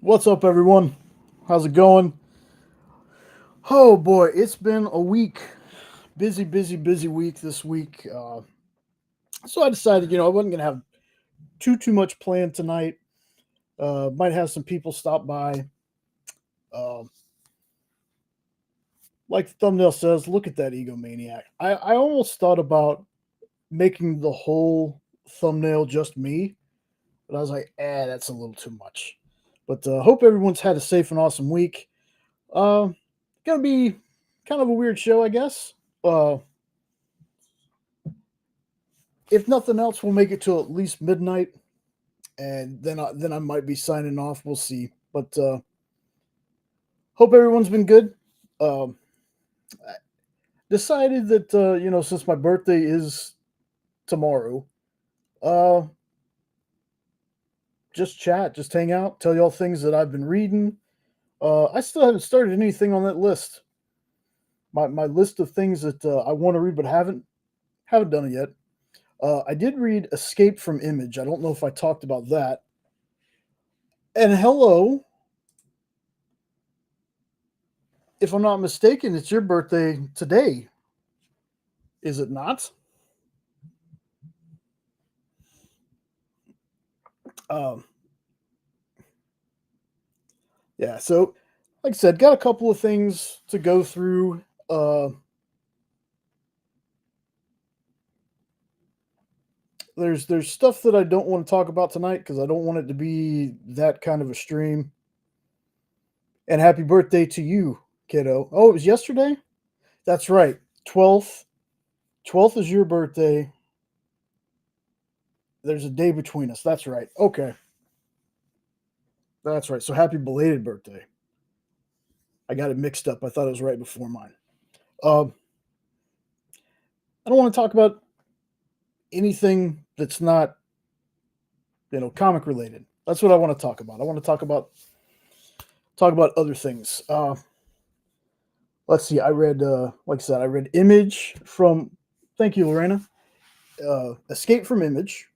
What's up, everyone? How's it going? Oh boy, it's been a week. Busy, busy, busy week this week. So I decided, I wasn't gonna have too much planned tonight. Might have some people stop by. Uh, like the thumbnail says, look at that egomaniac. I almost thought about making the whole thumbnail just me, but I was like, that's a little too much. But hope everyone's had a safe and awesome week. Uh, Gonna be kind of a weird show, I guess. Uh, if nothing else, we'll make it to at least midnight, and then I might be signing off. We'll see. But hope everyone's been good. I decided that since my birthday is tomorrow, uh, just chat, just hang out, tell y'all things that I've been reading. I still haven't started anything on that list. My list of things that I want to read but haven't done it yet. I did read Escape from Image. I don't know if I talked about that. And hello, if I'm not mistaken, it's your birthday today, is it not? Um, yeah. So, like I said, got a couple of things to go through. There's stuff that I don't want to talk about tonight because I don't want it to be that kind of a stream. And happy birthday to you, kiddo. Oh, it was yesterday. That's right. 12th. 12th is your birthday. There's a day between us. That's right. Okay. That's right. So happy belated birthday. I got it mixed up. I thought it was right before mine. Um, I don't want to talk about anything that's not, comic related. That's what I want to talk about. I want to talk about other things. Let's see. Like I said, I read Image from. Thank you, Lorena. Escape from Image.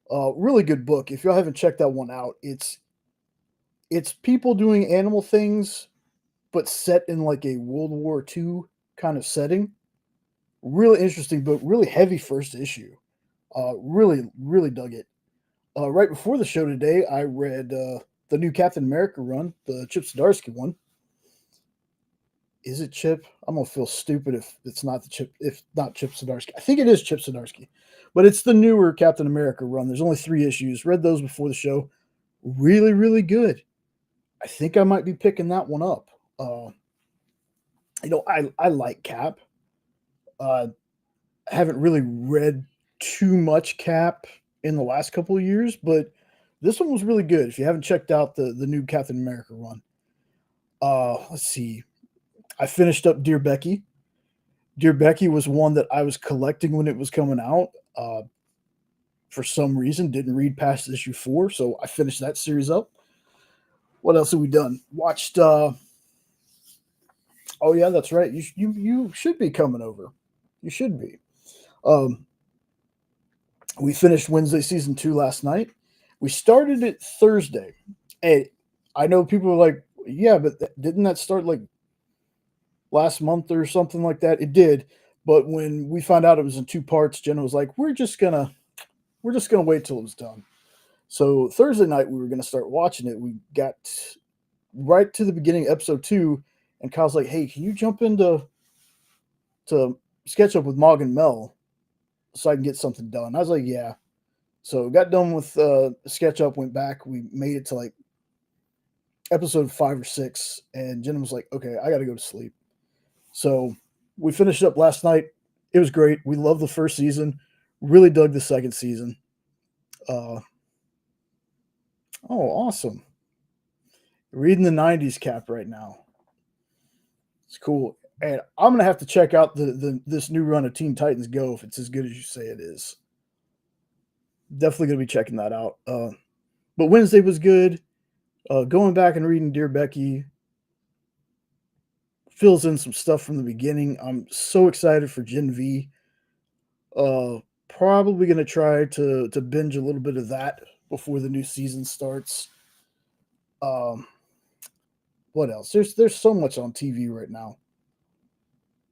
Really good book. If y'all haven't checked that one out, it's people doing animal things, but set in like a World War II kind of setting. Really interesting book. Really heavy first issue. Really dug it. Right before the show today, I read the new Captain America run, the Chip Zdarsky one. Is it Chip? I'm gonna feel stupid if it's not if not Chip Zdarsky. I think it is Chip Zdarsky, but it's the newer Captain America run. There's only 3 issues. Read those before the show. Really good. I think I might be picking that one up. I like Cap. Uh, I haven't really read too much Cap in the last couple of years, but this one was really good. If you haven't checked out the new Captain America run, let's see. I finished up Dear Becky. Dear Becky was one that I was collecting when it was coming out. For some reason, didn't read past issue 4, so I finished that series up. What else have we done? Watched. Oh yeah, that's right. You should be coming over. You should be. Um, we finished Wednesday season 2 last night. We started it Thursday, and I know people are like, "Yeah, but didn't that start like last month or something like that?" It did, but when we found out it was in 2 parts, Jenna was like, "We're just gonna wait till it was done." So Thursday night we were gonna start watching it. We got right to the beginning, episode 2, and Kyle's like, "Hey, can you jump into sketch up with Mog and Mel so I can get something done?" I was like, "Yeah." So got done with sketch up, went back. We made it to like episode 5 or 6, and Jenna was like, "Okay, I got to go to sleep." So we finished up last night. It was great. We loved the first season. Really dug the second season. Uh, oh, awesome! Reading the '90s Cap right now. It's cool. And I'm gonna have to check out the this new run of Teen Titans Go if it's as good as you say it is. Definitely gonna be checking that out. But Wednesday was good. Going back and reading Dear Becky fills in some stuff from the beginning. I'm so excited for Gen V. Uh, Probably gonna try to binge a little bit of that before the new season starts. Um, what else? There's so much on TV right now.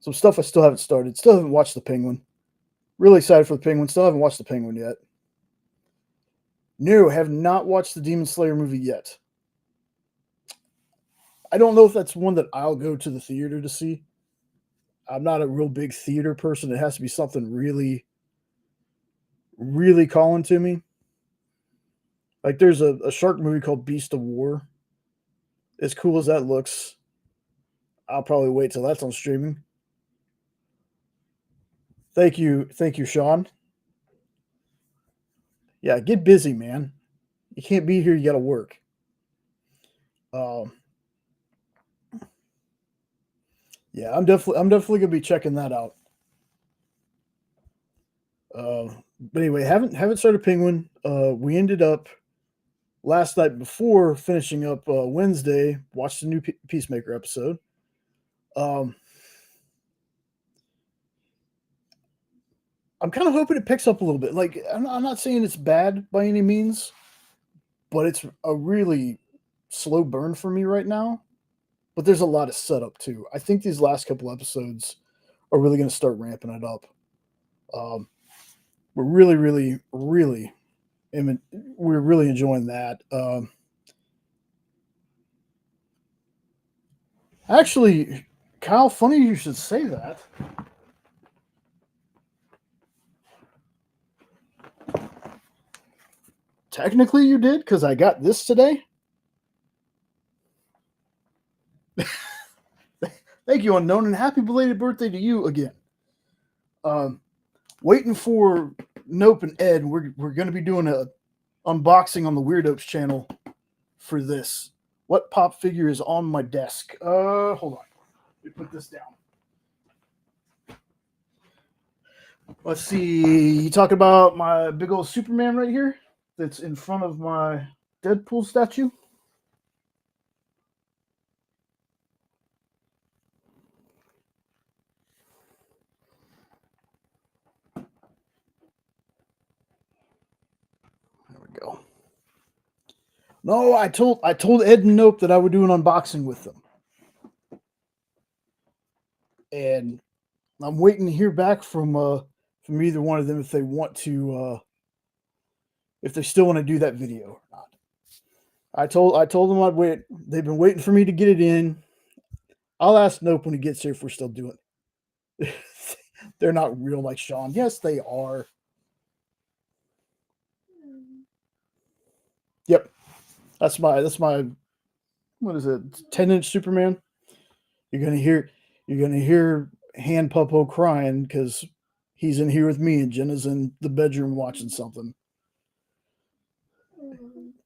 Some stuff I still haven't started. Still haven't watched The Penguin. Really excited for The Penguin. Still haven't watched The Penguin yet. No, have not watched the Demon Slayer movie yet. I don't know if that's one that I'll go to the theater to see. I'm not a real big theater person. It has to be something really, really calling to me. Like there's a shark movie called Beast of War. As cool as that looks, I'll probably wait till that's on streaming. Thank you, Sean. Yeah, get busy, man. You can't be here. You got to work. Um, yeah, I'm definitely gonna be checking that out. But anyway, haven't started Penguin. We ended up last night before finishing up Wednesday. Watched the new Peacemaker episode. Um, I'm kind of hoping it picks up a little bit. Like I'm not saying it's bad by any means, but it's a really slow burn for me right now. But there's a lot of setup too. I think these last couple episodes are really going to start ramping it up. Um, we're really, really, really, we're really enjoying that. Actually, Kyle, funny you should say that. Technically, you did because I got this today. Thank you, unknown, and happy belated birthday to you again. Um, Waiting for Nope and Ed. We're going to be doing a unboxing on the Weirdos channel for this. What pop figure is on my desk? Hold on. Let me put this down. Let's see. You talk about my big old Superman right here that's in front of my Deadpool statue? There we go. No, I told Ed and Nope that I would do an unboxing with them. And I'm waiting to hear back from either one of them if they want to if they still want to do that video or not. I told them I'd wait. They've been waiting for me to get it in. I'll ask Nope when he gets here if we're still doing it. They're not real like Sean. Yes, they are. Yep. That's my what is it? 10-inch Superman. You're gonna hear Han Puppo crying because he's in here with me and Jenna's in the bedroom watching something.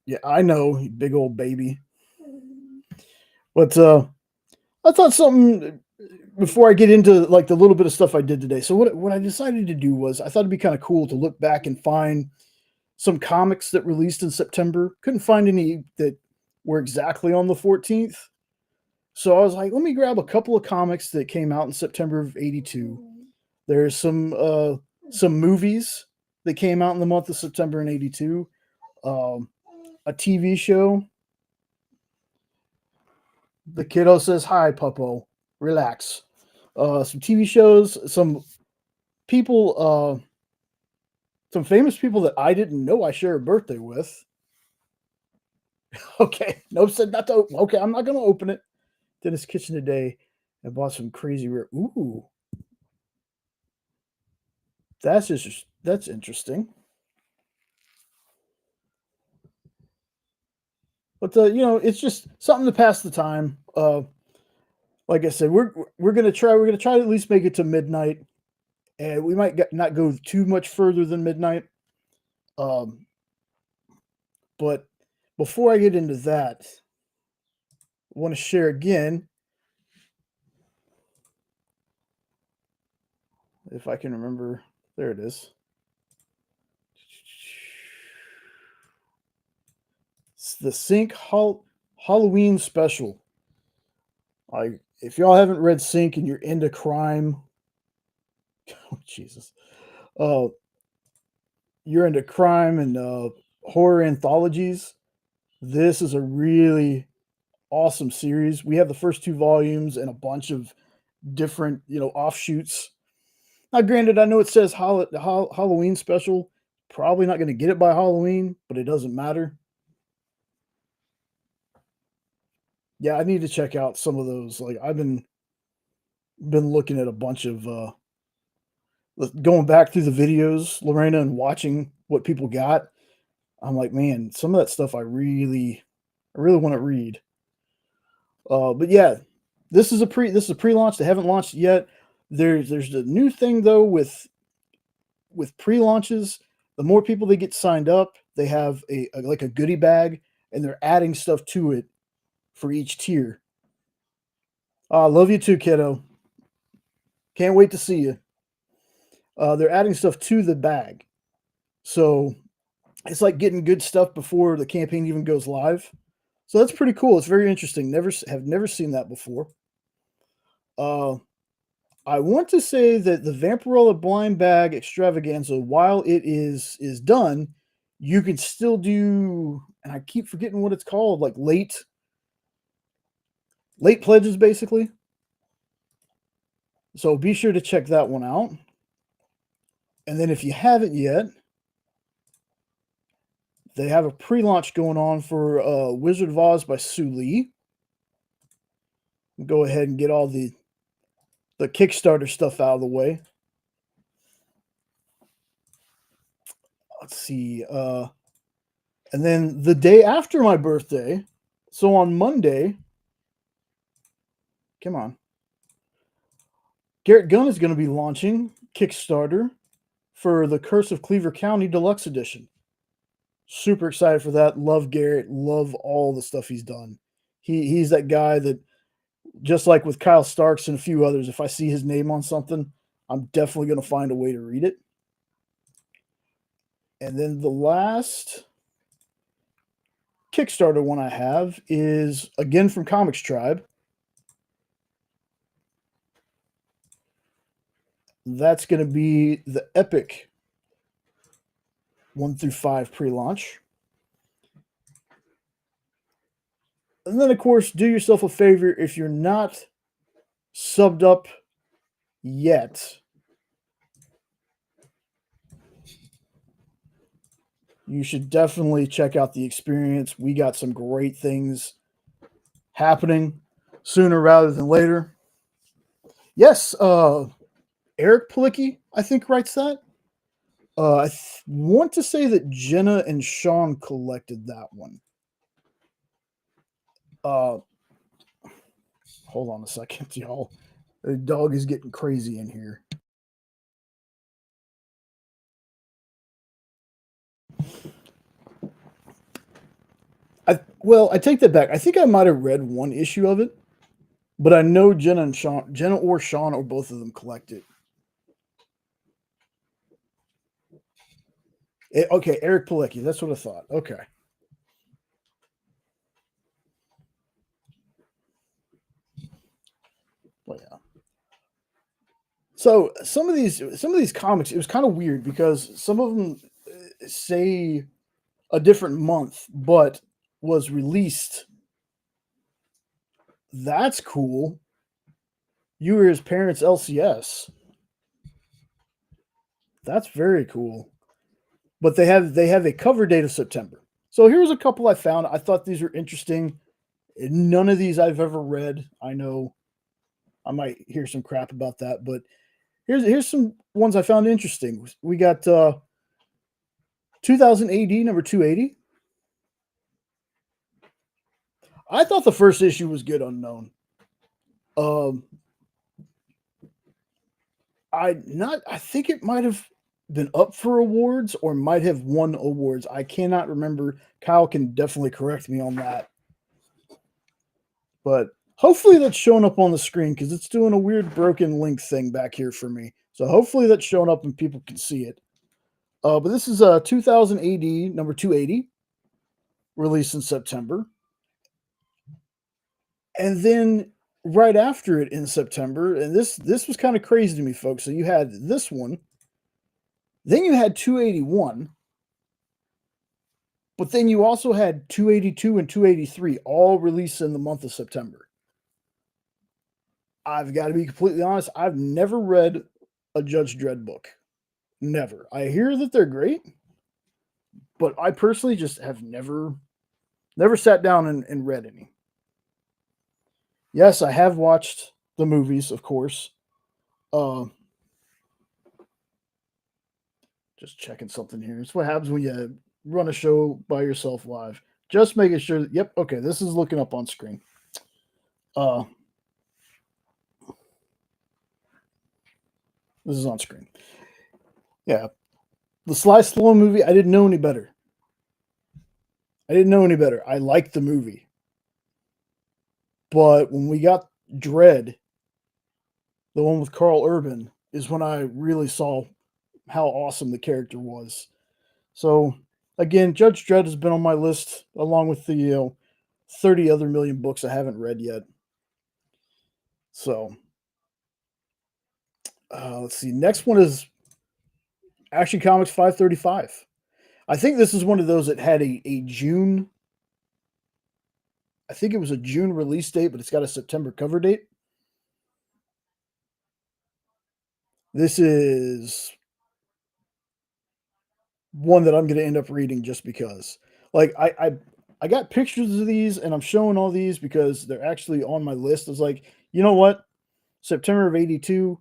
Yeah, I know, you big old baby. But I thought something before I get into like the little bit of stuff I did today. So what I decided to do was I thought it'd be kind of cool to look back and find some comics that released in September. Couldn't find any that were exactly on the 14th. So I was like, let me grab a couple of comics that came out in September of 82. There's some movies that came out in the month of September in 82. A TV show. The kiddo says, "Hi, Puppo. Relax." Some TV shows, people, some famous people that I didn't know I share a birthday with. Okay, Nope said not to open. Okay, I'm not gonna open it. Dennis Kitchen today. I bought some crazy rare. Ooh, that's interesting. But it's just something to pass the time. Like I said, we're gonna try to at least make it to midnight, and we might not go too much further than midnight. Um, but before I get into that, I want to share again, if I can remember. There it is. It's the Sync Halloween special. Like, if y'all haven't read Sync and you're into crime, oh, Jesus, uh, you're into crime and horror anthologies. This is a really awesome series. We have the first 2 volumes and a bunch of different, offshoots. Now, granted, I know it says Halloween special. Probably not gonna get it by Halloween, but it doesn't matter. Yeah, I need to check out some of those. Like, I've been looking at a bunch of, going back through the videos, Lorena, and watching what people got. I'm like, "Man, some of that stuff I really wanna read." But yeah, this is a pre-launch. They haven't launched it yet. There's a new thing though with pre-launches. The more people they get signed up, they have like a goodie bag, and they're adding stuff to it for each tier. Love you too, kiddo. Can't wait to see you. They're adding stuff to the bag, so it's like getting good stuff before the campaign even goes live. So that's pretty cool. It's very interesting. Have never seen that before. Uh, I want to say that the Vampirella blind bag extravaganza, while it is done, you can still do, and I keep forgetting what it's called, like late pledges, basically. So be sure to check that one out. And then if you haven't yet, they have a pre-launch going on for Wizard of Oz by Sue Lee. Go ahead and get all the Kickstarter stuff out of the way. Let's see. And then the day after my birthday, so on Monday, come on, Garrett Gunn is going to be launching Kickstarter for the Curse of Cleaver County Deluxe Edition. Super excited for that. Love Garrett. Love all the stuff he's done. He's that guy that, just like with Kyle Starks and a few others, if I see his name on something, I'm definitely going to find a way to read it. And then the last Kickstarter one I have is again from Comics Tribe. That's going to be the Epic 1 through 5 pre-launch. And then, of course, do yourself a favor if you're not subbed up yet. You should definitely check out the experience. We got some great things happening sooner rather than later. Yes, Eric Palicki, I think, writes that. Want to say that Jenna and Sean collected that one. Hold on a second, y'all. The dog is getting crazy in here. I take that back. I think I might have read one issue of it, but I know Jenna or Sean, or both of them collected. Okay, Eric Palicki. That's what I thought. Okay. Well, yeah. So some of these comics, it was kind of weird because some of them say a different month, but was released. That's cool. You were his parents' LCS. That's very cool. But they have a cover date of September. So here's a couple I found. I thought these were interesting. None of these I've ever read. I know I might hear some crap about that, but here's some ones I found interesting. We got 2000 AD number 280. I thought the first issue was good unknown. Um I think it might have been up for awards or might have won awards. I cannot remember. Kyle can definitely correct me on that. But hopefully that's showing up on the screen because it's doing a weird broken link thing back here for me. So hopefully that's showing up and people can see it. But this is 2000 AD number 280, released in September. And then right after it in September, and this was kind of crazy to me, folks. So you had this one, then you had 281, But then you also had 282 and 283 all released in the month of September. I've got to be completely honest, I've never read a Judge Dredd book. Never. I hear that they're great, but I personally just have never sat down and read any. Yes, I have watched the movies, of course. Uh, just checking something here. It's what happens when you run a show by yourself live. Just making sure that, yep, okay, this is looking up on screen. Uh, this is on screen. Yeah. The Sly Stallone movie, I didn't know any better. I didn't know any better. I liked the movie. But when we got Dread, the one with Carl Urban, is when I really saw how awesome the character was. So again, Judge Dredd has been on my list along with the 30 other million books I haven't read yet. So let's see. Next one is Action Comics 535. I think this is one of those that had a June. I think it was a June release date, but it's got a September cover date. This is one that I'm going to end up reading just because. Like I got pictures of these and I'm showing all these because they're actually on my list. It's like, you know what? September of 82,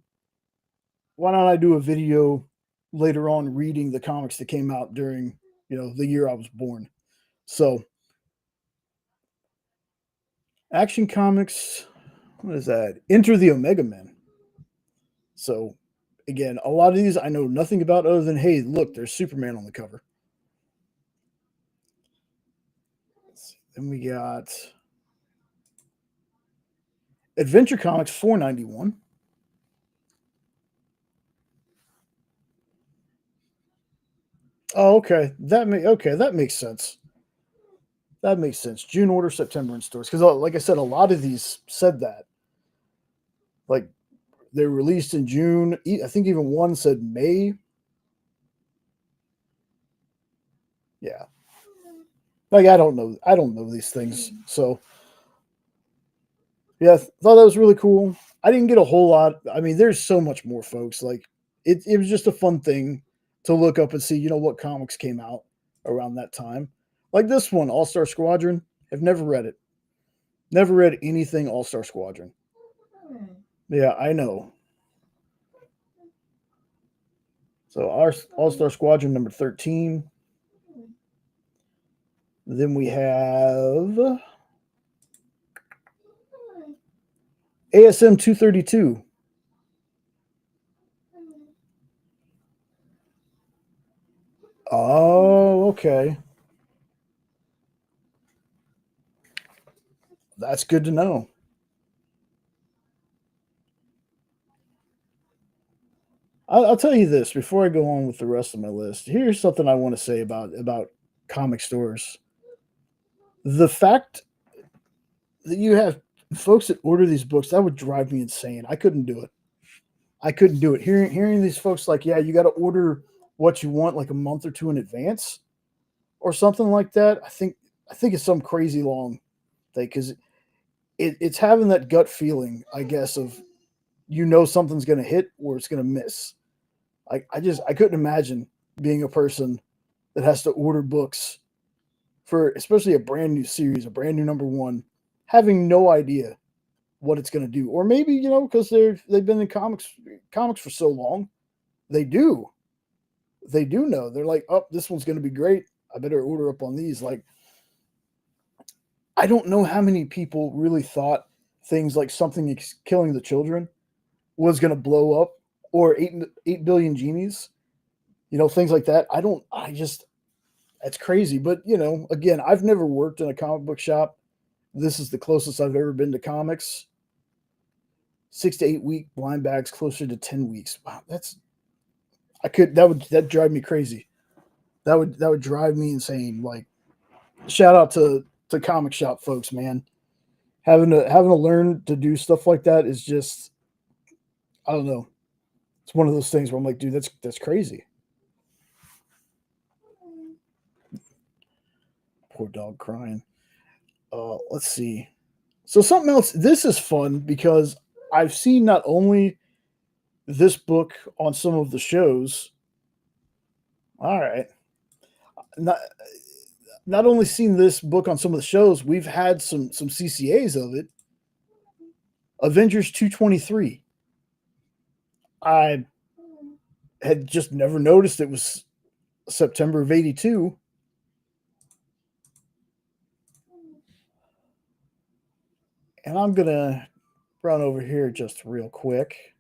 why don't I do a video later on reading the comics that came out during, the year I was born. So, Action Comics, what is that? Enter the Omega Men. So, again, a lot of these I know nothing about other than, hey, look, there's Superman on the cover. Then we got Adventure Comics 491. Oh, okay. That makes sense. That makes sense. June order, September in stores. Because, like I said, a lot of these said that. Like, they were released in June. I think even one said May. Yeah. Like, I don't know. I don't know these things. So, yeah, thought that was really cool. I didn't get a whole lot. I mean, there's so much more, folks. Like, it was just a fun thing to look up and see, what comics came out around that time. Like this one, All Star Squadron. I've never read it. Never read anything All Star Squadron. Yeah, I know. So our All Star Squadron number 13. Then we have ASM 232. Oh, okay. That's good to know. I'll tell you this before I go on with the rest of my list. Here's something I want to say about comic stores. The fact that you have folks that order these books, that would drive me insane. I couldn't do it. I couldn't do it. Hearing these folks like, yeah, you got to order what you want like a month or two in advance or something like that. I think it's some crazy long thing because it's having that gut feeling, I guess, of something's going to hit or it's going to miss. I couldn't imagine being a person that has to order books for especially a brand new series, a brand new number one, having no idea what it's going to do, or maybe because they've been in comics for so long, they do know. They're like, oh, this one's going to be great. I better order up on these. Like, I don't know how many people really thought things like Something is Killing the Children was going to blow up, or 8 billion genies, things like that. That's crazy. But, again, I've never worked in a comic book shop. This is the closest I've ever been to comics. 6 to 8 week blind bags, closer to 10 weeks. Wow, that drive me crazy. That would drive me insane. Like, shout out to comic shop folks, man. Having to learn to do stuff like that is just, I don't know. It's one of those things where I'm like, dude, that's crazy. Poor dog crying. Let's see. So something else. This is fun because I've seen not only this book on some of the shows. All right. Not not only seen this book on some of the shows, we've had some CCAs of it. Avengers 223. I had just never noticed it was September of 82. And I'm going to run over here just real quick.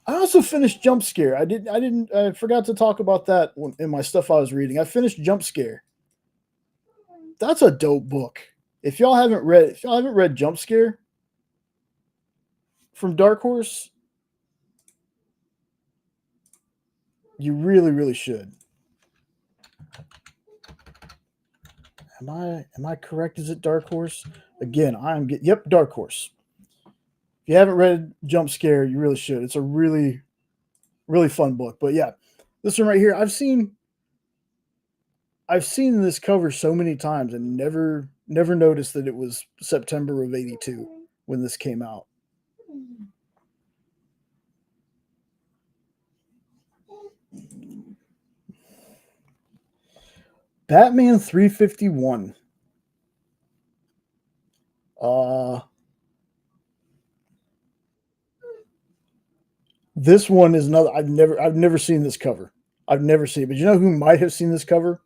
I also finished Jump Scare. I forgot to talk about that in my stuff I was reading. I finished Jump Scare. That's a dope book. If y'all haven't read Jump Scare from Dark Horse, you really, really should. Am I correct? Is it Dark Horse? Again, yep, Dark Horse. If you haven't read Jump Scare, you really should. It's a really, really fun book. But yeah, this one right here, I've seen this cover so many times and never noticed that it was September of 82 when this came out. Batman 351. This one is another. I've never seen this cover. I've never seen it. But you know who might have seen this cover?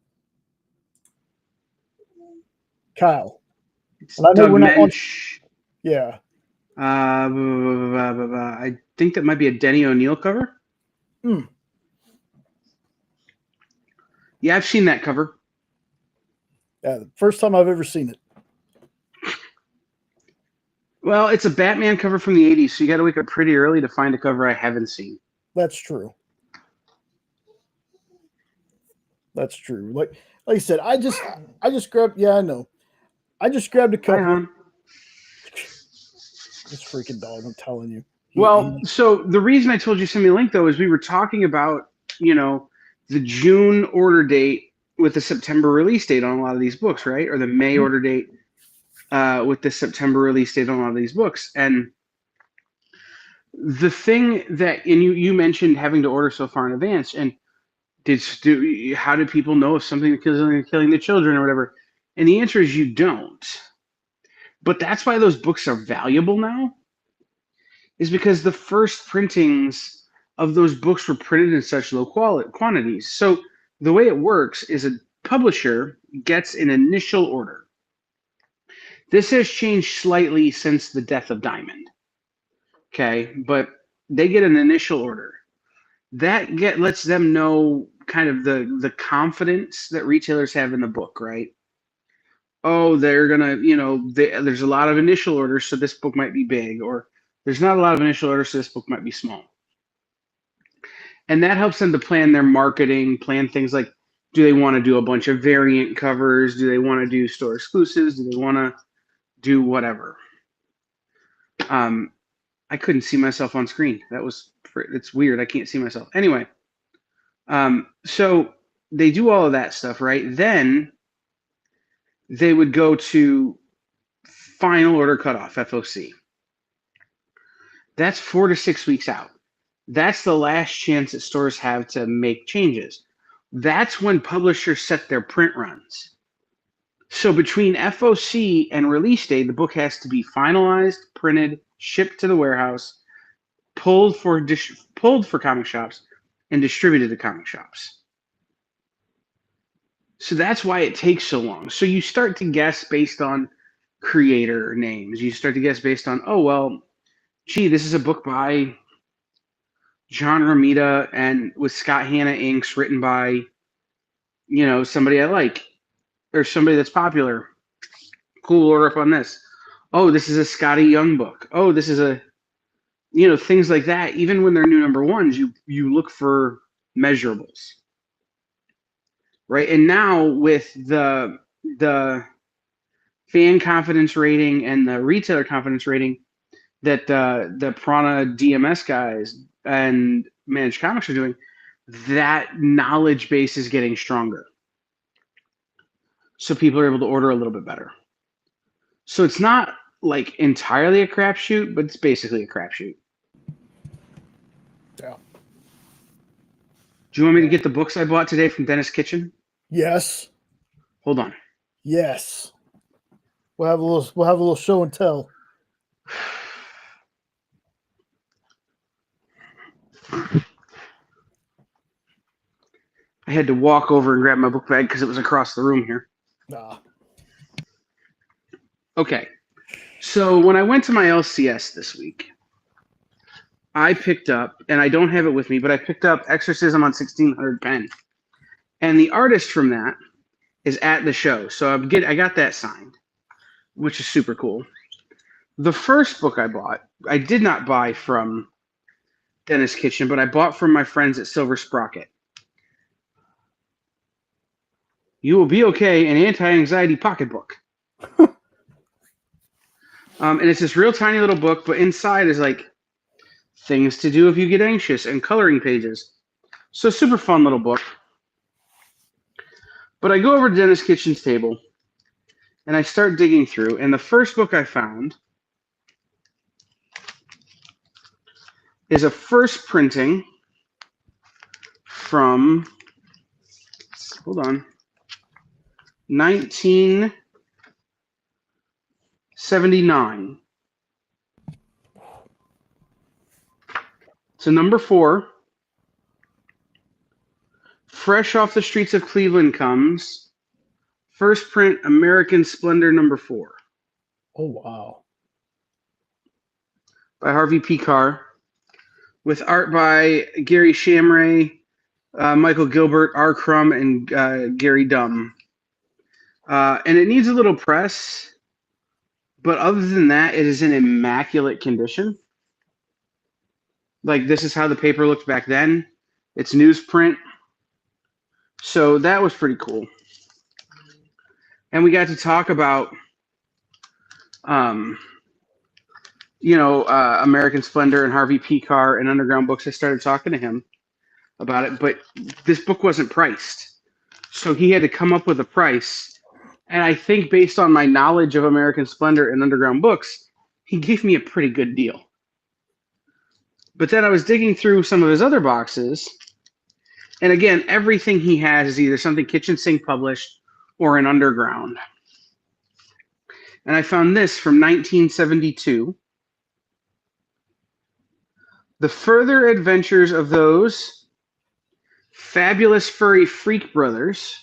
Kyle. It's Doug Mensch. Yeah. I think that might be a Denny O'Neil cover. Yeah, I've seen that cover. Yeah, the first time I've ever seen it. Well, it's a Batman cover from the 80s, so you got to wake up pretty early to find a cover I haven't seen. That's true. That's true. Like I said, I just grabbed. Yeah, I know. I just grabbed a couple. This freaking dog, I'm telling you. So the reason I told you send me a link though is we were talking about the June order date with the September release date on a lot of these books, right? Or the May order date with the September release date on a lot of these books. And the thing that, and you mentioned having to order so far in advance, and how did people know if something is killing the children or whatever? And the answer is you don't. But that's why those books are valuable now, is because the first printings of those books were printed in such low quantities. So the way it works is a publisher gets an initial order. This has changed slightly since the death of Diamond. Okay, but they get an initial order. That lets them know kind of the confidence that retailers have in the book, right? Oh, they're gonna, there's a lot of initial orders, so this book might be big, or there's not a lot of initial orders, so this book might be small. And that helps them to plan their marketing, plan things like, do they want to do a bunch of variant covers? Do they want to do store exclusives? Do they want to do whatever? I couldn't see myself on screen. It's weird. I can't see myself. Anyway, so they do all of that stuff, right? Then they would go to final order cutoff, FOC. That's 4 to 6 weeks out. That's the last chance that stores have to make changes. That's when publishers set their print runs. So between FOC and release date, the book has to be finalized, printed, shipped to the warehouse, pulled for comic shops, and distributed to comic shops. So that's why it takes so long. So you start to guess based on creator names. You start to guess based on, oh, well, gee, this is a book by John Romita and with Scott Hanna inks, written by, somebody I like or somebody that's popular. Cool, order up on this. Oh, this is a Scotty Young book. Oh, this is a, things like that. Even when they're new number ones, you look for measurables, right? And now with the fan confidence rating and the retailer confidence rating that the Prana DMS guys and Managed Comics are doing, that knowledge base is getting stronger. So people are able to order a little bit better. So it's not like entirely a crapshoot, but it's basically a crapshoot. Yeah. Do you want me to get the books I bought today from Dennis Kitchen? Yes. Hold on. Yes. We'll have a little show and tell. I had to walk over and grab my book bag because it was across the room here. Nah. Okay. So when I went to my LCS this week, I picked up, and I don't have it with me, but I picked up Exorcism on 1600 pen. And the artist from that is at the show. So I got that signed, which is super cool. The first book I bought, I did not buy from Dennis Kitchen, but I bought from my friends at Silver Sprocket. You Will Be Okay, an anti-anxiety pocketbook. And it's this real tiny little book, but inside is like things to do if you get anxious and coloring pages. So super fun little book. But I go over to Dennis Kitchen's table and I start digging through, and the first book I found is a first printing from, hold on, 1979. So number 4, fresh off the streets of Cleveland comes first print American Splendor number 4. Oh, wow. By Harvey P. Carr, with art by Gary Shamray, Michael Gilbert, R. Crum, and Gary Dumb. And it needs a little press, but other than that, it is in immaculate condition. Like, this is how the paper looked back then. It's newsprint. So that was pretty cool. And we got to talk about, American Splendor and Harvey P. Carr and Underground Books. I started talking to him about it, but this book wasn't priced. So he had to come up with a price. And I think based on my knowledge of American Splendor and Underground Books, he gave me a pretty good deal. But then I was digging through some of his other boxes. And again, everything he has is either something Kitchen Sink published or an Underground. And I found this from 1972. The Further Adventures of Those Fabulous Furry Freak Brothers.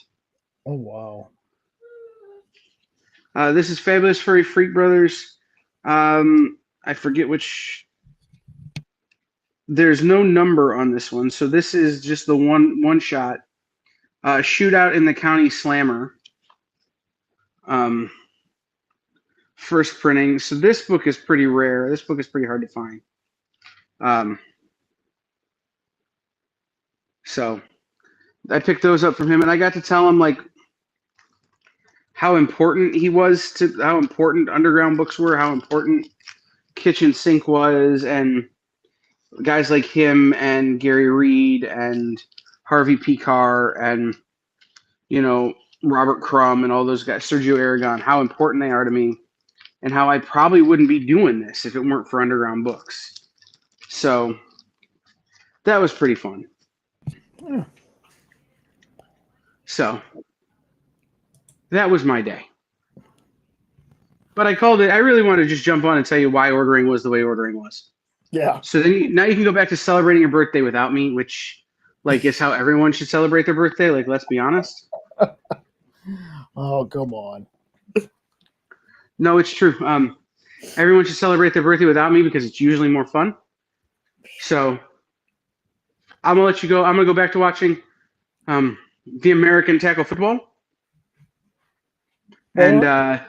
Oh, wow. This is Fabulous Furry Freak Brothers. I forget which. There's no number on this one, so this is just the one shot. Shootout in the County Slammer. First printing. So this book is pretty rare. This book is pretty hard to find. So I picked those up from him, and I got to tell him like how important he was to how important Underground Books were, how important Kitchen Sink was, and guys like him and Gary Reed and Harvey P. Carr and Robert Crumb and all those guys, Sergio Aragon, how important they are to me, and how I probably wouldn't be doing this if it weren't for Underground Books. So that was pretty fun. Yeah. So that was my day. But I called it. I really want to just jump on and tell you why ordering was the way ordering was. Yeah. So then now you can go back to celebrating your birthday without me, which is how everyone should celebrate their birthday. Like, let's be honest. Oh, come on. No, it's true. Everyone should celebrate their birthday without me because it's usually more fun. So I'm gonna let you go. I'm gonna go back to watching the American Tackle Football, and I'll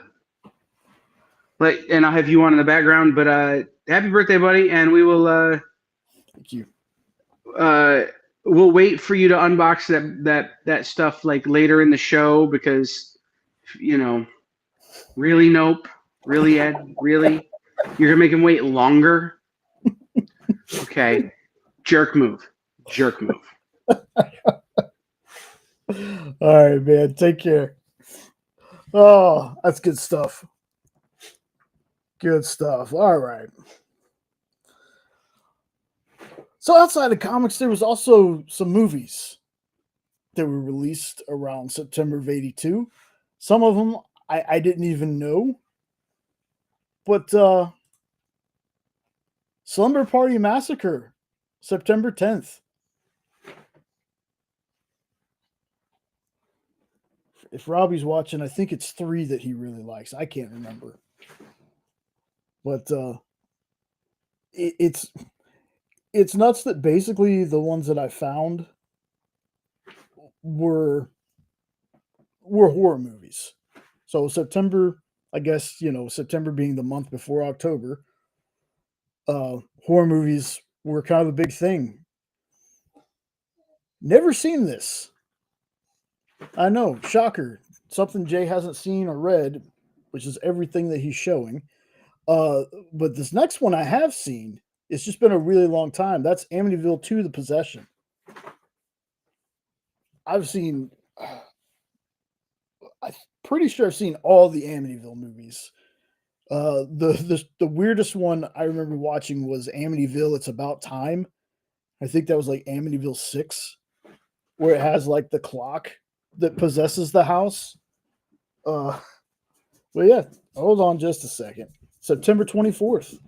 have you on in the background. But happy birthday, buddy! And we will. Thank you. We'll wait for you to unbox that stuff like later in the show because, really, nope, really, Ed, really, you're gonna make him wait longer. Okay, jerk move. All right, man. Take care. Oh, that's good stuff. Good stuff. All right. So outside of comics, there was also some movies that were released around September of '82. Some of them I didn't even know, but Slumber Party Massacre, September 10th. If Robbie's watching, I think it's three that he really likes. I can't remember, but it, it's nuts that basically the ones that I found were were horror movies. So September, I guess September being the month before October, horror movies were kind of a big thing. Never seen this. I know, shocker. Something Jay hasn't seen or read, which is everything that he's showing. Uh, but this next one I have seen. It's just been a really long time. That's Amityville 2: The Possession. I've seen. I'm pretty sure I've seen all the Amityville movies. The weirdest one I remember watching was Amityville: It's About Time. I think that was like Amityville 6, where it has like the clock that possesses the house. Uh, but yeah, hold on just a second. September 24th.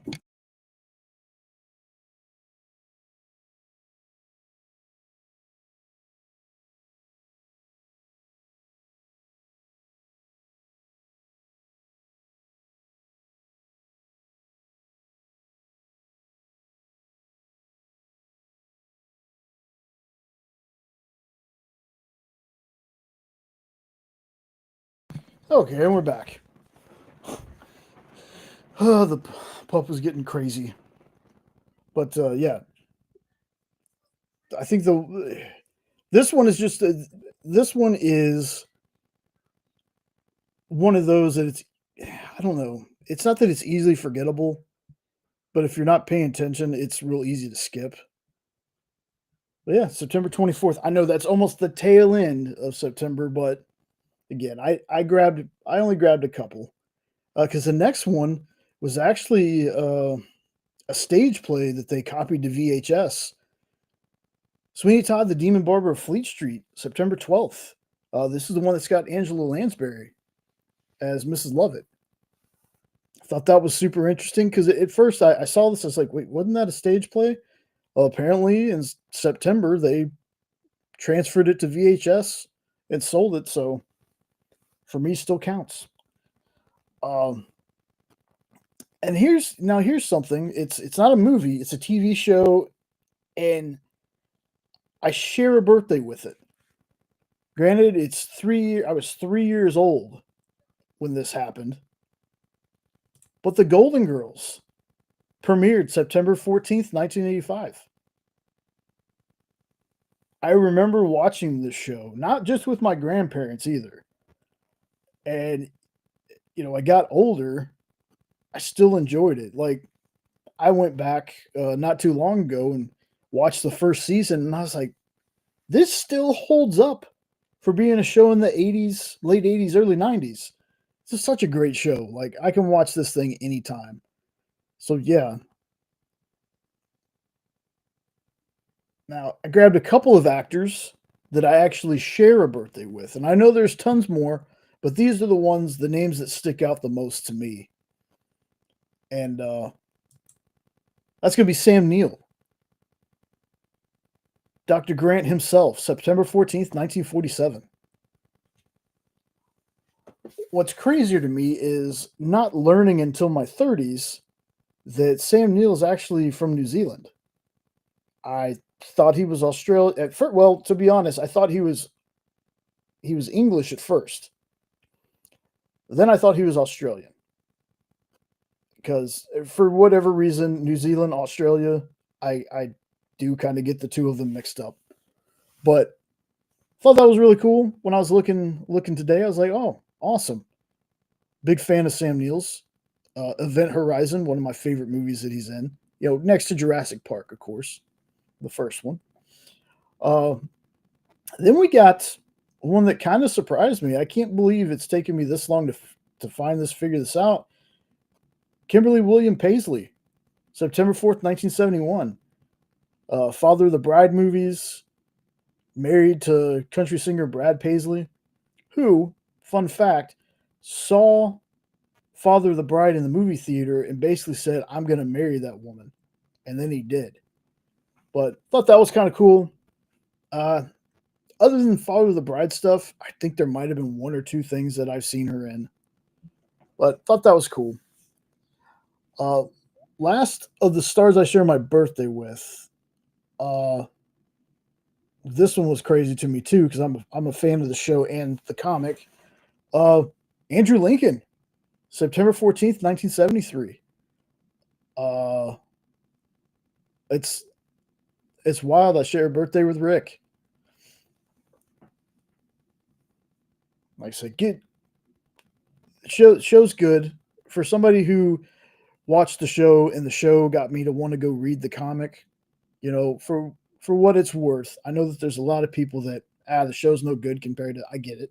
Okay, and we're back. The pup was getting crazy. But yeah, I think the this one is just this one is one of those that it's I don't know. It's not that it's easily forgettable, but if you're not paying attention, it's real easy to skip. But yeah, September 24th. I know that's almost the tail end of September, but again, I only grabbed a couple because the next one was actually a stage play that they copied to VHS. Sweeney Todd, the Demon Barber of Fleet Street, September 12th. This is the one that's got Angela Lansbury as Mrs. Lovett. I thought that was super interesting because at first I saw this, I was like, wait, wasn't that a stage play? Well, apparently in September they transferred it to VHS and sold it, so for me still counts. Um, and here's something. It's not a movie, it's a TV show, and I share a birthday with it. Granted, I was 3 years old when this happened, but the Golden Girls premiered September 14th, 1985. I remember watching this show, not just with my grandparents either. And I got older, I still enjoyed it. Like I went back not too long ago and watched the first season, and I was like, this still holds up for being a show in the '80s, late '80s, early '90s. This is such a great show. Like I can watch this thing anytime. So yeah. Now I grabbed a couple of actors that I actually share a birthday with, and I know there's tons more, but these are the names that stick out the most to me. And that's gonna be Sam Neill, Dr. Grant himself, September 14th, 1947. What's crazier to me is not learning until my 30s that Sam Neill is actually from New Zealand. I thought he was Australian at first. Well, to be honest, I thought he was English at first. Then I thought he was Australian because for whatever reason, New Zealand, Australia, I do kind of get the two of them mixed up. But thought that was really cool. When I was looking today, I was like, oh, awesome. Big fan of Sam Neill's. Event Horizon, one of my favorite movies that he's in. Next to Jurassic Park, of course, the first one. Uh, then we got one that kind of surprised me. I can't believe it's taken me this long to find this, figure this out. Kimberly William Paisley, September 4th, 1971. Father of the Bride movies, married to country singer Brad Paisley, who, fun fact, saw Father of the Bride in the movie theater and basically said, I'm going to marry that woman. And then he did. But thought that was kind of cool. Uh, Other than Father of the Bride stuff, I think there might have been one or two things that I've seen her in. But thought that was cool. Uh, Last of the stars I share my birthday with, uh, this one was crazy to me too because I'm a fan of the show and the comic. Uh, Andrew Lincoln, September 14th, 1973. Uh, it's it's wild. I share a birthday with Rick. Like I said, get show's good for somebody who watched the show and the show got me to want to go read the comic. You know, for what it's worth, I know that there's a lot of people that the show's no good compared to. I get it,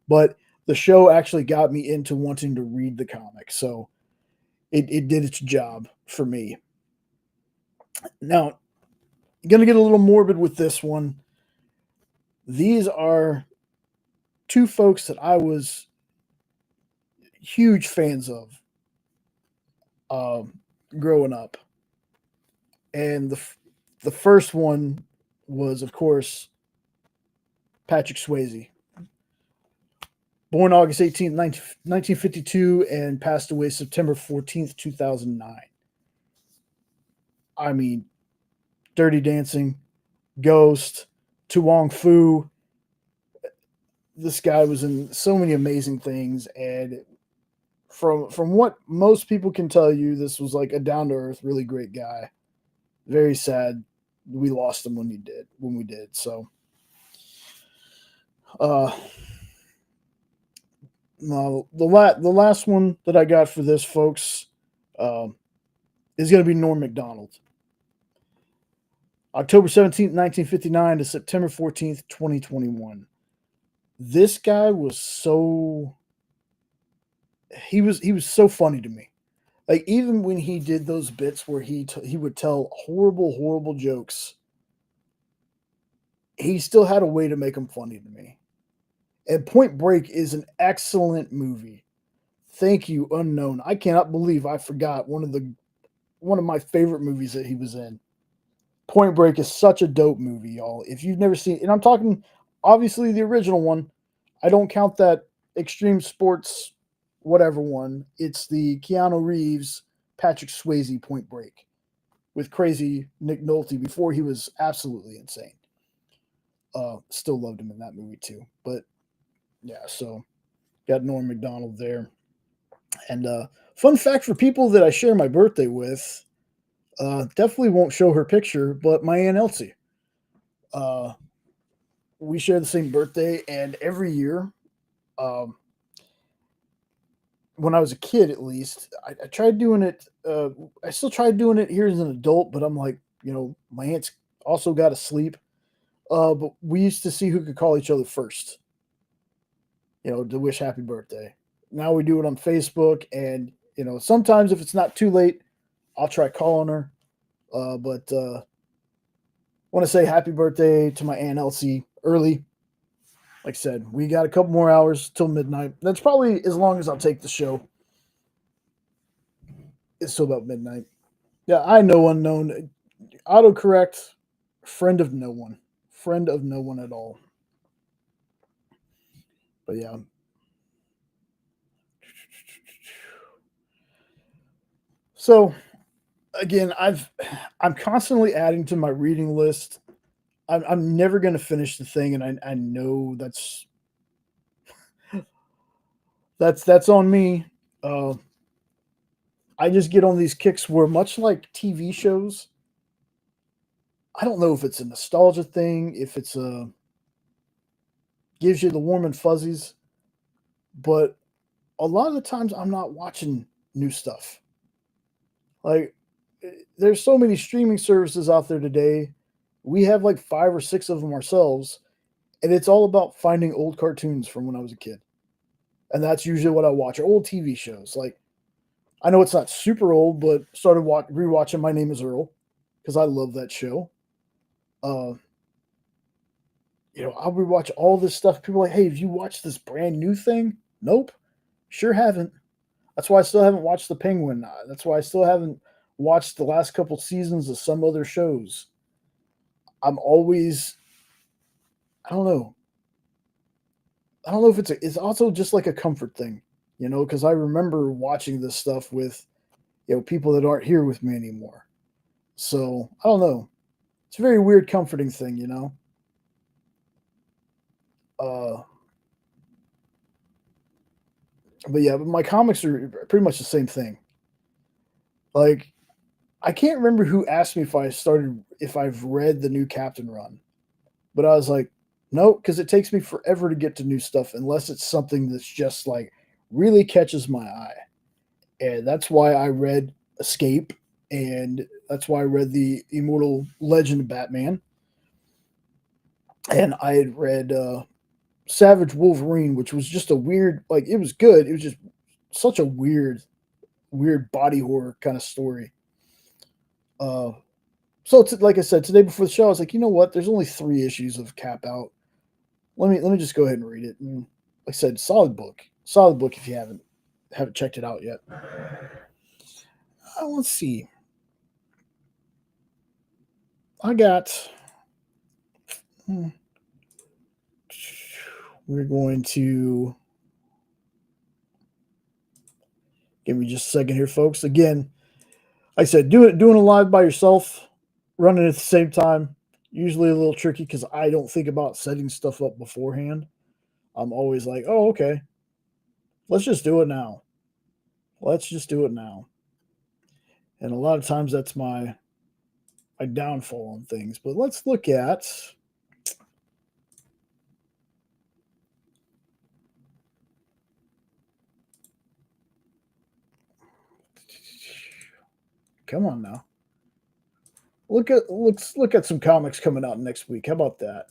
but the show actually got me into wanting to read the comic, so it did its job for me. Now, gonna get a little morbid with this one. These are two folks that I was huge fans of growing up, and the first one was, of course, Patrick Swayze, born August 18th, 1952, and passed away September 14th, 2009. I mean, Dirty Dancing, Ghost, To Wong Fu. This guy was in so many amazing things, and from what most people can tell you, this was like a down to earth, really great guy. Very sad we lost him when we did. So, uh, no, the last one that I got for this, folks, um, is going to be Norm Macdonald. October 17th, 1959 to September 14th, 2021. This guy was he was so funny to me. Like even when he did those bits where he would tell horrible jokes, he still had a way to make them funny to me. And Point Break is an excellent movie. Thank you, Unknown. I cannot believe I forgot one of my favorite movies that he was in. Point Break is such a dope movie, y'all. If you've never seen, and I'm talking obviously the original one. I don't count that Extreme Sports whatever one. It's the Keanu Reeves, Patrick Swayze Point Break with crazy Nick Nolte before he was absolutely insane. Still loved him in that movie too. But yeah, so got Norm Macdonald there. And fun fact for people that I share my birthday with, definitely won't show her picture, but my Aunt Elsie. Uh, we share the same birthday, and every year, um, when I was a kid at least, I tried doing it. I still tried doing it here as an adult, but I'm like, my aunt's also got to sleep. But we used to see who could call each other first, to wish happy birthday. Now we do it on Facebook, and sometimes if it's not too late, I'll try calling her. But want to say happy birthday to my Aunt Elsie early. Like I said, we got a couple more hours till midnight. That's probably as long as I'll take the show. It's still about midnight. Yeah, I know Unknown. Autocorrect, friend of no one. Friend of no one at all. But yeah. So again, I'm constantly adding to my reading list. I'm never going to finish the thing, and I know that's on me. I just get on these kicks where, much like TV shows, I don't know if it's a nostalgia thing, if it's a gives you the warm and fuzzies, but a lot of the times I'm not watching new stuff. Like, there's so many streaming services out there today. We have like five or six of them ourselves, and it's all about finding old cartoons from when I was a kid, and that's usually what I watch. Or old TV shows. Like I know it's not super old, but started rewatching My Name Is Earl because I love that show. Uh, I'll rewatch all this stuff. People are like, hey, have you watched this brand new thing? Nope, sure haven't. That's why I still haven't watched The Penguin. That's why I still haven't watched the last couple seasons of some other shows. I'm always, I don't know. I don't know if it's also just like a comfort thing, because I remember watching this stuff with, people that aren't here with me anymore. So I don't know. It's a very weird, comforting thing. Uh, but yeah, but my comics are pretty much the same thing. Like I can't remember who asked me if I've read the new Captain run, but I was like, no, because it takes me forever to get to new stuff unless it's something that's just like really catches my eye. And that's why I read Escape, and that's why I read the Immortal Legend of Batman, and I had read Savage Wolverine, which was just a weird, like it was good. It was just such a weird body horror kind of story. Uh, like I said today before the show, I was like, you know what? There's only 3 issues of Cap out. Let me just go ahead and read it. And like I said, solid book if you haven't checked it out yet. Let's see. I got. hmm, We're going to give me just a second here, folks. Again, like I said, doing a live by yourself, running at the same time, usually a little tricky because I don't think about setting stuff up beforehand. I'm always like, oh, okay, let's just do it now. Let's just do it now. And a lot of times that's my downfall on things. But let's look at. Come on now. Let's look at some comics coming out next week. How about that?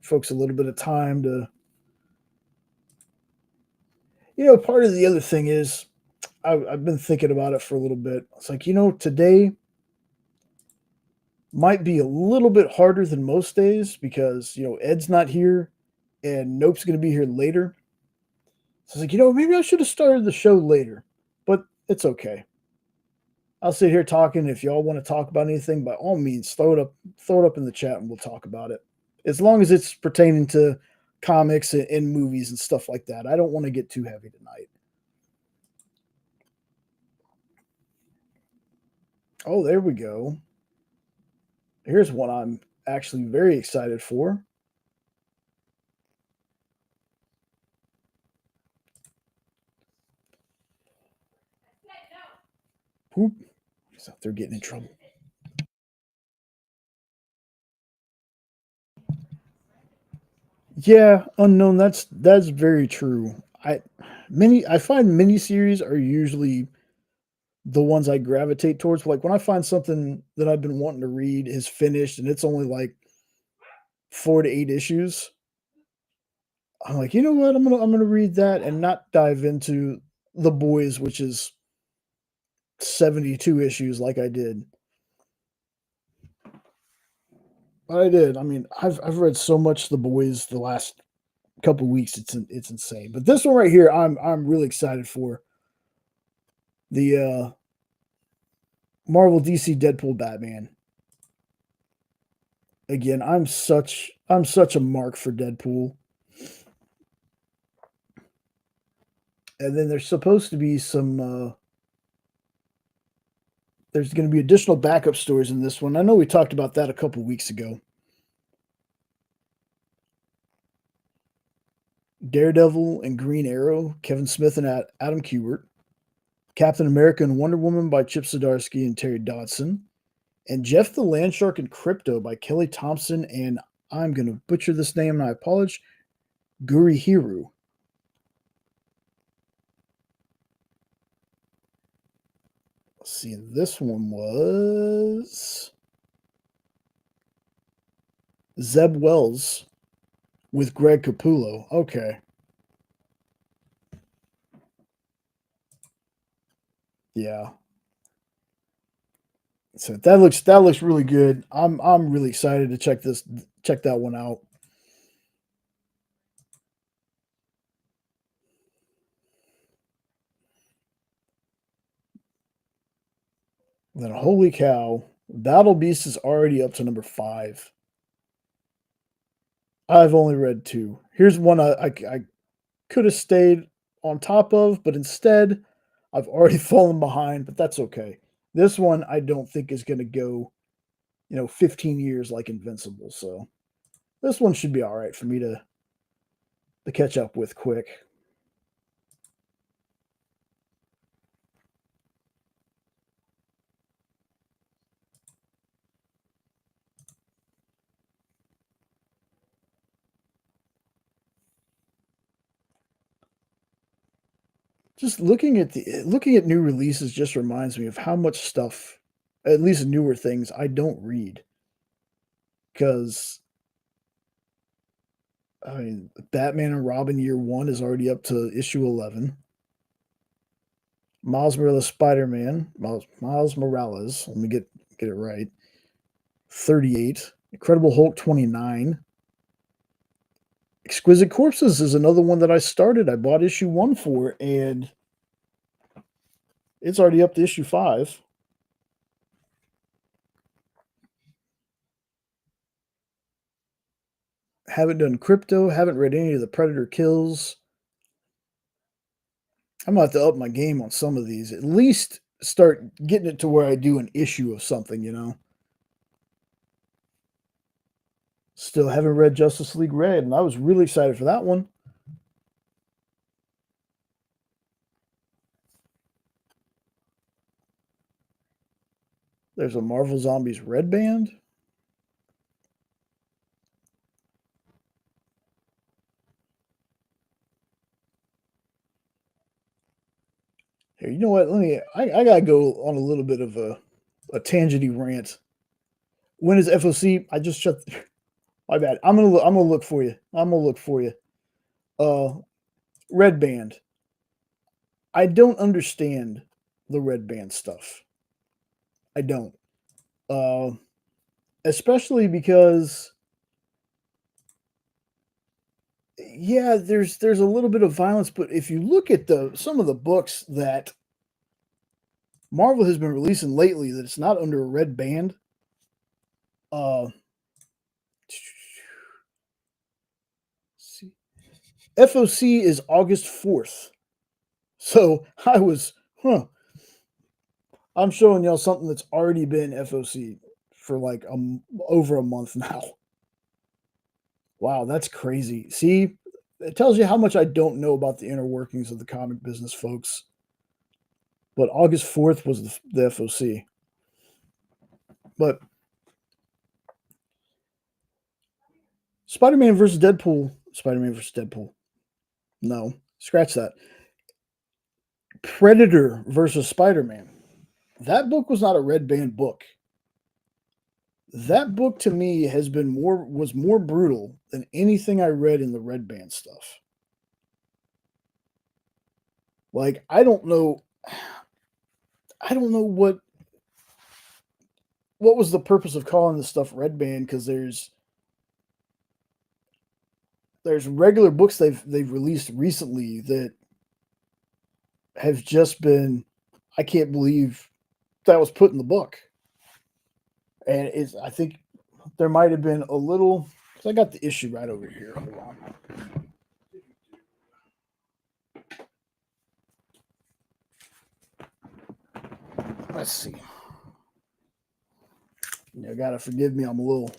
Folks, a little bit of time to. Part of the other thing is I've been thinking about it for a little bit. It's like, today might be a little bit harder than most days because, Ed's not here and Nope's going to be here later. So it's like, maybe I should have started the show later, but it's okay. I'll sit here talking. If y'all want to talk about anything, by all means, throw it up in the chat and we'll talk about it. As long as it's pertaining to comics and movies and stuff like that. I don't want to get too heavy tonight. Oh, there we go. Here's one I'm actually very excited for. Poop. He's out there getting in trouble. Yeah, unknown. That's very true. I find miniseries are usually the ones I gravitate towards. Like when I find something that I've been wanting to read is finished and it's only like 4 to 8 issues, I'm like, you know what? I'm gonna read that and not dive into The Boys, which is 72 issues like I did. But I did. I mean, I've read so much The Boys the last couple weeks. It's insane. But this one right here, I'm really excited for the Marvel DC Deadpool Batman. Again, I'm such a mark for Deadpool. And then there's supposed to be some there's going to be additional backup stories in this one. I know we talked about that a couple weeks ago. Daredevil and Green Arrow, Kevin Smith and Adam Kubert. Captain America and Wonder Woman by Chip Zdarsky and Terry Dodson. And Jeff the Landshark and Crypto by Kelly Thompson and I'm going to butcher this name and I apologize, Gurihiru. Let's see, this one was Zeb Wells with Greg Capullo. Okay. Yeah. So that looks really good. I'm really excited to check that one out. Then holy cow, Battle Beast is already up to number 5. I've only read 2. Here's one I could have stayed on top of, but instead I've already fallen behind, but that's okay. This one I don't think is going to go, 15 years like Invincible. So this one should be all right for me to catch up with quick. Just looking at new releases just reminds me of how much stuff, at least newer things, I don't read. Because I mean, Batman and Robin Year One is already up to issue 11. Miles Morales Spider-Man, Miles Morales. Let me get it right. 38. Incredible Hulk 29. Exquisite Corpses is another one that I started. I bought issue 1 for, and it's already up to issue 5. Haven't done Crypto. Haven't read any of the Predator Kills. I'm gonna have to up my game on some of these. At least start getting it to where I do an issue of something. Still haven't read Justice League Red, and I was really excited for that one. There's a Marvel Zombies Red Band. Here, you know what? I gotta go on a little bit of a tangenty rant. When is FOC? I just shut. My bad. I'm gonna look for you. I'm gonna look for you. Red Band. I don't understand the Red Band stuff. I don't. Uh, Especially because, yeah, there's a little bit of violence, but if you look at some of the books that Marvel has been releasing lately, that it's not under a red band. Uh, FOC is August 4th. So I'm showing y'all something that's already been FOC for like over a month now. Wow, that's crazy. See, it tells you how much I don't know about the inner workings of the comic business, folks. But August 4th was the FOC. But Spider-Man versus Deadpool. Spider-Man versus Deadpool. No, scratch that. Predator versus Spider-Man. That book was not a red band book. That book to me was more brutal than anything I read in the red band stuff. Like I don't know what was the purpose of calling this stuff red band, because there's regular books they've released recently that have just been, I can't believe that was put in the book. And I think there might have been a little, because I got the issue right over here. Hold on. Let's see. You gotta forgive me. I'm a little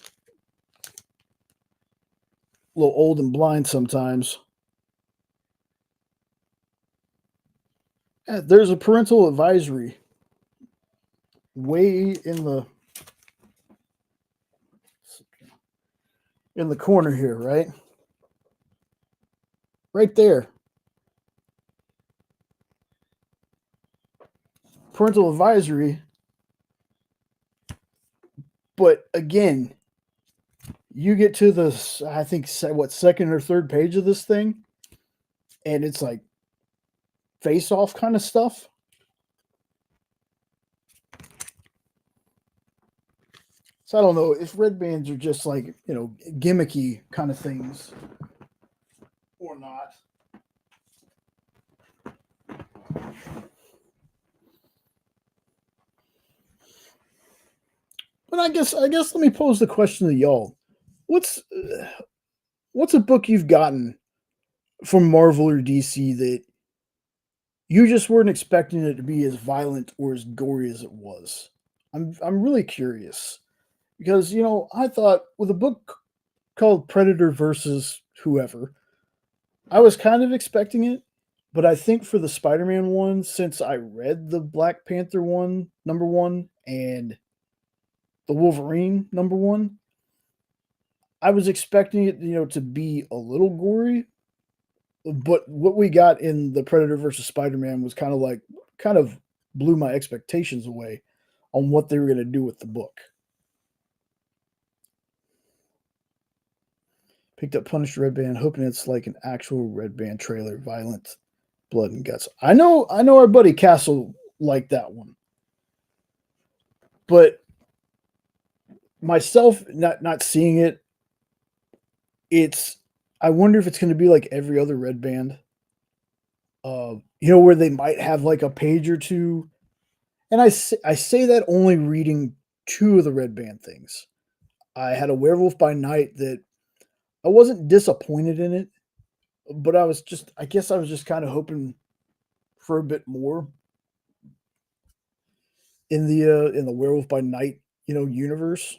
old and blind sometimes. Yeah, there's a parental advisory way in the corner here, right? Right there. Parental advisory. But again, You get to the, I think, what, second or third page of this thing, and it's like face off kind of stuff. So I don't know if red bands are just like, gimmicky kind of things or not. But I guess let me pose the question to y'all. What's what's a book you've gotten from Marvel or DC that you just weren't expecting it to be as violent or as gory as it was? I'm really curious because I thought with a book called Predator versus whoever, I was kind of expecting it, but I think for the Spider-Man one, since I read the Black Panther one, number one, and the Wolverine number one, I was expecting it, to be a little gory, but what we got in the Predator versus Spider-Man was kind of blew my expectations away on what they were going to do with the book. Picked up Punished Red Band, hoping it's like an actual Red Band trailer, violent blood and guts. I know our buddy Castle liked that one. But myself not seeing it, it's I wonder if it's going to be like every other Red Band, where they might have like a page or two. And I say that only reading two of the Red Band things. I had a Werewolf by Night that I wasn't disappointed in it, but I guess I was just kind of hoping for a bit more in the Werewolf by Night, universe.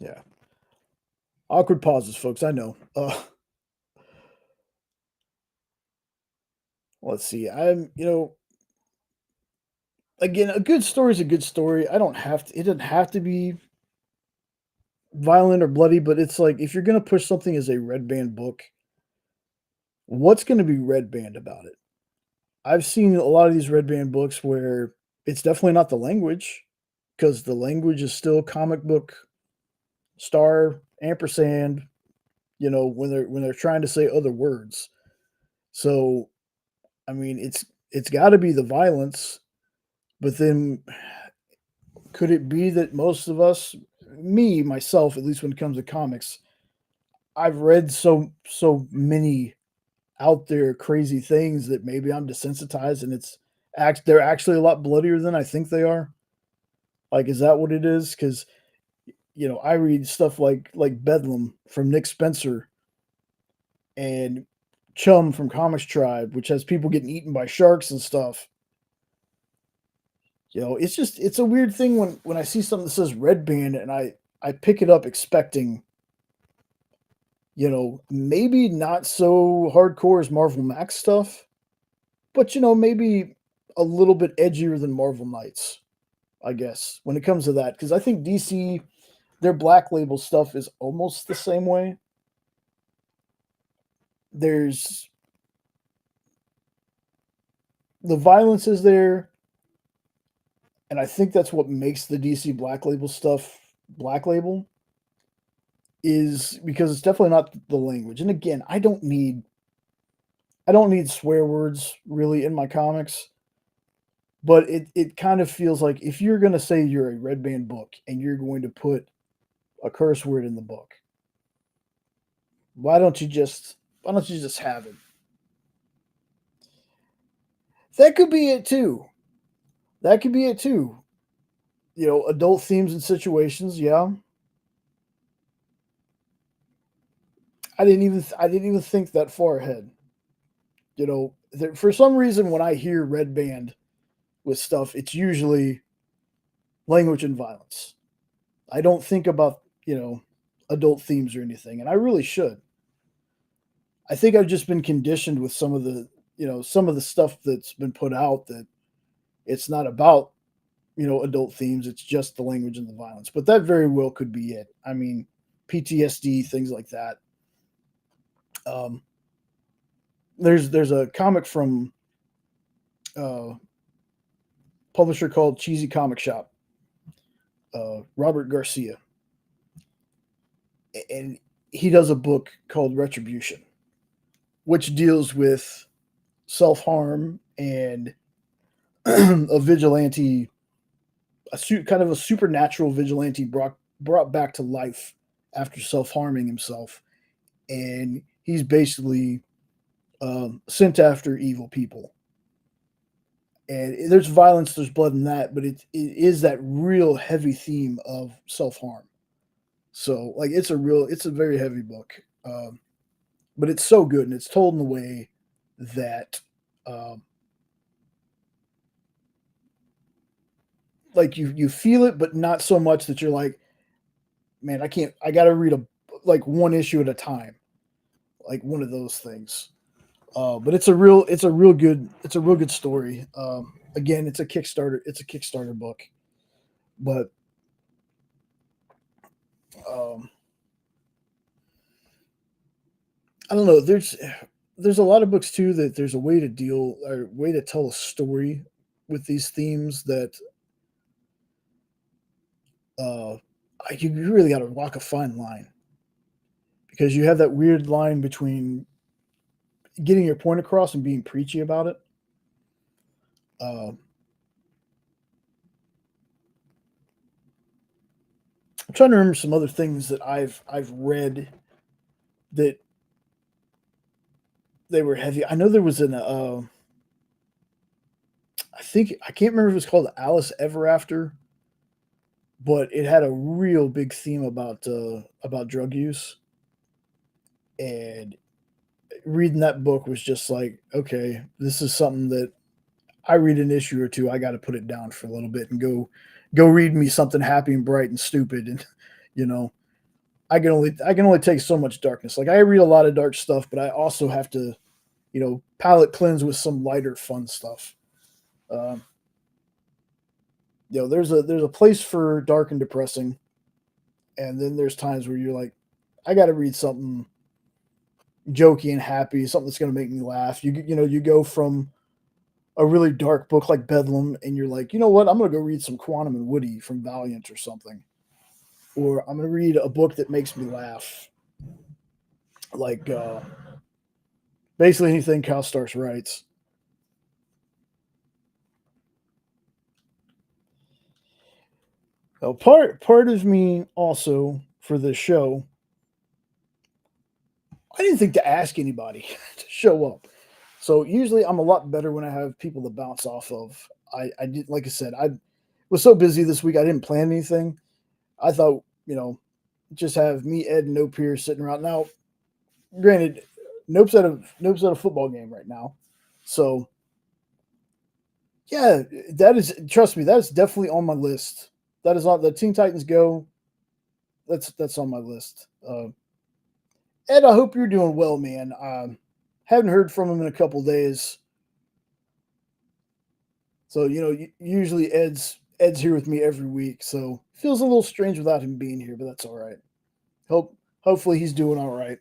Yeah. Awkward pauses, folks. I know. Let's see. Again, a good story is a good story. I don't have to. It doesn't have to be violent or bloody, but it's like if you're gonna push something as a red band book, what's gonna be red band about it? I've seen a lot of these red band books where it's definitely not the language, because the language is still comic book star ampersand. When they're trying to say other words. So I mean, it's got to be the violence, but then could it be that most of us, me myself, at least when it comes to comics, I've read so many out there crazy things that maybe I'm desensitized, and they're actually a lot bloodier than I think they are. Like, is that what it is? Because I read stuff like Bedlam from Nick Spencer and Chum from Comics Tribe, which has people getting eaten by sharks and stuff. It's a weird thing when I see something that says red band and I pick it up expecting, maybe not so hardcore as Marvel Max stuff, but maybe a little bit edgier than Marvel Knights, I guess, when it comes to that. Because I think DC, their Black Label stuff is almost the same way. There's the violence is there, and I think that's what makes the DC Black Label stuff Black Label, is because it's definitely not the language. And again, I don't need swear words really in my comics, but it kind of feels like if you're going to say you're a red band book and you're going to put a curse word in the book, why don't you just have it? That could be it too. That could be it too. Adult themes and situations, yeah. I didn't even think that far ahead. For some reason when I hear red band with stuff, it's usually language and violence. I don't think about, adult themes or anything, and I really should. I think I've just been conditioned with some of the stuff that's been put out that It's not about, adult themes. It's just the language and the violence. But that very well could be it. I mean, PTSD, things like that. Um, there's a comic from uh, publisher called Cheesy Comic Shop, Robert Garcia, and he does a book called Retribution, which deals with self harm and a vigilante, kind of a supernatural vigilante brought back to life after self harming himself, and he's basically sent after evil people. And there's violence, there's blood in that, but it is that real heavy theme of self harm. So like it's a very heavy book, but it's so good and it's told in a way that um, like you feel it, but not so much that you're like, man, I can't. I got to read a like one issue at a time, like one of those things. But it's a real good story. Again, it's a Kickstarter. It's a Kickstarter book, but um, I don't know. There's a lot of books too that there's a way to deal or way to tell a story with these themes that uh, you really got to walk a fine line because you have that weird line between getting your point across and being preachy about it. Uh, I'm trying to remember some other things that I've read that they were heavy. I know there was I think I can't remember if it was called Alice Ever After, but it had a real big theme about drug use. And reading that book was just like, okay, this is something that I read an issue or two, I got to put it down for a little bit and go read me something happy and bright and stupid, and you know, I can only take so much darkness. Like I read a lot of dark stuff, but I also have to, palate cleanse with some lighter, fun stuff. Um, there's a place for dark and depressing, and then there's times where you're like, I got to read something jokey and happy, something that's going to make me laugh. You go from a really dark book like Bedlam, and you're like, you know what? I'm going to go read some Quantum and Woody from Valiant or something, or I'm going to read a book that makes me laugh, like basically anything Cal Starks writes. Now, part of me also for this show, I didn't think to ask anybody to show up. So usually I'm a lot better when I have people to bounce off of. I did, like I said, I was so busy this week I didn't plan anything. I thought, just have me, Ed, and Nope here sitting around. Now, granted, Nope's at a football game right now, so yeah, that is, trust me, that is definitely on my list. That is on the Teen Titans Go. That's on my list. Ed, I hope you're doing well, man. Haven't heard from him in a couple days, so usually Ed's here with me every week, so feels a little strange without him being here, but that's all right. Hopefully he's doing all right.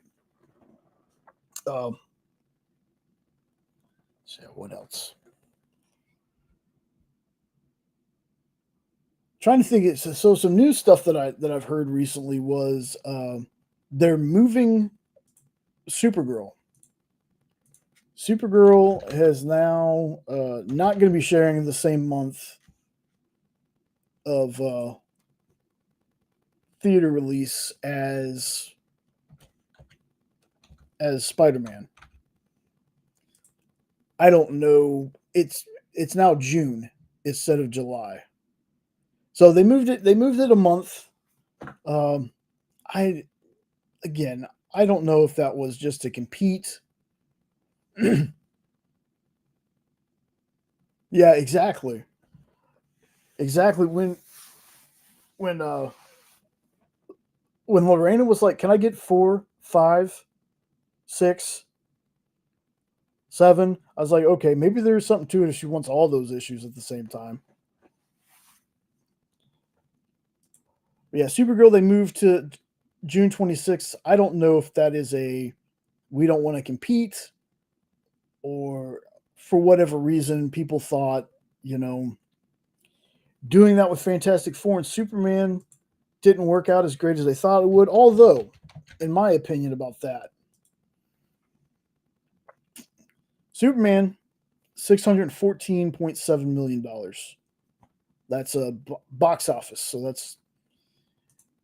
Um, so what else? Trying to think. So some new stuff that I've heard recently was they're moving Supergirl. Supergirl has now not going to be sharing the same month of theater release as Spider-Man. I don't know. It's now June instead of July. So they moved it. They moved it a month. Um, I again, I don't know if that was just to compete. Yeah, exactly. Exactly. When when Lorena was like, "Can I get 4, 5, 6, 7?" I was like, okay, maybe there's something to it if she wants all those issues at the same time. But yeah, Supergirl, they moved to June 26th. I don't know if that is a we don't want to compete, or for whatever reason, people thought, you know, doing that with Fantastic Four and Superman didn't work out as great as they thought it would. Although, in my opinion about that, Superman, $614.7 million. That's a box office. So that's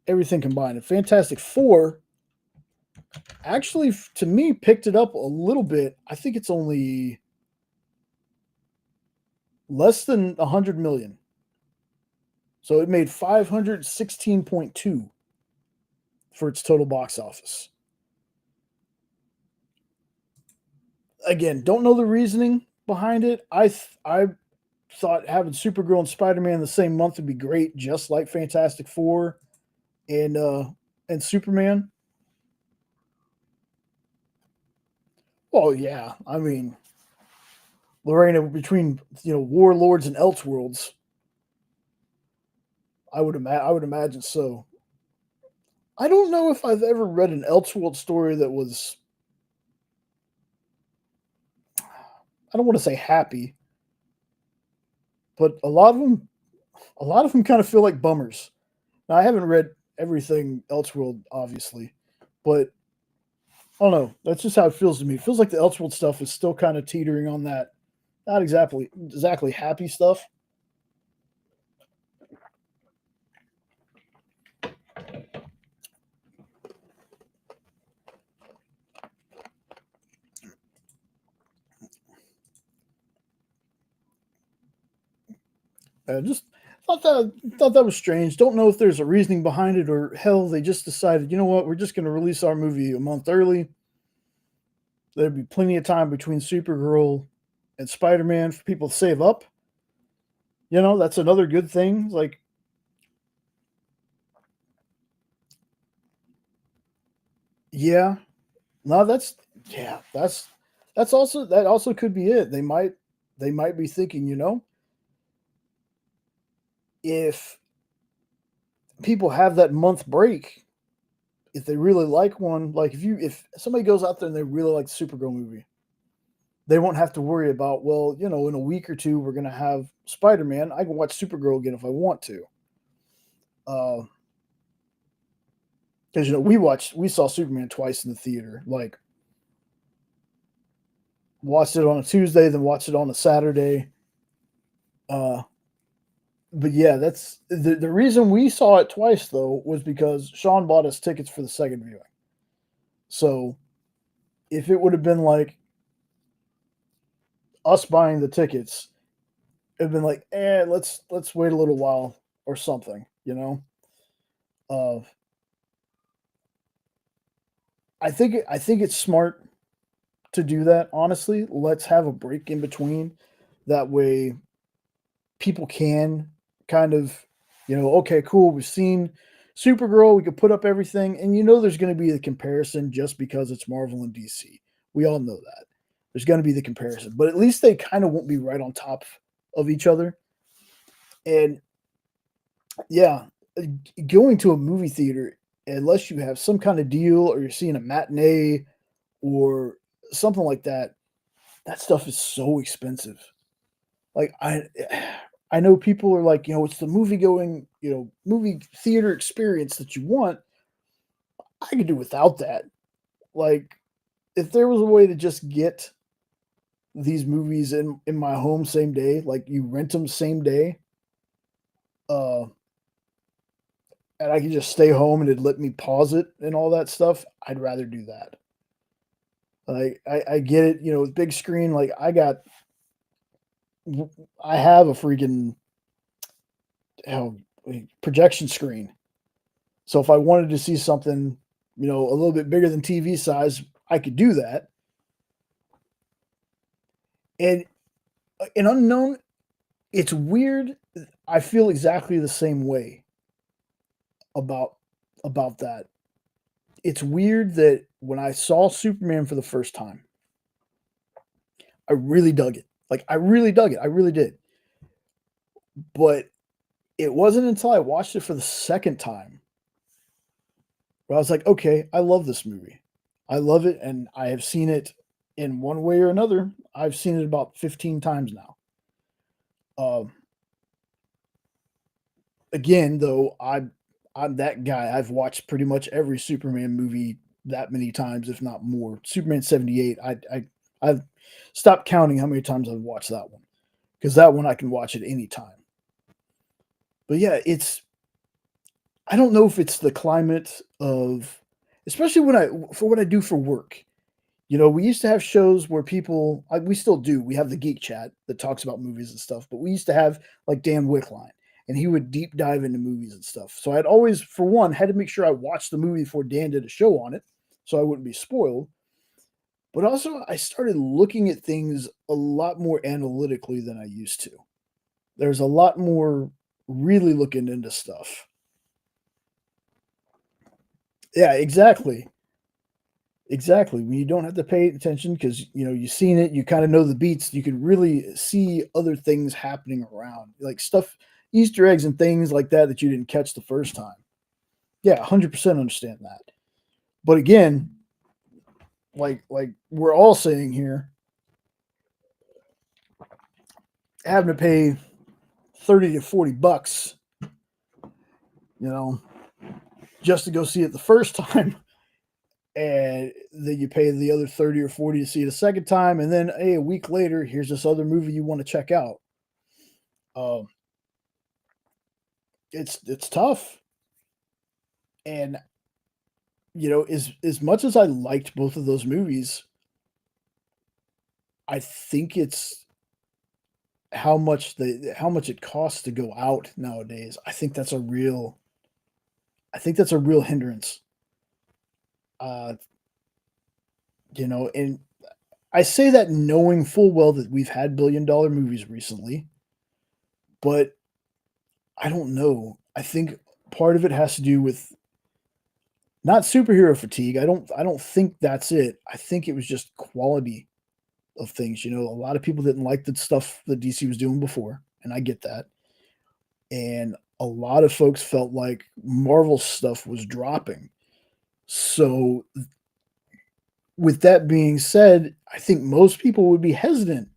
everything combined. And Fantastic Four actually, to me, picked it up a little bit. I think it's only less than 100 million. So it made 516.2 for its total box office. Again, don't know the reasoning behind it. I thought having Supergirl and Spider-Man the same month would be great, just like Fantastic Four and Superman. Well, yeah, I mean, Lorena, between Warlords and Elseworlds, I would imagine so. I don't know if I've ever read an Elseworld story that was, I don't want to say happy, but a lot of them kind of feel like bummers. Now, I haven't read everything Elseworld, obviously, but I don't know. That's just how it feels to me. It feels like the Elseworld stuff is still kind of teetering on that, not exactly happy stuff. Just thought that was strange. Don't know if there's a reasoning behind it, or hell, they just decided, you know what, we're just going to release our movie a month early. There'd be plenty of time between Supergirl and Spider-Man for people to save up. That's another good thing. Like, yeah, no, that also could be it. They might be thinking, if people have that month break, if they really like one, like if somebody goes out there and they really like the Supergirl movie, they won't have to worry about, well, in a week or two we're gonna have Spider-Man. I can watch Supergirl again if I want to. Because we saw Superman twice in the theater. Like, watched it on a Tuesday, then watched it on a Saturday. Uh, but yeah, that's the reason we saw it twice though was because Sean bought us tickets for the second viewing. So if it would have been like us buying the tickets, it'd been like, let's wait a little while or something. Uh, I think it's smart to do that. Honestly, let's have a break in between. That way, people can kind of, okay, cool. We've seen Supergirl. We could put up everything, and there's going to be the comparison just because it's Marvel and DC. We all know that there's going to be the comparison, but at least they kind of won't be right on top of each other. And yeah, going to a movie theater, unless you have some kind of deal or you're seeing a matinee or something like that, that stuff is so expensive. Like, I know people are like, it's the movie theater experience that you want. I could do without that. Like, if there was a way to just get these movies in my home same day, like you rent them same day, uh, and I could just stay home and it'd let me pause it and all that stuff, I'd rather do that. Like, I get it, with big screen. Like, I have a freaking hell, projection screen. So if I wanted to see something, a little bit bigger than TV size, I could do that. And an unknown, it's weird. I feel exactly the same way about that. It's weird that when I saw Superman for the first time, I really dug it. Like, I really dug it. I really did. But it wasn't until I watched it for the second time where I was like, okay, I love this movie. I love it, and I have seen it in one way or another. I've seen it about 15 times now. Um, Again, though, I'm that guy. I've watched pretty much every Superman movie that many times, if not more. Superman 78, I've stopped counting how many times I've watched that one because that one I can watch at any time. But yeah, it's I don't know if it's the climate of, especially when I for what I do for work. You know, we used to have shows where people, we still do. We have the geek chat that talks about movies and stuff, but we used to have like Dan Wickline, and he would deep dive into movies and stuff. So I'd always, for one, had to make sure I watched the movie before Dan did a show on it, so I wouldn't be spoiled. But also, I started looking at things a lot more analytically than I used to. There's a lot more really looking into stuff. Yeah, exactly. Exactly. When you don't have to pay attention because you know you've seen it, you kind of know the beats. You can really see other things happening around, like stuff, Easter eggs, and things like that that you didn't catch the first time. Yeah, 100% understand that. But again, like we're all saying here, having to pay 30 to 40 bucks, you know, just to go see it the first time, and then you pay the other 30 or 40 to see it a second time, and then hey, a week later, here's this other movie you want to check out. Um, it's tough, and you know, as much as I liked both of those movies, I think it's how much it costs to go out nowadays. I think that's a real hindrance. Uh, you know, and I say that knowing full well that we've had billion-dollar movies recently, but I don't know. I think part of it has to do with not superhero fatigue. I don't think that's it. I think it was just quality of things. You know, a lot of people didn't like the stuff that DC was doing before, and I get that. And a lot of folks felt like Marvel stuff was dropping. So, with that being said, I think most people would be hesitant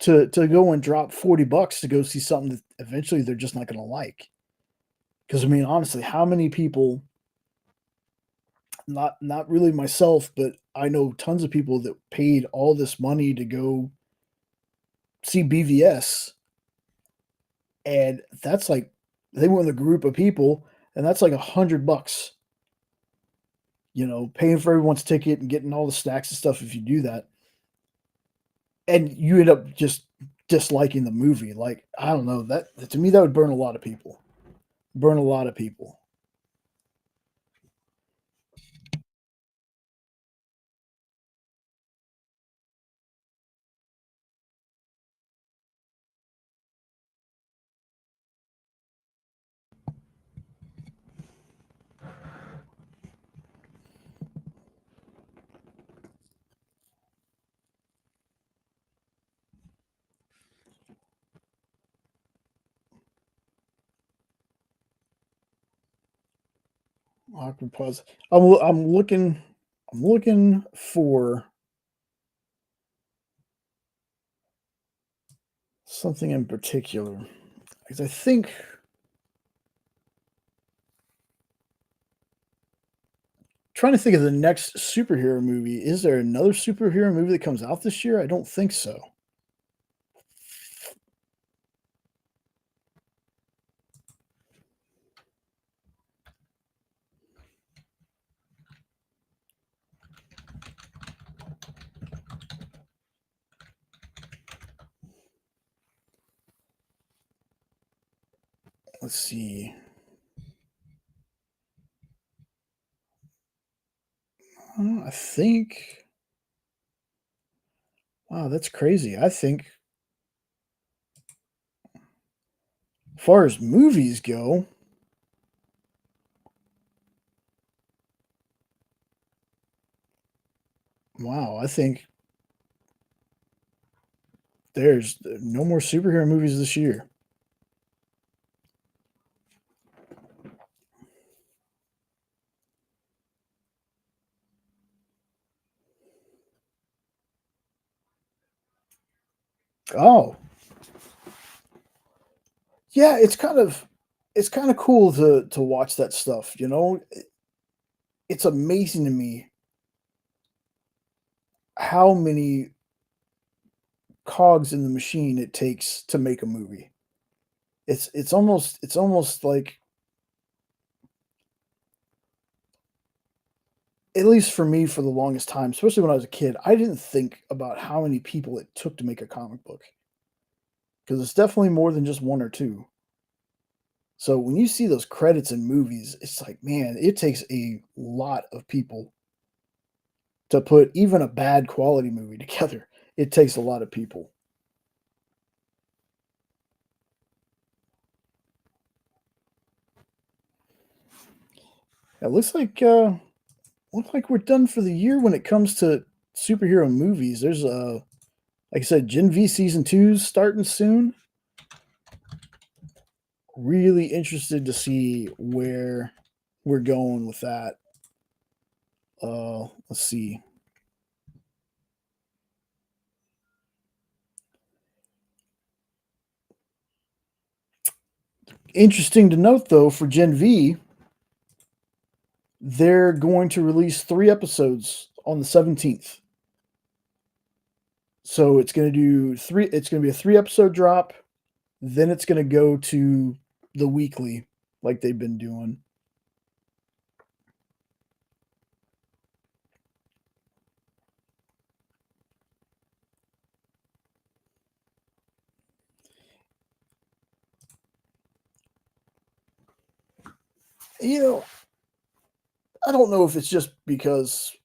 to go and drop 40 bucks to go see something that eventually they're just not going to like. Because I mean, honestly, how many people, not really myself, but I know tons of people that paid all this money to go see BVS, and that's like they went with a group of people, and that's like $100, you know, paying for everyone's ticket and getting all the snacks and stuff if you do that, and you end up just disliking the movie. Like I don't know that to me that would burn a lot of people. Burn a lot of people. Awkward pause. I'm looking. I'm looking for something in particular because I think trying to think of the next superhero movie. Is there another superhero movie that comes out this year? I don't think so. Let's see. I think. Wow, that's crazy. I think, as far as movies go, wow, I think There's no more superhero movies this year. Oh, yeah, it's kind of cool to watch that stuff, you know? It's amazing to me how many cogs in the machine it takes to make a movie. It's almost like, at least for me for the longest time, especially when I was a kid, I didn't think about how many people it took to make a comic book because it's definitely more than just one or two. So when you see those credits in movies, it's like, man, it takes a lot of people to put even a bad quality movie together. It takes a lot of people. It looks like we're done for the year when it comes to superhero movies. There's like I said, Gen V season two's starting soon. Really interested to see where we're going with that. Let's see. Interesting to note though, for Gen V, they're going to release 3 episodes on the 17th. So it's going to be a 3 episode drop, then it's going to go to the weekly like they've been doing. You know, I don't know if it's just because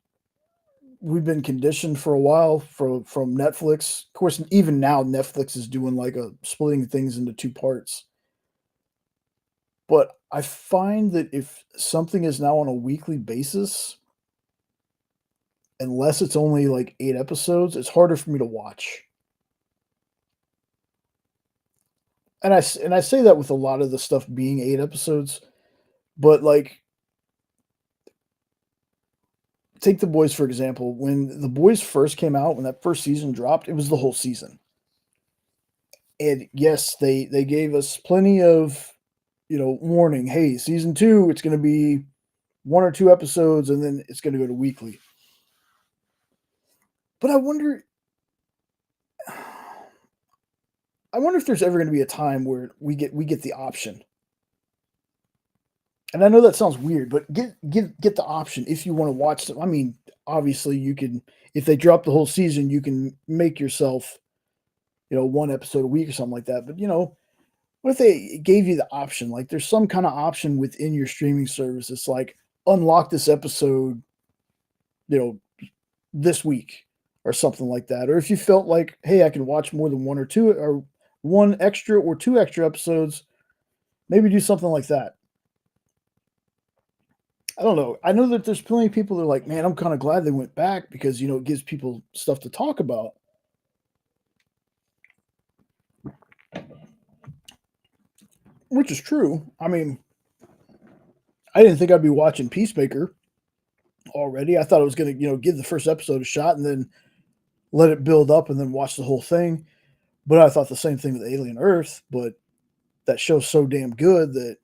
we've been conditioned for a while from Netflix. Of course, even now Netflix is doing like a splitting things into 2 parts. But I find that if something is now on a weekly basis, unless it's only like 8 episodes, it's harder for me to watch. And I say that with a lot of the stuff being 8 episodes, but like take The Boys for example. When The Boys first came out, when that first season dropped, it was the whole season. And yes, they gave us plenty of, warning. Hey, season two, it's going to be 1 or 2 episodes, and then it's going to go to weekly. But I wonder if there's ever going to be a time where we get the option. And I know that sounds weird, but get the option if you want to watch them. I mean, obviously you can, if they drop the whole season, you can make yourself, 1 episode a week or something like that. But what if they gave you the option? Like there's some kind of option within your streaming service. It's like unlock this episode, you know, this week or something like that. Or if you felt like, hey, I can watch more than one or two or one extra or 2 extra episodes, maybe do something like that. I don't know. I know that there's plenty of people that are like, man, I'm kind of glad they went back because it gives people stuff to talk about. Which is true. I mean, I didn't think I'd be watching Peacemaker already. I thought I was going to, give the first episode a shot and then let it build up and then watch the whole thing. But I thought the same thing with Alien Earth. But that show's so damn good that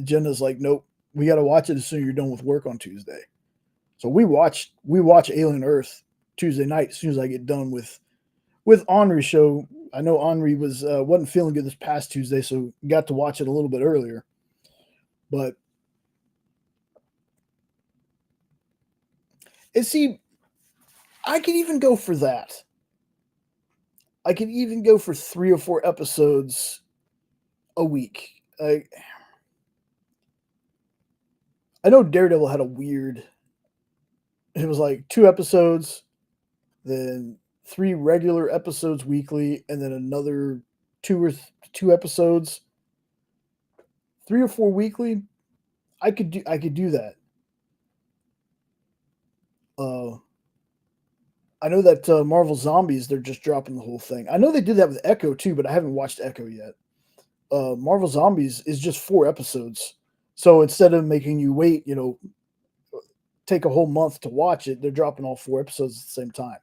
Jenna's like, nope, we got to watch it as soon as you're done with work on Tuesday. So we watch Alien Earth Tuesday night as soon as I get done with Henri's show. I know Henri wasn't feeling good this past Tuesday, so got to watch it a little bit earlier. But see, I could even go for that. I could even go for 3 or 4 episodes a week. I know Daredevil had a weird. It was like 2 episodes, then 3 regular episodes weekly, and then another 2 episodes, 3 or 4 weekly. I could do that. Uh, I know that Marvel Zombies, they're just dropping the whole thing. I know they did that with Echo too, but I haven't watched Echo yet. Marvel Zombies is just 4 episodes, so instead of making you wait, take a whole month to watch it, they're dropping all 4 episodes at the same time,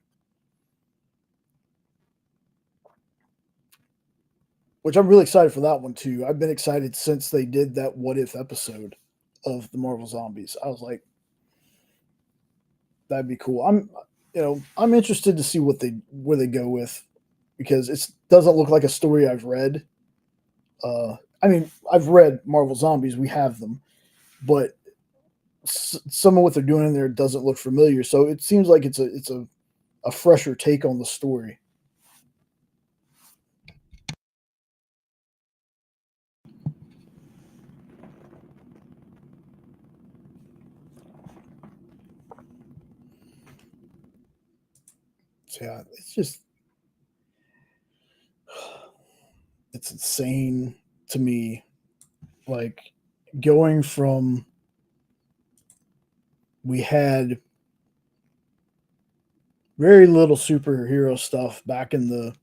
which I'm really excited for that one too. I've been excited since they did that What If episode of the Marvel Zombies. I was like, that'd be cool. I'm interested to see where they go with, because it doesn't look like a story I've read. I mean, I've read Marvel Zombies. We have them, but some of what they're doing in there doesn't look familiar. So it seems like it's a fresher take on the story. So yeah, it's insane to me. Like, going from, we had very little superhero stuff back in the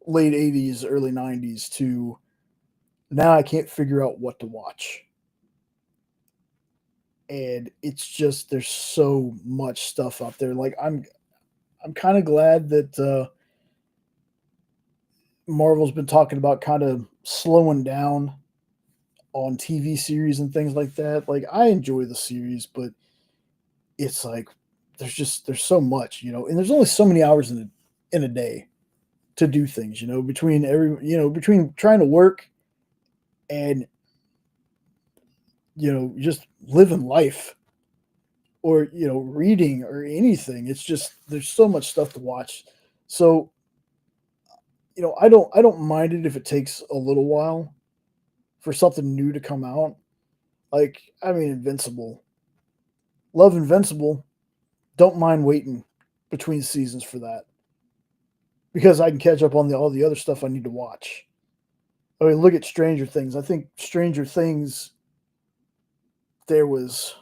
late 80s, early 90s, to now I can't figure out what to watch. And it's just, there's so much stuff out there. Like, I'm kind of glad that Marvel's been talking about kind of slowing down on TV series and things like that. Like, I enjoy the series, but it's like there's so much, and there's only so many hours in a day to do things, between trying to work and just living life, or reading or anything. It's just, there's so much stuff to watch. So, I don't mind it if it takes a little while for something new to come out. Like, I mean, Invincible. Love Invincible. Don't mind waiting between seasons for that, because I can catch up on all the other stuff I need to watch. I mean, look at Stranger Things. I think Stranger Things, there was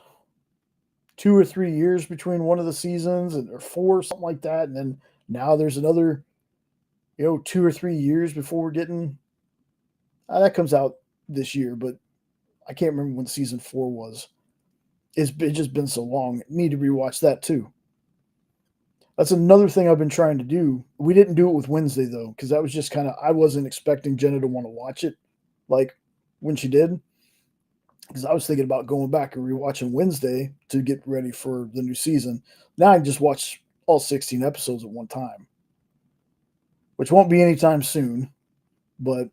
2 or 3 years between one of the seasons, or four, something like that, and then now there's another, 2 or 3 years before we're getting. That comes out this year, but I can't remember when season 4 was. It's just been so long. Need to rewatch that too. That's another thing I've been trying to do. We didn't do it with Wednesday though, because that was just kind of, I wasn't expecting Jenna to want to watch it, like, when she did, because I was thinking about going back and rewatching Wednesday to get ready for the new season. Now I can just watch all 16 episodes at one time, which won't be anytime soon, but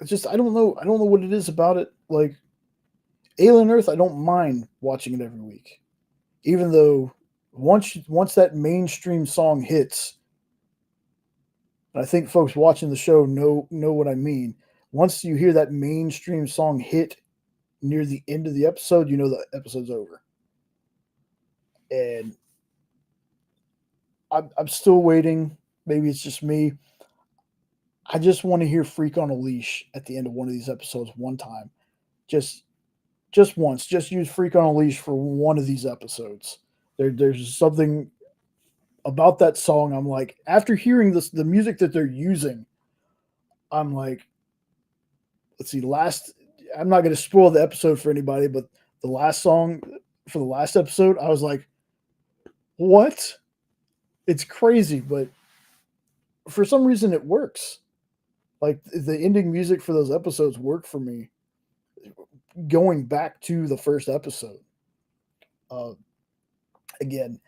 it's just, I don't know what it is about it. Like, Alien Earth, I don't mind watching it every week, even though once that mainstream song hits, and I think folks watching the show know what I mean. Once you hear that mainstream song hit near the end of the episode, you know the episode's over. And I'm still waiting. Maybe it's just me. I just want to hear "Freak on a Leash" at the end of one of these episodes one time. Just just once. Just use "Freak on a Leash" for one of these episodes. There's something about that song. I'm like, after hearing the music that they're using, I'm like, let's see, last, I'm not going to spoil the episode for anybody, but the last song for the last episode, I was like, what? It's crazy, but for some reason it works. Like, the ending music for those episodes work for me, going back to the first episode. Uh, Again,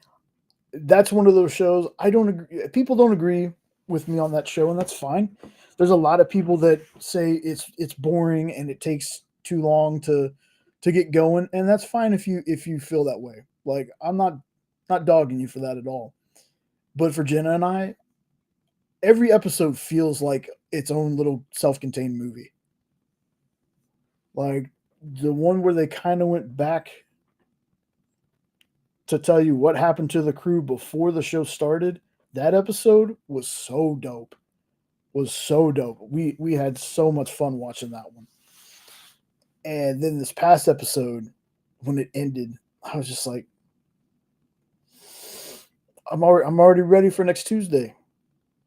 that's one of those shows I don't agree. People don't agree with me on that show, and that's fine. There's a lot of people that say it's boring and it takes too long to get going, and that's fine if you feel that way. Like, I'm not dogging you for that at all. But for Jenna and I, every episode feels like its own little self-contained movie. Like, the one where they kind of went back to tell you what happened to the crew before the show started, that episode was so dope. Was so dope. We had so much fun watching that one. And then this past episode, when it ended, I was just like, I'm already ready for next Tuesday.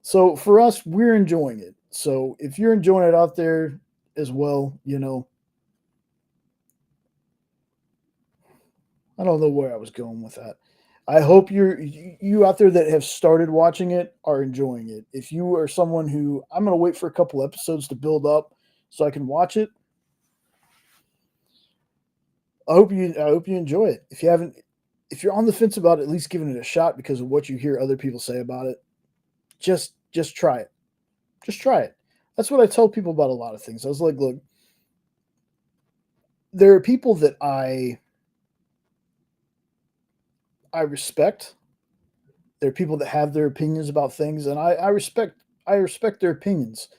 So for us, we're enjoying it. So if you're enjoying it out there as well, I don't know where I was going with that. I hope you out there that have started watching it are enjoying it. If you are someone who I'm going to wait for a couple episodes to build up so I can watch it, I hope you enjoy it. If you're on the fence about it, at least giving it a shot because of what you hear other people say about it, just try it. Just try it. That's what I tell people about a lot of things. I was like, look, there are people that I respect. There are people that have their opinions about things, and I respect their opinions.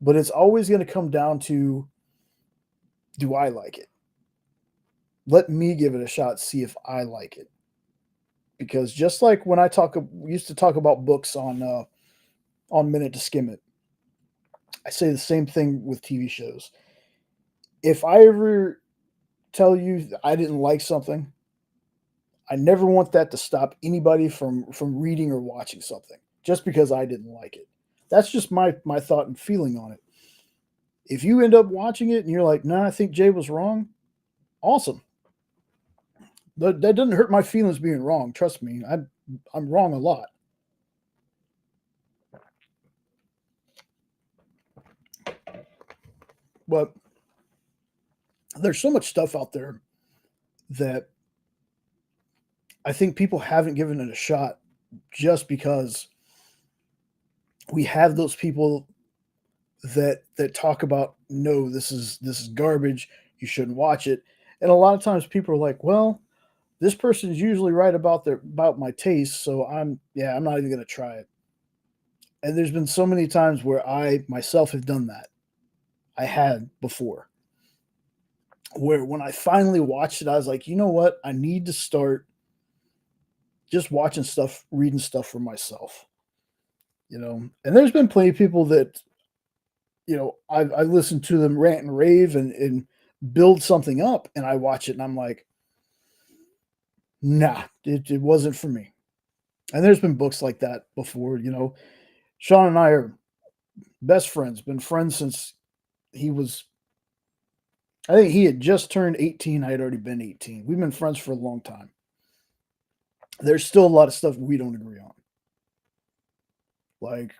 But it's always going to come down to, do I like it? Let me give it a shot, see if I like it. Because just like when we used to talk about books on Minute to Skim It, I say the same thing with TV shows. If I ever tell you I didn't like something, I never want that to stop anybody from reading or watching something just because I didn't like it. That's just my thought and feeling on it. If you end up watching it and you're like, "Nah, I think Jay was wrong," awesome. That doesn't hurt my feelings being wrong. Trust me, I'm wrong a lot. But there's so much stuff out there that I think people haven't given it a shot just because we have those people that talk about, no, this is garbage, you shouldn't watch it. And a lot of times people are like, well, this person is usually right about my taste, so I'm not even going to try it. And there's been so many times where I myself have done that. I had before, where when I finally watched it, I was like, you know what, I need to start just watching stuff, reading stuff for myself. And there's been plenty of people that, I listen to them rant and rave and build something up, and I watch it and I'm like, nah, it wasn't for me. And there's been books like that before. Sean and I are best friends, been friends since he was, I think he had just turned 18. I had already been 18. We've been friends for a long time. There's still a lot of stuff we don't agree on. Like,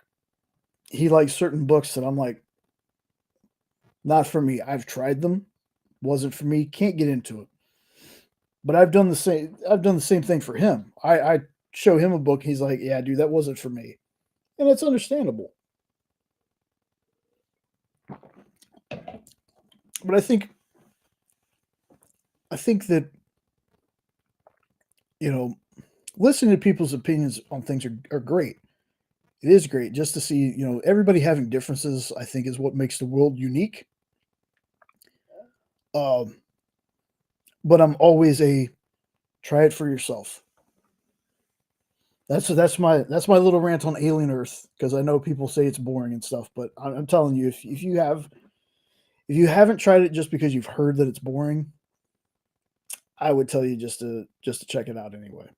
he likes certain books that I'm like, not for me. I've tried them, wasn't for me, can't get into it. But I've done the same thing for him. I show him a book, he's like, yeah, dude, that wasn't for me. And it's understandable. But I think that, you know, listening to people's opinions on things are great. It is great just to see, everybody having differences, I think, is what makes the world unique. Um, but I'm always a try it for yourself. That's my little rant on Alien Earth, because I know people say it's boring and stuff, but I'm telling you, if you haven't tried it just because you've heard that it's boring, I would tell you just to check it out anyway.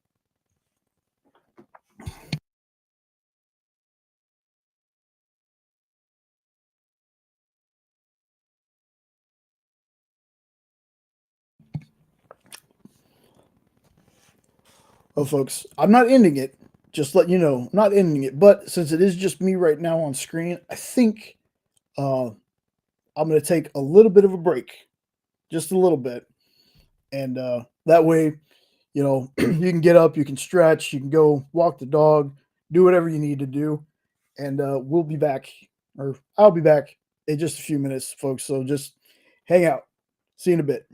Oh, folks, I'm not ending it. Just let you know, I'm not ending it. But since it is just me right now on screen, I think uh, I'm going to take a little bit of a break, just a little bit, and that way, you can get up, you can stretch, you can go walk the dog, do whatever you need to do, and we'll be back, or I'll be back in just a few minutes, folks. So just hang out. See you in a bit.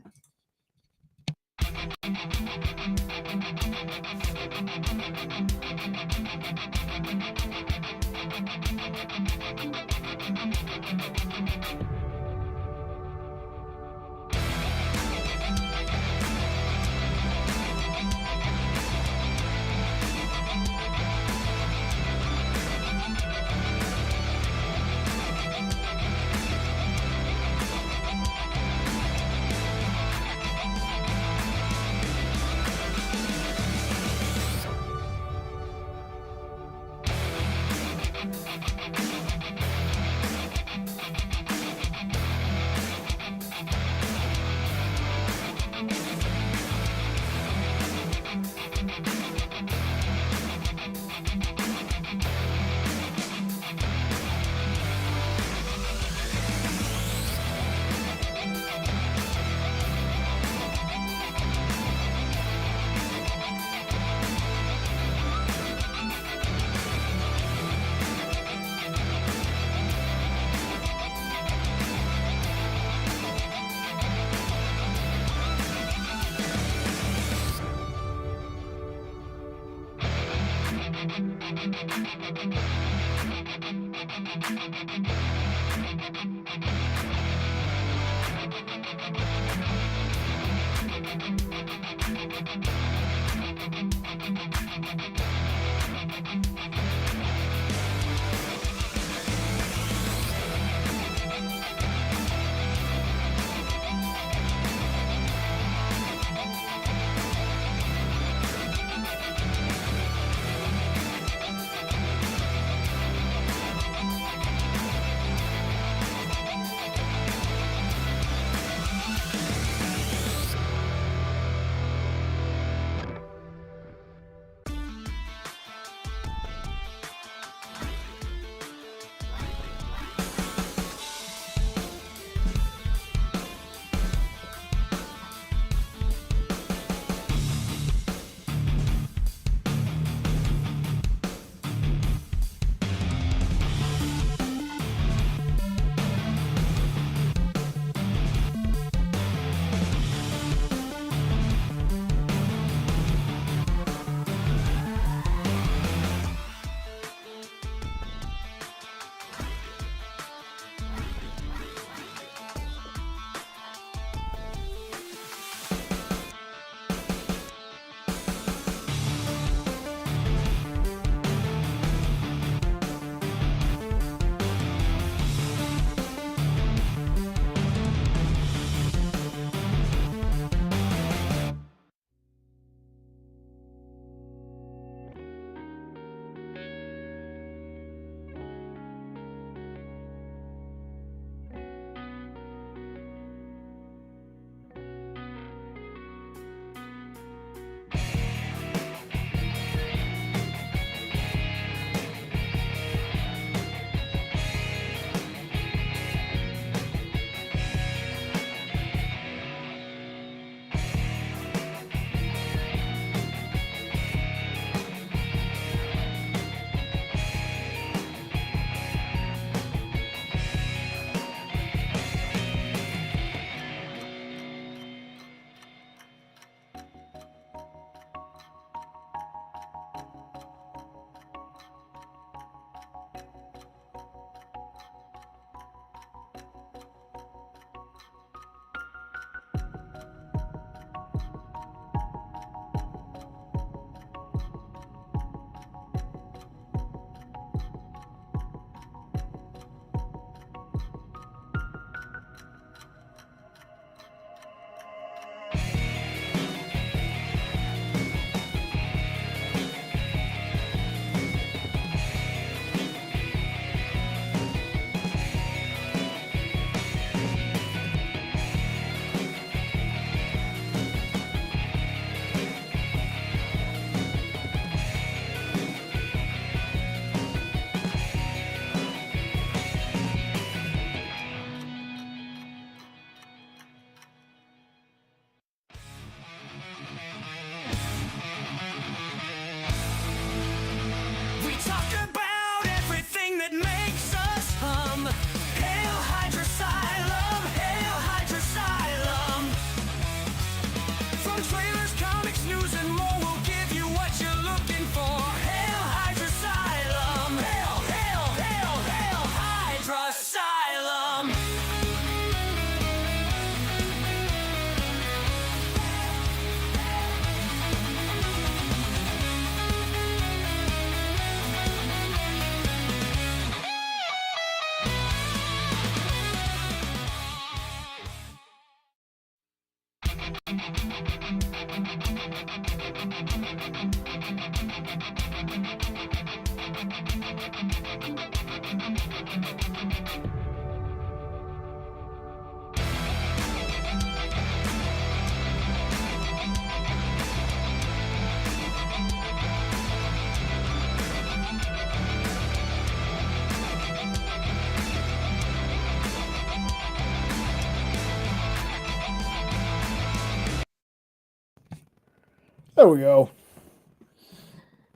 There we go.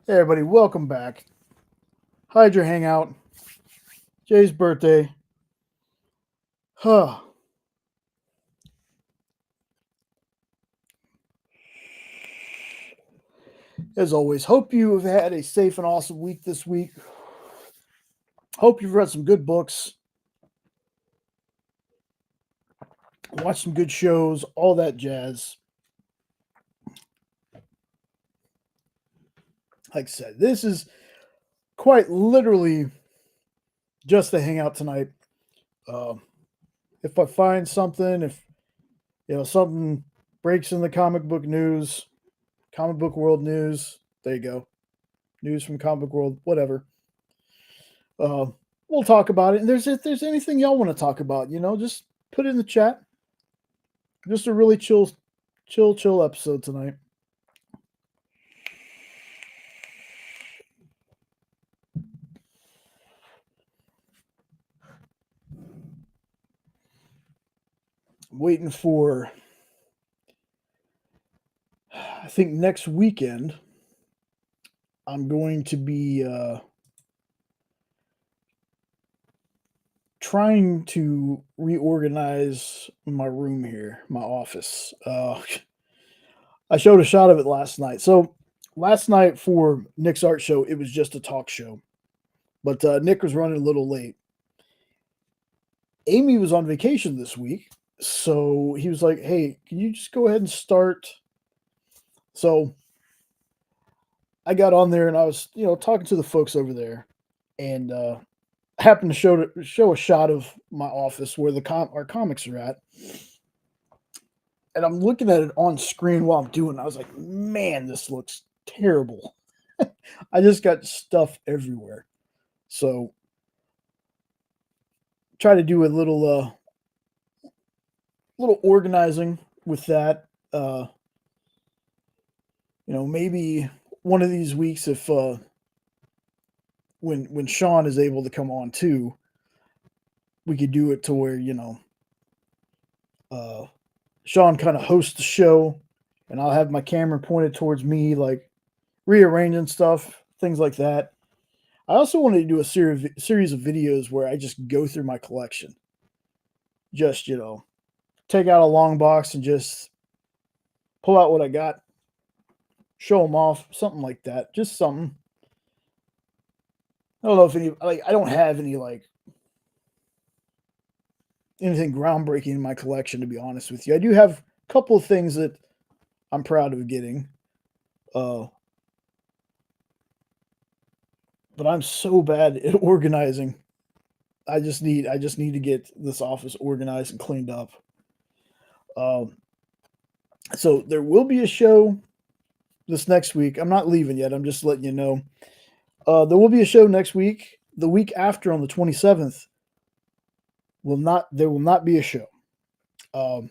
Hey everybody, welcome back. Hydra Hangout. Jay's birthday. Huh. As always, hope you have had a safe and awesome week this week. Hope you've read some good books, watched some good shows, all that jazz. Like I said, this is quite literally just a hangout tonight. Uh, if I find something, if something breaks in the comic book news, comic book world news, there you go, news from comic book world, whatever. Uh, we'll talk about it. And if there's anything y'all want to talk about, just put it in the chat. Just a really chill episode tonight. Waiting for, I think next weekend, I'm going to be trying to reorganize my room here, my office. I showed a shot of it last night. So last night for Nick's art show, it was just a talk show, but Nick was running a little late. Amy was on vacation this week, so he was like, "Hey, can you just go ahead and start?" So I got on there and I was, talking to the folks over there, and happened to show a shot of my office where our comics are at, and I'm looking at it on screen while I'm doing it. I was like, "Man, this looks terrible." I just got stuff everywhere, so try to do a little organizing with that. Maybe one of these weeks, if when Sean is able to come on too, we could do it to where uh, Sean kind of hosts the show, and I'll have my camera pointed towards me, like rearranging stuff, things like that. I also wanted to do a series of videos where I just go through my collection, just take out a long box and just pull out what I got, show them off, something like that, just something. I don't know if I don't have any anything groundbreaking in my collection, to be honest with you. I do have a couple of things that I'm proud of getting. But I'm so bad at organizing. I just need to get this office organized and cleaned up. So there will be a show this next week. I'm not leaving yet. I'm just letting you know. There will be a show next week. The week after, on the 27th, there will not be a show. The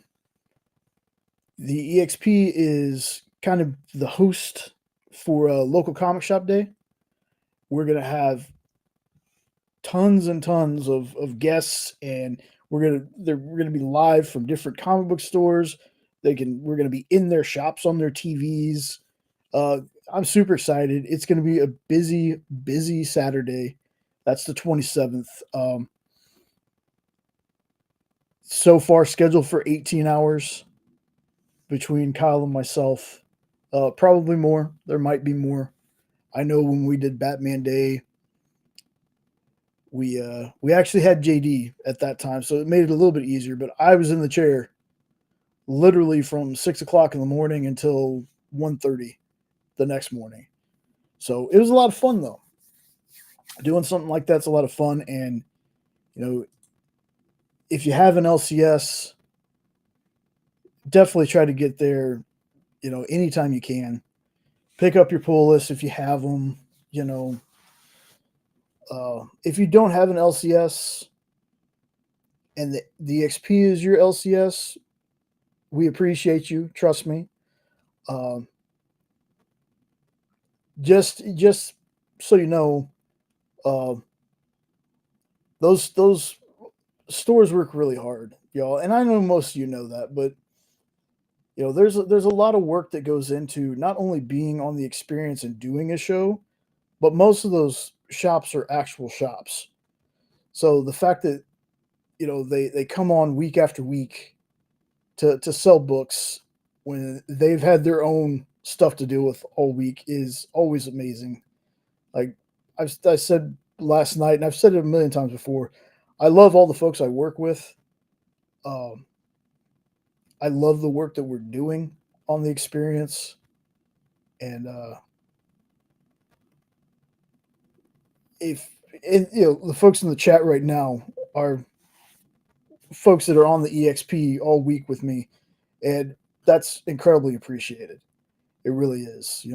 EXP is kind of the host for a local comic shop day. We're gonna have tons and tons of guests, and we're gonna be live from different comic book stores. We're gonna be in their shops on their TVs. I'm super excited. It's gonna be a busy Saturday. That's the 27th. So far scheduled for 18 hours between Kyle and myself. Probably more. There might be more. I know when we did Batman Day, we actually had JD at that time, so it made it a little bit easier. But I was in the chair literally from 6 o'clock in the morning until 1:30 the next morning. So it was a lot of fun though. Doing something like that's a lot of fun, and if you have an LCS, definitely try to get there. Anytime you can, pick up your pull list if you have them. If you don't have an LCS and the XP is your LCS, we appreciate you. Trust me. Um, just so you know, uh, those stores work really hard, y'all. And I know most of you know that, but there's a lot of work that goes into not only being on the experience and doing a show, but most of those shops are actual shops. So the fact that they come on week after week to sell books when they've had their own stuff to deal with all week is always amazing. Like I said last night, and I've said it a million times before. I love all the folks I work with. Um, I love the work that we're doing on the experience, and if and, the folks in the chat right now are folks that are on the EXP all week with me, and that's incredibly appreciated. It really is.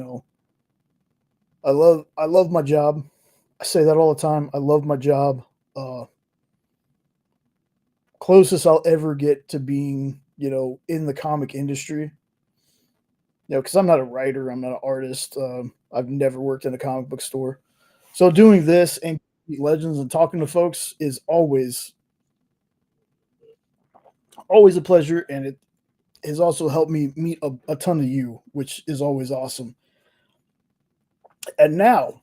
I love my job. I say that all the time. I love my job. Uh, Closest I'll ever get to being, in the comic industry. Because I'm not a writer, I'm not an artist. I've never worked in a comic book store, so doing this and legends and talking to folks is always a pleasure, and it has also helped me meet a ton of you, which is always awesome. And now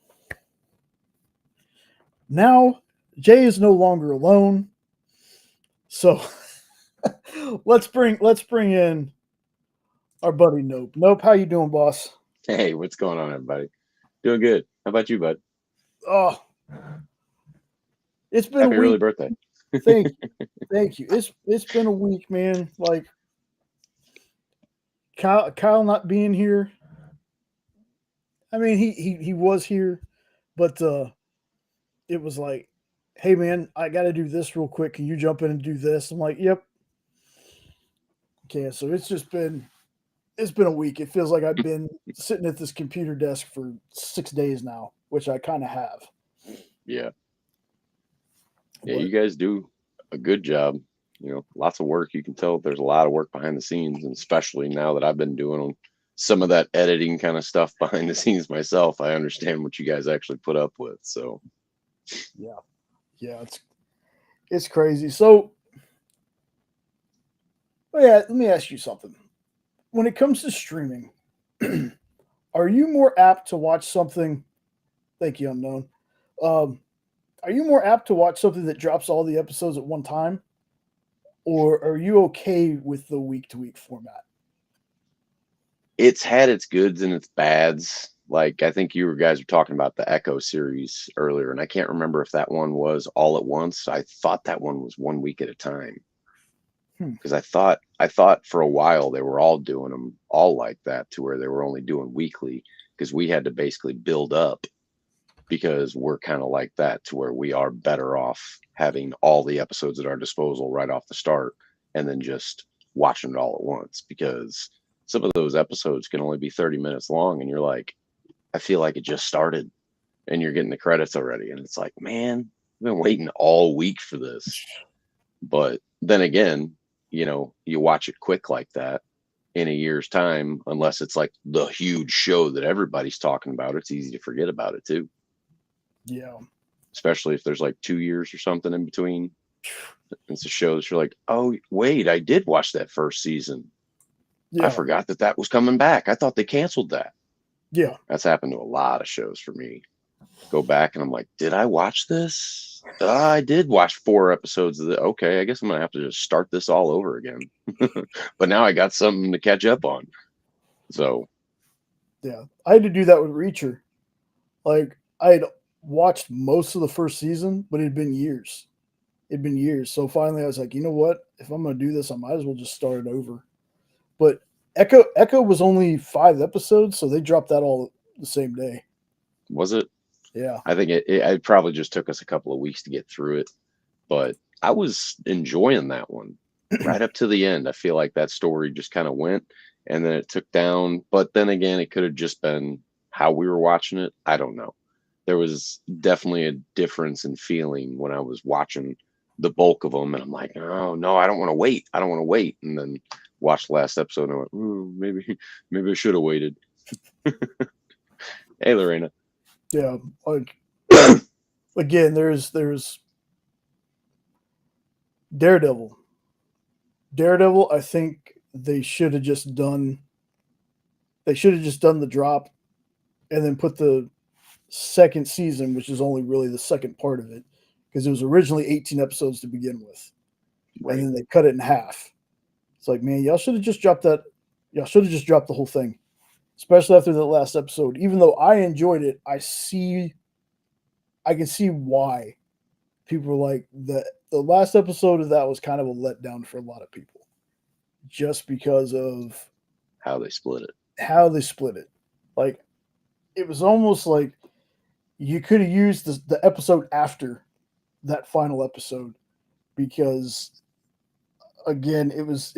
Jay is no longer alone, so let's bring in our buddy Nope. Nope, how you doing, boss? Hey, what's going on, everybody? Doing good. How about you, bud? Oh, it's been a Happy early week. birthday. Thank you. It's been a week, man. Like Kyle not being here. I mean, he was here, but it was like, hey man, I got to do this real quick. Can you jump in and do this? I'm like, yep. Okay, so it's been a week. It feels like I've been sitting at this computer desk for 6 days now, which I kind of have. Yeah. Yeah, But you guys do a good job. Lots of work. You can tell there's a lot of work behind the scenes, and especially now that I've been doing some of that editing kind of stuff behind the scenes myself, I understand what you guys actually put up with. So, yeah, it's crazy. So yeah, let me ask you something. When it comes to streaming, are you more apt to watch something? Thank you, unknown. Um, are you more apt to watch something that drops all the episodes at one time, or are you okay with the week to week format? it's had its goods and its bads. Like, I think you guys were talking about the Echo series earlier, and I can't remember if that one was all at once. I thought that one was 1 week at a time. Because I thought for a while they were all doing them all like that, to where they were only doing weekly, because we had to basically build up, because we're kind of like that, to where we are better off having all the episodes at our disposal right off the start, and then just watching it all at once, because some of those episodes can only be 30 minutes long, and you're like, I feel like it just started, and you're getting the credits already, and it's like, man, I've been waiting all week for this. But then again, you watch it quick like that in a year's time, unless it's like the huge show that everybody's talking about, it's easy to forget about it too. Yeah, Especially if there's like 2 years or something in between. It's a show that you're like, oh, wait, I did watch that first season. I yeah, forgot that was coming back. I thought they canceled that. yeah. That's happened to a lot of shows for me. Go back and I'm like, did I watch this? I did watch 4 episodes of it. Okay, I guess I'm gonna have to just start this all over again. But now I got something to catch up on. So Yeah, I had to do that with Reacher. Like I had watched most of the first season, but it had been years. It'd been years. So finally, I was like, you know what? If I'm going to do this, I might as well just start it over. But Echo was only 5 episodes, so they dropped that all the same day. was it? Yeah, I think it probably just took us a couple of weeks to get through it, but I was enjoying that one right up to the end. I feel like that story just kind of went, and then it took down. But then again, it could have just been how we were watching it. I don't know. There was definitely a difference in feeling when I was watching the bulk of them, and I'm like, oh no, I don't want to wait. I don't want to wait. And then watched the last episode, and I went, ooh, maybe I should have waited. Hey, Lorena. yeah. Like again, there's Daredevil. Daredevil. I think they should have just done. They should have just done the drop, and then put the second season, which is only really the second part of it, because it was originally 18 episodes to begin with, and Right. then they cut it in half. It's like, man, y'all should have just dropped that. Y'all should have just dropped the whole thing. especially after the last episode. Even though I enjoyed it, I can see why people were like the last episode of that was kind of a letdown for a lot of people, just because of How they split it. how they split it. Like it was almost like you could have used the episode after that final episode, because again it was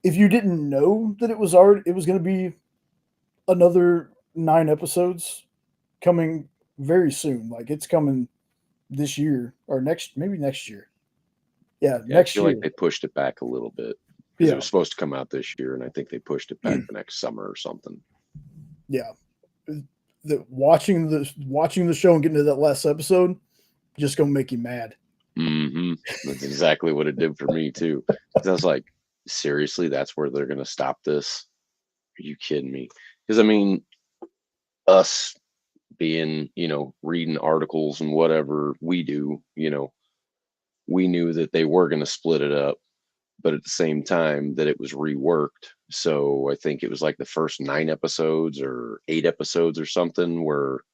if you didn't know that it was going to be another 9 episodes coming very soon. Like it's coming this year or maybe next year. Yeah, Yeah, I next feel year. like they pushed it back a little bit because Yeah, it was supposed to come out this year, and I think they pushed it back the next summer or something. yeah. Watching the show and getting to that last episode just gonna make you mad. Mm-hmm. That's exactly what it did for me too. 'Cause I was like, seriously, that's where they're gonna stop this? Are you kidding me? Because I mean, us being, reading articles and whatever we do, we knew that they were gonna split it up, but at the same time that it was reworked. So I think it was like the first 9 episodes or 8 episodes or something were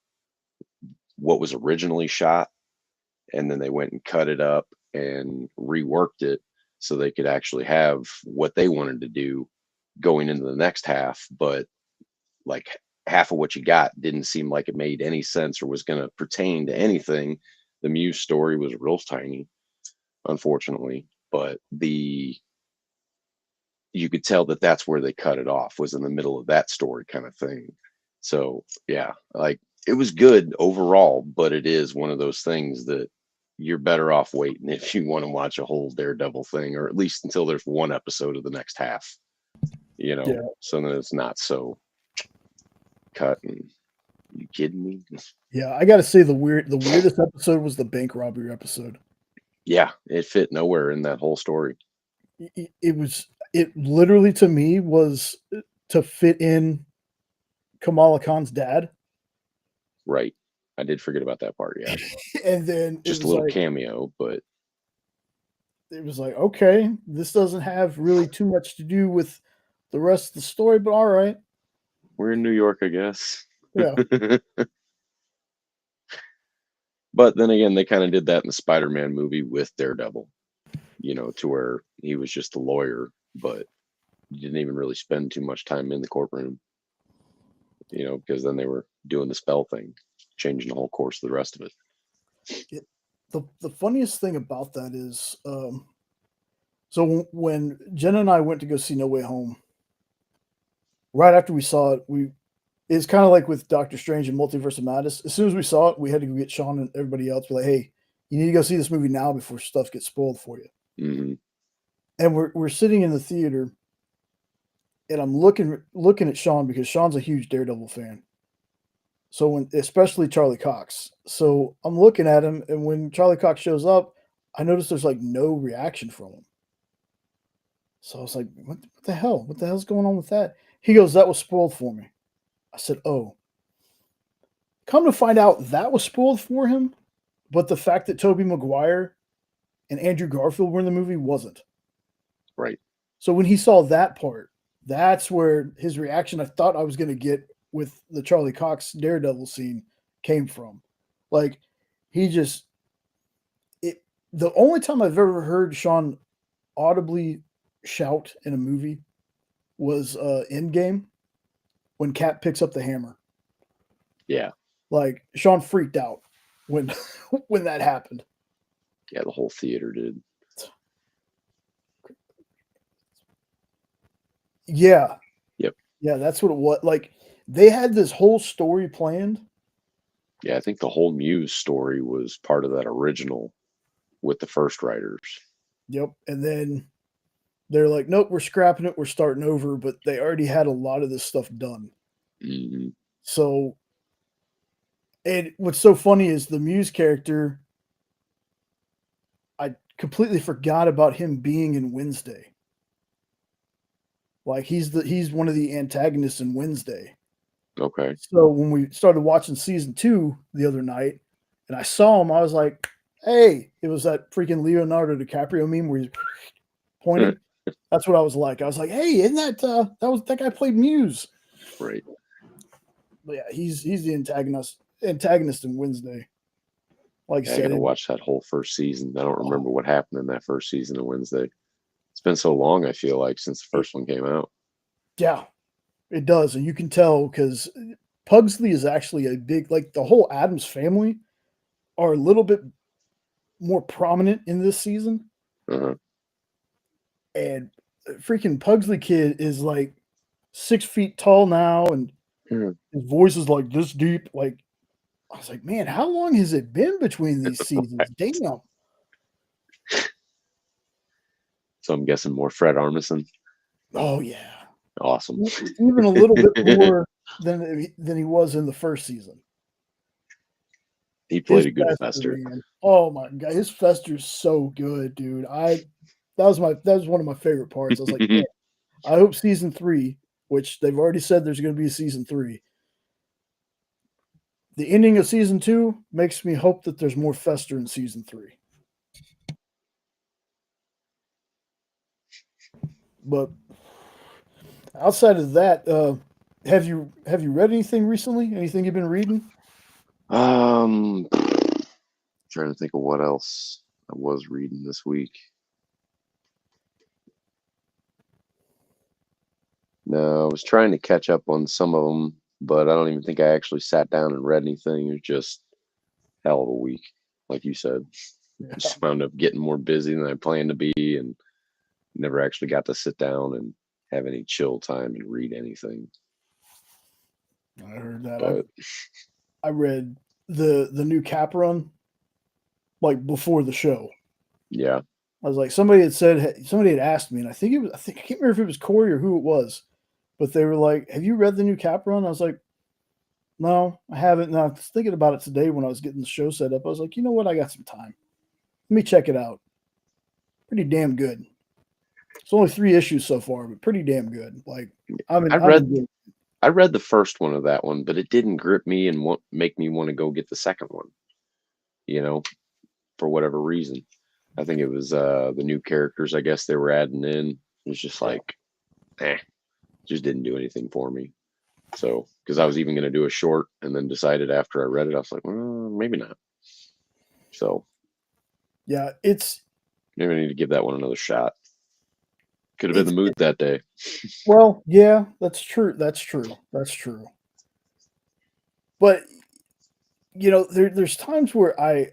what was originally shot, and then they went and cut it up and reworked it so they could actually have what they wanted to do going into the next half. But like half of what you got didn't seem like it made any sense or was going to pertain to anything. The Muse story was real tiny, unfortunately, but you could tell that that's where they cut it off, was in the middle of that story kind of thing. So yeah, like it was good overall, but it is one of those things that you're better off waiting if you want to watch a whole Daredevil thing, or at least until there's one episode of the next half, Yeah, so that it's not so cut. And you kidding me? yeah. I gotta say the weirdest episode was the bank robbery episode. Yeah, it fit nowhere in that whole story. It literally to me was to fit in Kamala Khan's dad, Right. I did forget about that part. Yeah, and then just a little cameo, but it was like, okay, this doesn't have really too much to do with the rest of the story, but all right. we're in New York, I guess. Yeah. But then again, they kind of did that in the Spider-Man movie with Daredevil, to where he was just a lawyer, but he didn't even really spend too much time in the courtroom, because then they were doing the spell thing, changing the whole course of the rest of it. The funniest thing about that is, so when Jenna and I went to go see No Way Home, right after we saw it, it's kind of like with Doctor Strange and Multiverse of Madness. As soon as we saw it, we had to go get Sean and everybody else. Be like, hey, you need to go see this movie now before stuff gets spoiled for you. Mm-hmm. And we're sitting in the theater, and I'm looking at Sean because Sean's a huge Daredevil fan. So especially Charlie Cox. So I'm looking at him, and when Charlie Cox shows up, I notice there's like no reaction from him. So I was like, what the hell? What the hell's going on with that? He goes, that was spoiled for me. I said, oh. Come to find out that was spoiled for him, but the fact that Tobey Maguire and Andrew Garfield were in the movie wasn't. Right. So when he saw that part, that's where his reaction I thought I was going to get with the Charlie Cox Daredevil scene came from. Like, the only time I've ever heard Sean audibly shout in a movie was Endgame when Cap picks up the hammer. Yeah. Like, Sean freaked out when when that happened. Yeah, the whole theater did. Yeah. Yep. Yeah, that's what it was. Like, they had this whole story planned. Yeah, I think the whole Muse story was part of that original with the first writers. Yep. And then they're like, nope, we're scrapping it. We're starting over. But they already had a lot of this stuff done. Mm-hmm. So, and what's so funny is the Muse character, I completely forgot about him being in Wednesday. Like, he's one of the antagonists in Wednesday. Okay. So when we started watching season 2 the other night, and I saw him, I was like, "Hey!" It was that freaking Leonardo DiCaprio meme where he's pointing. That's what I was like. I was like, "Hey, isn't that guy played Muse?" Right. But yeah, he's the antagonist in Wednesday. Like I Yeah, I got to said, watch that whole first season. I don't remember what happened in that first season of Wednesday. It's been so long, I feel like, since the first one came out. yeah, it does, and you can tell because Pugsley is actually a big, like the whole Adams family are a little bit more prominent in this season, Uh-huh. and freaking Pugsley kid is like 6 feet tall now, and Mhm. his voice is like this deep. Like I was like, man, how long has it been between these seasons? Damn. So I'm guessing more Fred Armisen. Oh yeah, Awesome. even a little bit more than he was in the first season. He played His a good Fester, Fester. man. Oh my god, his Fester's so good, dude. That was one of my favorite parts. I was like, man, I hope season 3, which they've already said there's going to be a season 3. The ending of season 2 makes me hope that there's more Fester in season 3. But outside of that, have you read anything recently? Anything you've been reading? Trying to think of what else I was reading this week. No, I was trying to catch up on some of them, but I don't even think I actually sat down and read anything. It was just hell of a week, like you said. Yeah, Just wound up getting more busy than I planned to be, and never actually got to sit down and have any chill time and read anything. I heard that. But I read the new Cap run like before the show. yeah, I was like, somebody had asked me, and I can't remember if it was Corey or who it was, but they were like, "Have you read the new Cap run?" I was like, "No, I haven't." And I was thinking about it today when I was getting the show set up. I was like, "You know what? I got some time. Let me check it out. Pretty damn good. It's only 3 issues so far, but pretty damn good. Like I'm I in, I'm read enjoying it. I read the first one of that one, but it didn't grip me and make me want to go get the second one. You know, for whatever reason. I think it was the new characters. I guess they were adding in. It was just like, just didn't do anything for me. So, because I was even going to do a short, and then decided after I read it, I was like, well, maybe not. So Yeah, maybe I need to give that one another shot. Could have been it's the mood that day. well, yeah, that's true. That's true. That's true. But there's times where I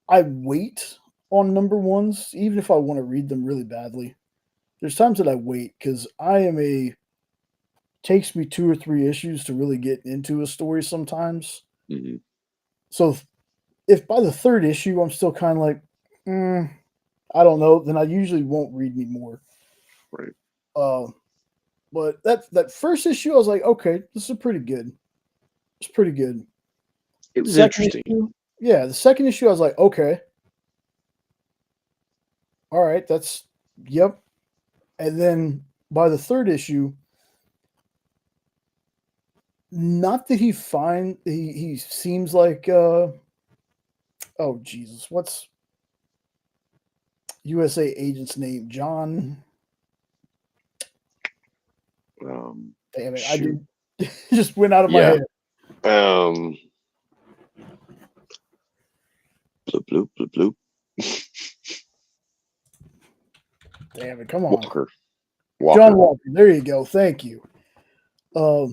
wait on number ones, even if I want to read them really badly. There's times that I wait because takes me 2 or 3 issues to really get into a story sometimes. Hmm. So if by the 3rd issue I'm still kind of like, I don't know, then I usually won't read anymore. Right. But that first issue, I was like, okay, this is pretty good. It's pretty good. It was Second interesting. issue, yeah, the second issue, I was like, okay, all right, yep. And then by the 3rd issue, not that he seems like oh Jesus, what's USA agent's name? John. Damn it, I Shoot. did just went out of my Yeah. head. Bloop, bloop, bloop, bloop. Damn it, come on. Walker. John Walker. There you go. Thank you. I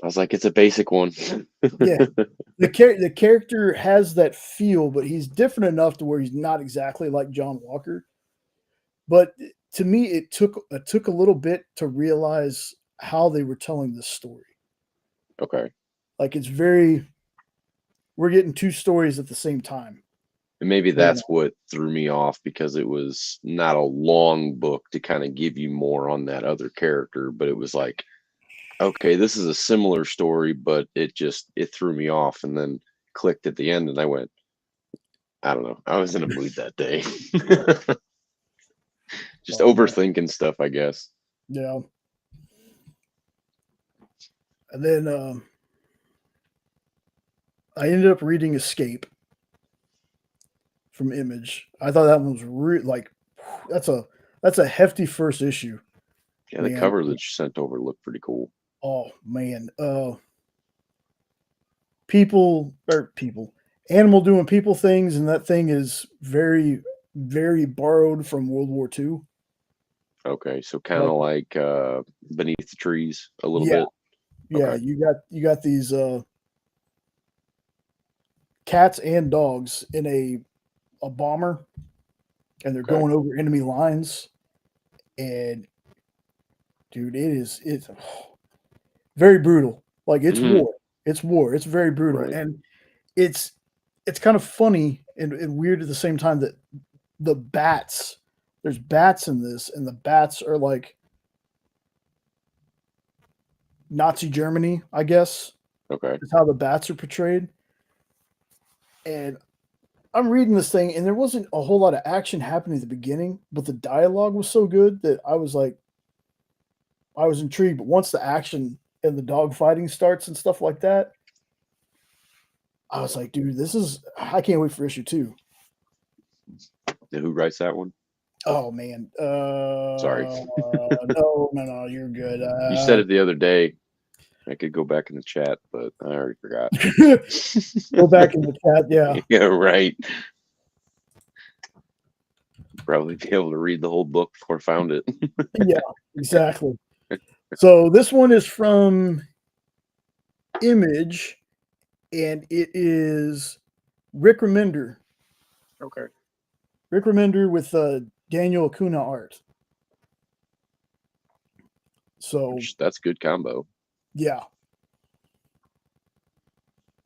was like, it's a basic one. Yeah. The character has that feel, but he's different enough to where he's not exactly like John Walker. But to me, it took a little bit to realize how they were telling this story. Okay. Like we're getting 2 stories at the same time. And maybe that's what threw me off, because it was not a long book to kind of give you more on that other character, but it was like, okay, this is a similar story, but it threw me off, and then clicked at the end, and I went, I don't know. I was in a mood that day. Just overthinking stuff, I guess. Yeah. And then I ended up reading Escape from Image. I thought that one was like that's a hefty first issue. Yeah, the Man. cover that you sent over looked pretty cool. Oh man, animal doing people things, and that thing is very, very borrowed from World War II. Okay, so kind Like, of like Beneath the Trees a little yeah, bit. yeah, Okay, you got these cats and dogs in a bomber, and they're okay. going over enemy lines, and dude, it's very brutal. Like it's Hmm. war. It's war. It's very brutal, Right. and it's it's kind of funny and weird at the same time that the bats there's bats in this, and the bats are like Nazi Germany, I guess, Okay. is how the bats are portrayed. And I'm reading this thing, and there wasn't a whole lot of action happening at the beginning, but the dialogue was so good that I was like, I was intrigued. But once the action and the dog fighting starts and stuff like that, I was like, dude, I can't wait for issue 2. Who writes that one? Oh man. Sorry, No, you're good. you said it the other day. I could go back in the chat, but I already forgot. Go back in the chat. Yeah. Yeah, right. Probably be able to read the whole book before I found it. Yeah, exactly. So this one is from Image, and it is Rick Remender. Okay. Rick Remender with Daniel Acuna art. So That's good combo. yeah,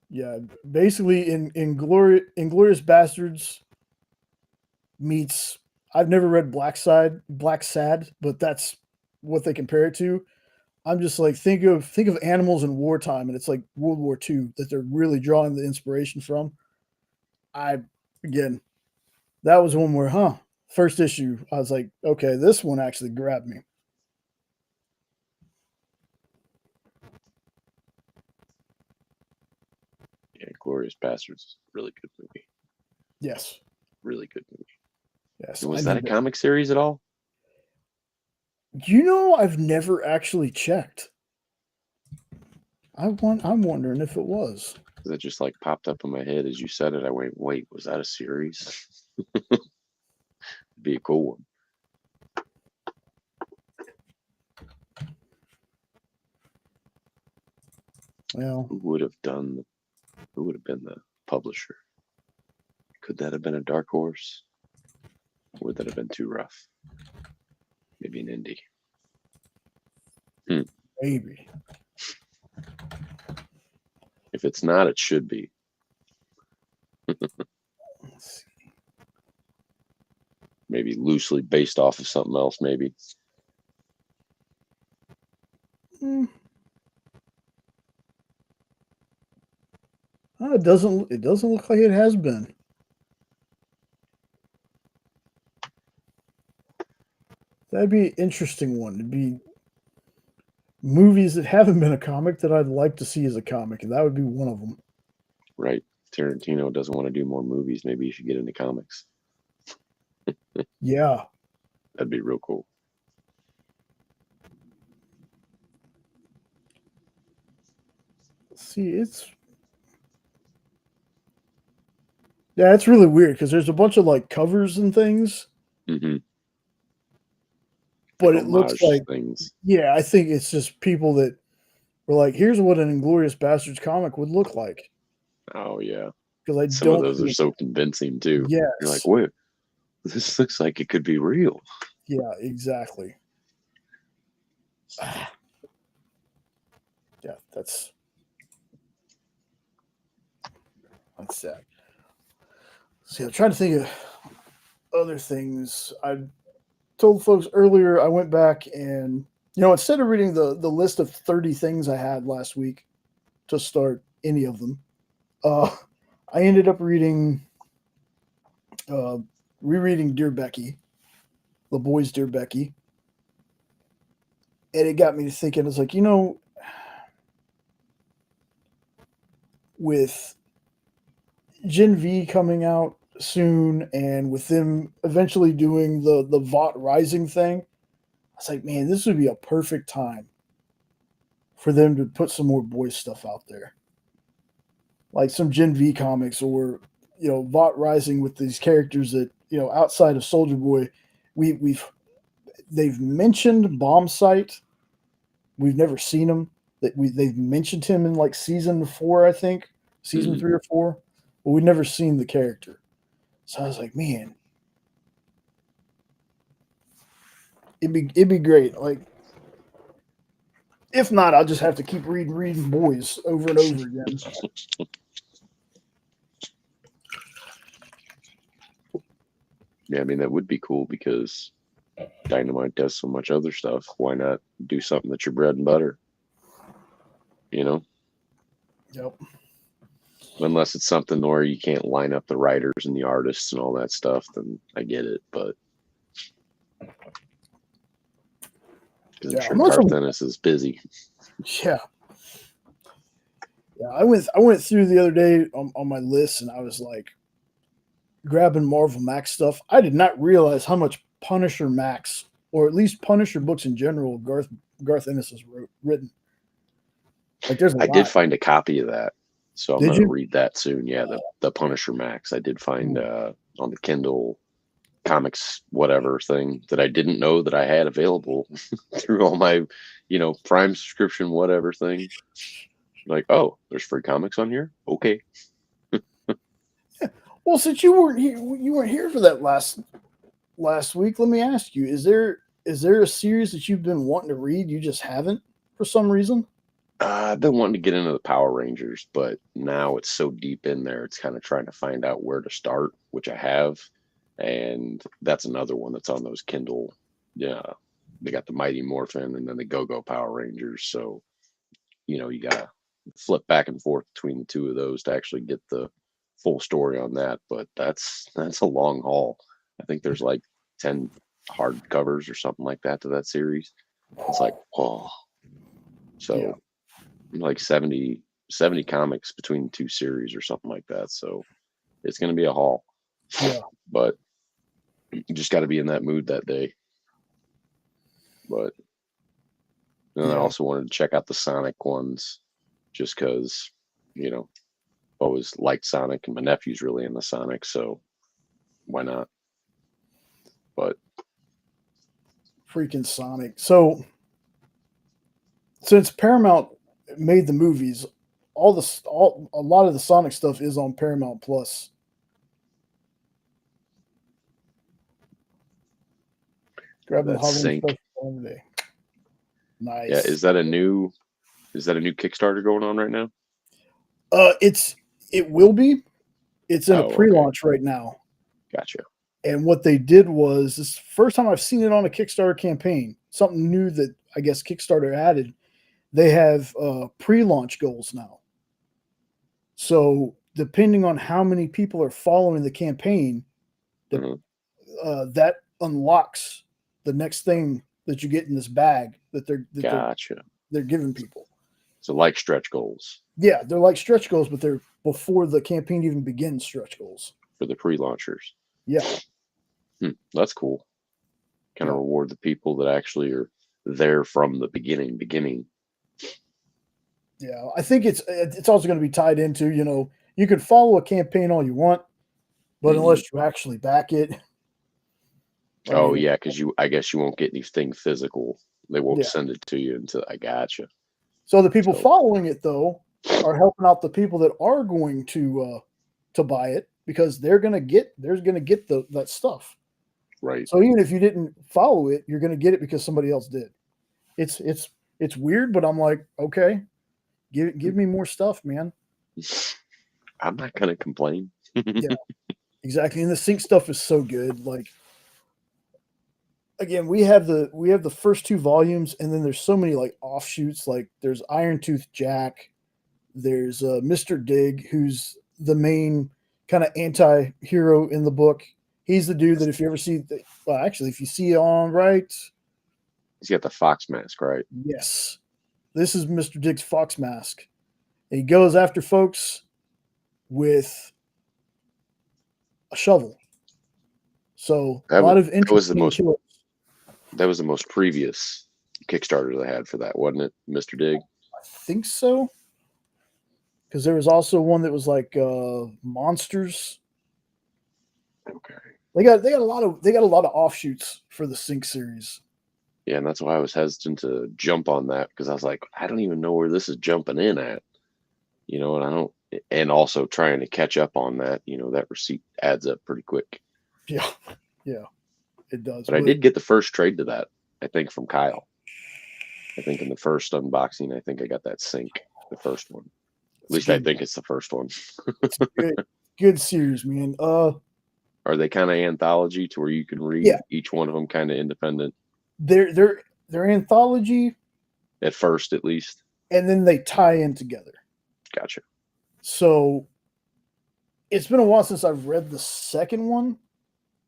yeah. Basically, Inglorious Bastards meets. I've never read Black Sad, but that's what they compare it to. I'm just like think of animals in wartime, and it's like World War II that they're really drawing the inspiration from. I again, that was one where, first issue, I was like, okay, this one actually grabbed me. Yeah, Glorious Bastards, really good movie. Yes, Really good movie. yes, I Was that need a to. comic series at all? I've never actually checked. I'm wondering if it was. That just like popped up in my head as you said it. I wait, was that a series? Be a cool one. Well, Who would have been the publisher? Could that have been a Dark Horse? Or would that have been too rough? Maybe an indie. maybe. If it's not, it should be. Let's see. Maybe loosely based off of something else, maybe. Hmm. Oh, it doesn't. It doesn't look like it has been. That'd be an interesting one. It'd be movies that haven't been a comic that I'd like to see as a comic, and that would be one of them. Right. Tarantino doesn't want to do more movies. Maybe you should get into comics. Yeah. That'd be real cool. See, it's really weird because there's a bunch of like covers and things, Mm-hmm. but Like it looks homage like, things. yeah, I think it's just people that were like, here's what an Inglorious Bastards comic would look like. Oh yeah. Because I Some of don't those are think, so convincing too. You're like, yes, wait, this looks like it could be real. yeah, exactly. Yeah, that's sad. See, I'm trying to think of other things. I told folks earlier I went back and instead of reading the list of 30 things I had last week to start any of them, I ended up rereading Dear Becky, the boys Dear Becky, and it got me to thinking. It's like, with Gen V coming out soon, and with them eventually doing the Vought Rising thing, I was like, man, this would be a perfect time for them to put some more boys stuff out there, like some Gen V comics, or Vought Rising with these characters that outside of Soldier Boy, they've mentioned Bomb Sight. We've never seen him. They've mentioned him in like season 4, I think, season 3 or 4, but we've never seen the character. So I was like, man, it'd be great. Like, if not, I'll just have to keep reading boys over and over again. Yeah, I mean, that would be cool because Dynamite does so much other stuff. Why not do something that's your bread and butter? Yep. Unless it's something where you can't line up the writers and the artists and all that stuff, then I get it. But because I'm sure Garth Ennis is busy. Yeah. I went through the other day on my list, and I was like grabbing Marvel Max stuff. I did not realize how much Punisher Max, or at least Punisher books in general, Garth Ennis has written. Like, there's a lot. did find a copy of that, so I'm going to read that soon. Yeah, the Punisher Max. I did find on the Kindle comics whatever thing that I didn't know that I had available through all my Prime subscription whatever thing. Like, oh, there's free comics on here. Okay. Well, since you weren't here for that last week, let me ask you: is there a series that you've been wanting to read you just haven't for some reason? I've been wanting to get into the Power Rangers, but now it's so deep in there, it's kind of trying to find out where to start, which I have, and that's another one that's on those Kindle. Yeah, they got the Mighty Morphin and then the Go-Go Power Rangers, so you gotta flip back and forth between the two of those to actually get the full story on that. But that's a long haul. I think there's like 10 hard covers or something like that to that series. It's like, oh, so like 70 comics between the two series or something like that. So it's going to be a haul. Yeah. But you just got to be in that mood that day. But then I also wanted to check out the Sonic ones just because, always liked Sonic, and my nephew's really into Sonic, so why not? But freaking Sonic. So since Paramount made the movies, a lot of the Sonic stuff is on Paramount Plus. Grabbing the Halloween stuff today. Nice. Yeah, is that a new Kickstarter going on right now? It will be. It's in a pre-launch right now. Gotcha. And what they did was, this is the first time I've seen it on a Kickstarter campaign. Something new that I guess Kickstarter added. They have pre-launch goals now. So depending on how many people are following the campaign, that unlocks the next thing that you get in this bag that they're giving people. So like stretch goals. Yeah, they're like stretch goals, but they're before the campaign even begins. Stretch goals for the pre-launchers. Yeah, that's cool. Kind of reward the people that actually are there from the beginning. Yeah, I think it's also going to be tied into, you can follow a campaign all you want, but unless you actually back it. Because I guess you won't get anything physical. They won't send it to you until I gotcha. So the people following it though are helping out the people that are going to buy it, because they're going to get that stuff. Right. So even if you didn't follow it, you're going to get it because somebody else did. It's weird, but I'm like, okay, give me more stuff, man. I'm not going to complain. Yeah, exactly. And the sync stuff is so good. Like, again, we have the first 2 volumes, and then there's so many like offshoots. Like there's Iron Tooth Jack, there's Mr. Dig, who's the main kind of anti-hero in the book. He's the dude that if you ever see, if you see on right, he's got the fox mask, right? Yes, this is Mr. Dig's fox mask, and he goes after folks with a shovel. So a lot of interesting that was the most previous Kickstarter they had for that, wasn't it, Mr. Dig? I think so. Because there was also one that was like monsters. Okay. They got a lot of offshoots for the Sync series. Yeah, and that's why I was hesitant to jump on that because I was like, I don't even know where this is jumping in at, and I don't, and also trying to catch up on that, that receipt adds up pretty quick. Yeah, yeah, it does. But I did get the first trade to that, I think, from Kyle. I think in the first unboxing, I think I got that Sync, the first one. At least I think it's the first one. It's a good series, man. Are they kind of anthology to where you can read each one of them kind of independent? They're anthology at first, at least, and then they tie in together. Gotcha. So it's been a while since I've read the second one,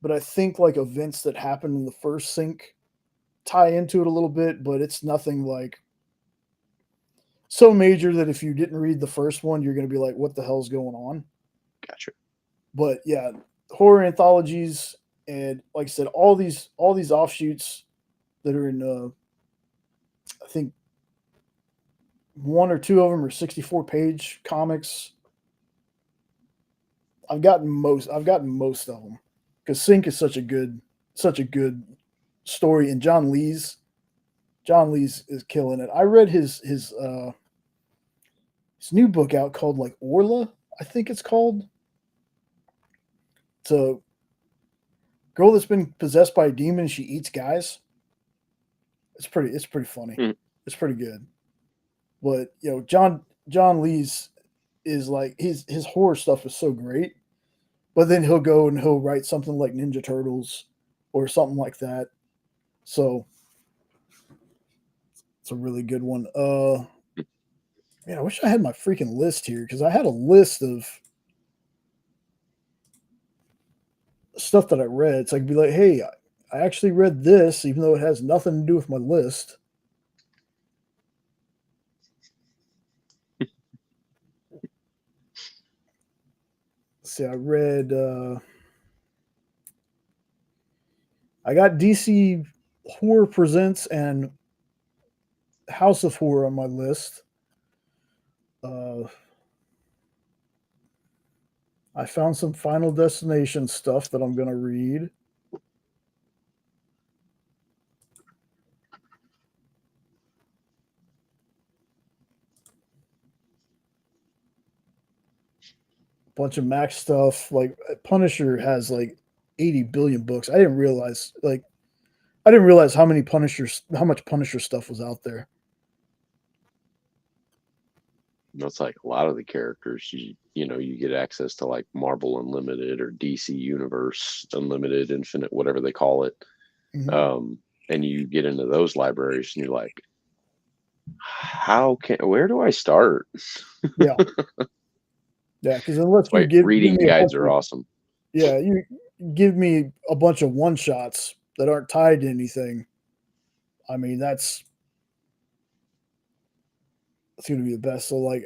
but I think like events that happened in the first Sync tie into it a little bit, but it's nothing like so major that if you didn't read the first one, you're going to be like, what the hell's going on? Gotcha. But yeah, horror anthologies and like I said, all these offshoots that are in I think one or two of them are 64-page comics. I've gotten most of them because Sync is such a good story, and John Lee's is killing it. I read his new book out called like Orla, I think it's called. It's a girl that's been possessed by a demon. She eats guys. It's pretty funny. Mm. It's pretty good. But John Lee's is like his horror stuff is so great. But then he'll go and he'll write something like Ninja Turtles or something like that. So it's a really good one. Man, I wish I had my freaking list here because I had a list of stuff that I read. So I could be like, hey, I actually read this, even though it has nothing to do with my list. See, I read I got DC Horror Presents and House of Horror on my list. I found some Final Destination stuff that I'm going to read. Bunch of Max stuff. Like Punisher has like 80 billion books. I didn't realize how much Punisher stuff was out there. That's like a lot of the characters. You get access to like Marvel Unlimited or DC Universe Unlimited, Infinite, whatever they call it. Mm-hmm. And you get into those libraries, and you're like, where do I start? Yeah. Yeah, because unless you give reading me guides are awesome. Yeah, you give me a bunch of one shots that aren't tied to anything. I mean, that's going to be the best. So, like,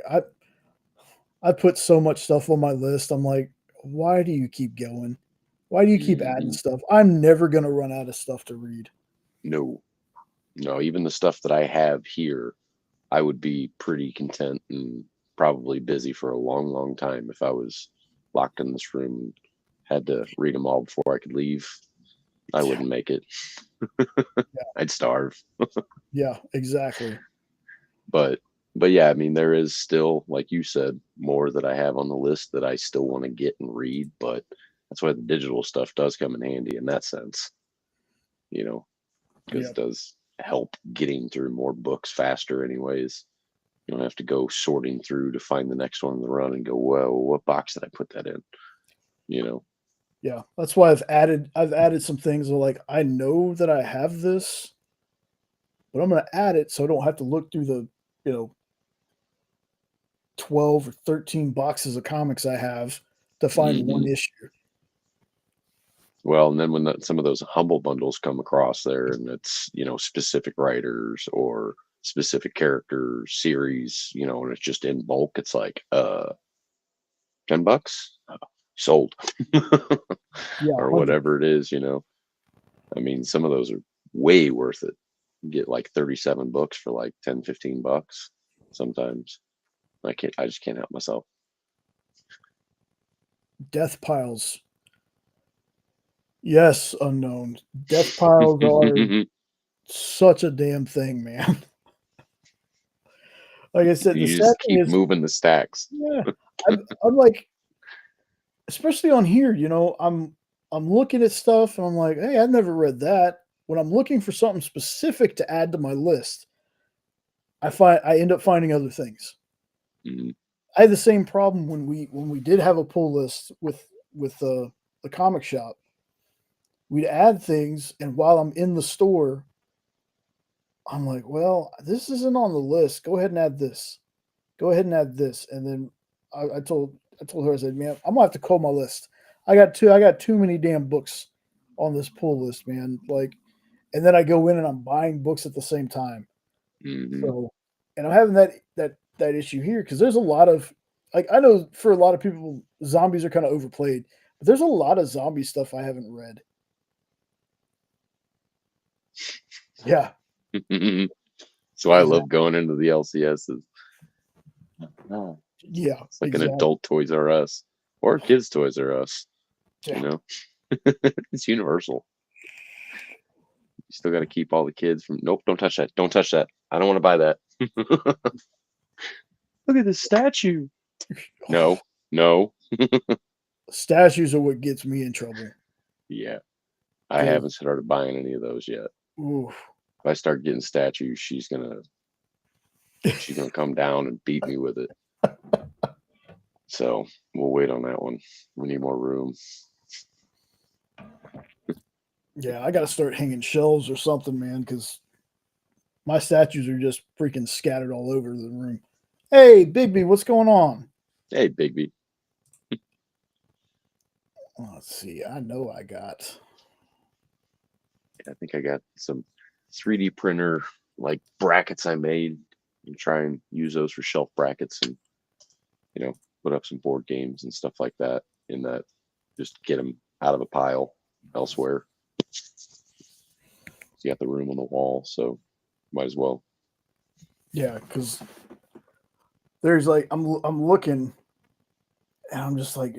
I put so much stuff on my list. I'm like, why do you keep going? Why do you keep adding stuff? I'm never going to run out of stuff to read. No, even the stuff that I have here, I would be pretty content and probably busy for a long, long time if I was locked in this room and had to read them all before I could leave. I wouldn't make it. I'd starve. Yeah, exactly. But yeah, I mean, there is still, like you said, more that I have on the list that I still want to get and read. But that's why the digital stuff does come in handy in that sense, because it does help getting through more books faster anyways. You don't have to go sorting through to find the next one in the run and go, well, what box did I put that in? Yeah, that's why I've added some things that like I know that I have this, but I'm going to add it so I don't have to look through the 12 or 13 boxes of comics I have to find one issue. Well, and then when some of those humble bundles come across there and it's, specific writers or specific character series, and it's just in bulk, it's like, $10, sold. Yeah, or 100. whatever it is, I mean, some of those are way worth it. You get like 37 books for like $10, $15. sometimes. I just can't help myself. Death piles. Yes, unknown. Death piles are such a damn thing, man. Like I said, the You sad just thing keep is, moving the stacks. yeah, I'm like, especially on here, I'm looking at stuff and I'm like, hey, I've never read that. When I'm looking for something specific to add to my list, I end up finding other things. Mhm. I had the same problem when we did have a pull list with the comic shop. We'd add things, and while I'm in the store, I'm like, well, this isn't on the list. Go ahead and add this. Go ahead and add this. And then I told her, I said, man, I'm gonna have to call my list. I got too many damn books on this pull list, man. Like, and then I go in and I'm buying books at the same time. Mhm. So, and I'm having that issue here because there's a lot of, like, I know for a lot of people zombies are kind of overplayed, but there's a lot of zombie stuff I haven't read. Yeah, So I exactly. love going into the LCSs. Oh, Yeah, it's like an exactly. adult Toys R Us or kids Toys R Us. Yeah. You know, it's universal. You still got to keep all the kids from. Nope, don't touch that. Don't touch that. I don't want to buy that. Look at this statue. No, no. Statues are what gets me in trouble. Yeah, I 'Cause, haven't started buying any of those yet. oof. If I start getting statues, she's gonna come down and beat me with it. So we'll wait on that one. We need more room. Yeah, I got to start hanging shelves or something, man, because my statues are just freaking scattered all over the room. Hey, Bigby, what's going on? Hey, Bigby. Let's see. I know I got. I think I got some 3D printer like brackets I made and try and use those for shelf brackets and put up some board games and stuff like that in that, just get them out of a pile elsewhere. You got the room on the wall, so might as well. Yeah, because there's like I'm looking, and I'm just like,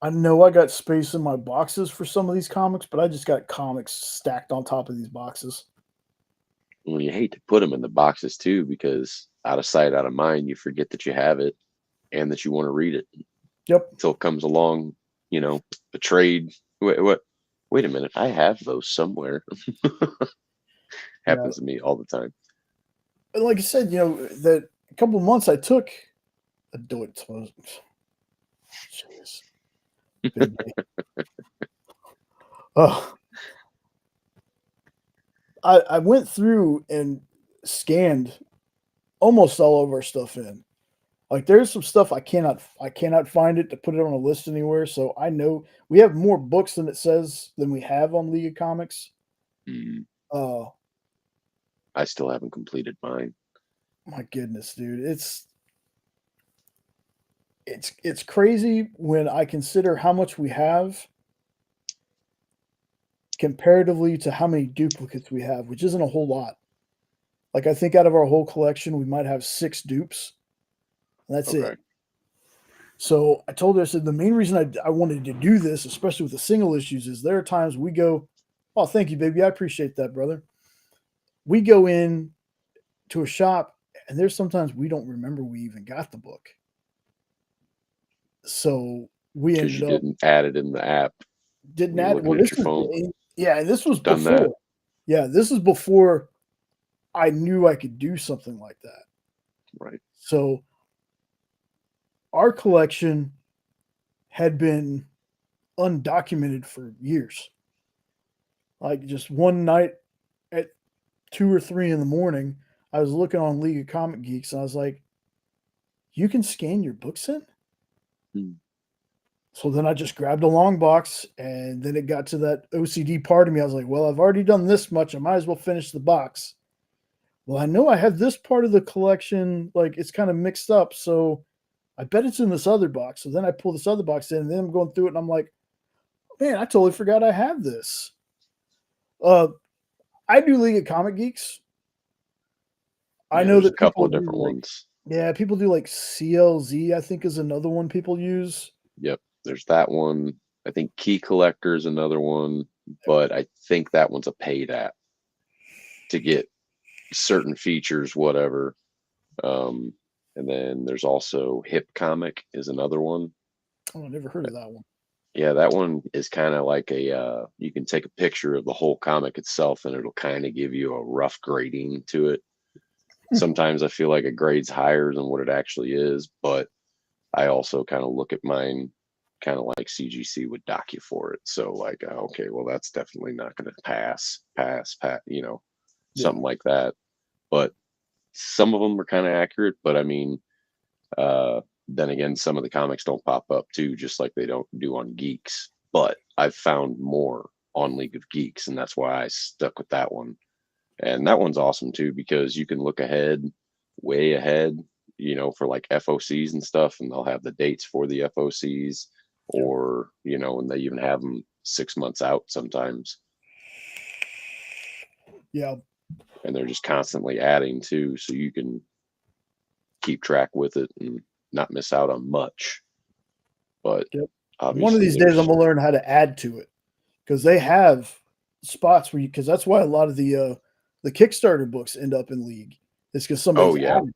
I know I got space in my boxes for some of these comics, but I just got comics stacked on top of these boxes. Well, you hate to put them in the boxes too, because out of sight, out of mind, you forget that you have it and that you want to read it Yep. until it comes along, a trade. Wait a minute, I have those somewhere. Yeah. Happens to me all the time. And like I said, that a couple of months I took a do it. Jeez. Big day. Oh, I went through and scanned almost all of our stuff in. Like there's some stuff I cannot find it to put it on a list anywhere. So I know we have more books than we have on League of Comics. Mm, Uh I still haven't completed mine. my goodness, dude. It's crazy when I consider how much we have comparatively to how many duplicates we have, which isn't a whole lot. Like I think out of our whole collection, we might have 6 dupes. And that's Okay. it. So I told her, I said, the main reason I wanted to do this, especially with the single issues, is there are times we go, oh, thank you, baby. I appreciate that, brother. We go in to a shop, and there's sometimes we don't remember we even got the book. So we Because you ended up didn't add it in the app didn't when you're add. looking Well, at this your is phone. yeah, and this was Done that. before. Yeah, this is before I knew I could do something like that. Right. So our collection had been undocumented for years. Like just one night at 2 or 3 in the morning, I was looking on League of Comic Geeks and I was like, you can scan your books in? Hmm. So then I just grabbed a long box and then it got to that OCD part of me. I was like, well, I've already done this much. I might as well finish the box. Well, I know I have this part of the collection, like it's kind of mixed up. So I bet it's in this other box. So then I pull this other box in and then I'm going through it and I'm like, man, I totally forgot I have this. I do League of Comic Geeks. I Yeah, know there's a that couple people of do different like, ones. yeah, people do like CLZ, I think is another one people use. Yep, there's that one. I think Key Collector is another one, but I think that one's a paid app to get certain features, whatever. Um, and then there's also Hip Comic is another one. Oh, I never heard of that one. Yeah, that one is kind of like you can take a picture of the whole comic itself and it'll kind of give you a rough grading to it. Sometimes I feel like it grades higher than what it actually is, but I also kind of look at mine kind of like CGC would dock you for it. So like, okay, well, that's definitely not going to pass, Yeah. something like that. But some of them are kind of accurate, but I mean, then again, some of the comics don't pop up too, just like they don't do on Geeks. But I've found more on League of Geeks, and that's why I stuck with that one. And that one's awesome too, because you can look ahead, way ahead, for like FOCs and stuff, and they'll have the dates for the FOCs, Yeah. or, and they even have them 6 months out sometimes. Yeah. And they're just constantly adding too, so you can keep track with it and not miss out on much. But Yep. One of obviously these days, I'm there's, gonna learn how to add to it because they have spots where you. Because that's why a lot of the Kickstarter books end up in League. It's because oh somebody's yeah, added.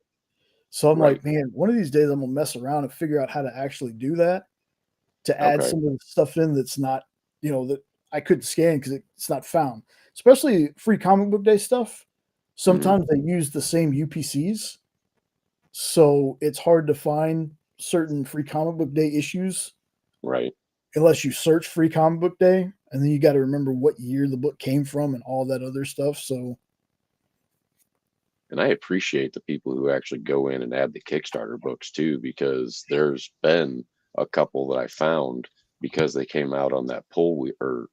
So I'm right. like, man, one of these days I'm gonna mess around and figure out how to actually do that to add Okay. some of the stuff in that's not, that I couldn't scan because it's not found. Especially free comic book day stuff. Hmm. Sometimes they use the same UPCs, so it's hard to find certain free comic book day issues Right. unless you search free comic book day, and then you got to remember what year the book came from and all that other stuff. So And I appreciate the people who actually go in and add the Kickstarter books too, because there's been a couple that I found because they came out on that or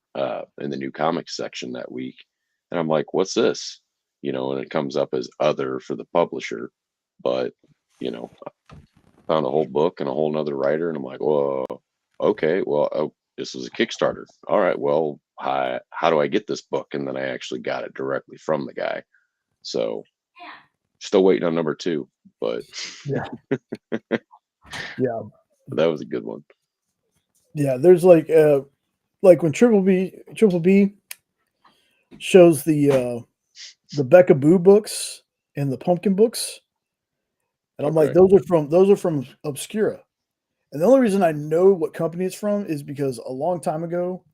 in the new comics section that week. And I'm like, what's this? And it comes up as other for the publisher. But, I found a whole book and a whole nother writer. And I'm like, whoa, okay, well, oh, this is a Kickstarter. All right, well, how do I get this book? And then I actually got it directly from the guy. So still waiting on number 2, but yeah, yeah, that was a good one. yeah. There's like when Triple B shows the Becca Boo books and the Pumpkin books, and I'm like, Okay. those are from Obscura. And the only reason I know what company it's from is because a long time ago,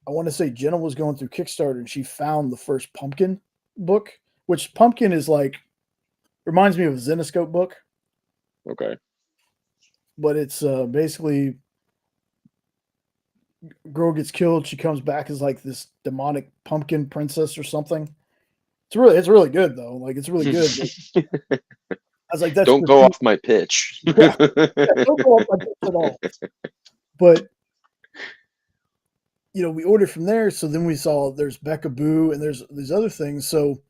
I want to say Jenna was going through Kickstarter and she found the first Pumpkin book, which Pumpkin is like reminds me of a Zenoscope book, Okay. but it's basically girl gets killed, she comes back as like this demonic pumpkin princess or something. It's really good though. Like it's really good. But I was like, that's Don't the go off my pitch. yeah, yeah, don't go off my books at all. But we ordered from there. So then we saw there's Becca Boo and there's these other things. So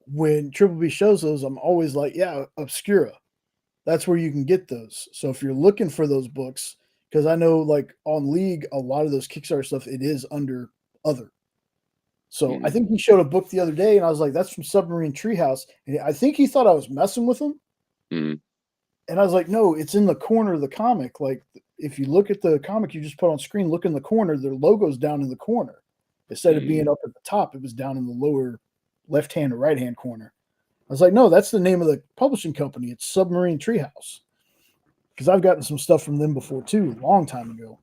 when Triple B shows those, I'm always like, yeah, Obscura. That's where you can get those. So if you're looking for those books, because I know like on League, a lot of those Kickstarter stuff, it is under other. So I Mhm. think he showed a book the other day, and I was like, that's from Submarine Treehouse. And I think he thought I was messing with him. Mhm. And I was like, no, it's in the corner of the comic. Like, if you look at the comic you just put on screen, look in the corner, their logo's down in the corner. Instead of being Mhm. up at the top, it was down in the lower left hand or right hand corner. I was like, no, that's the name of the publishing company. It's Submarine Treehouse. Because I've gotten some stuff from them before too, a long time ago.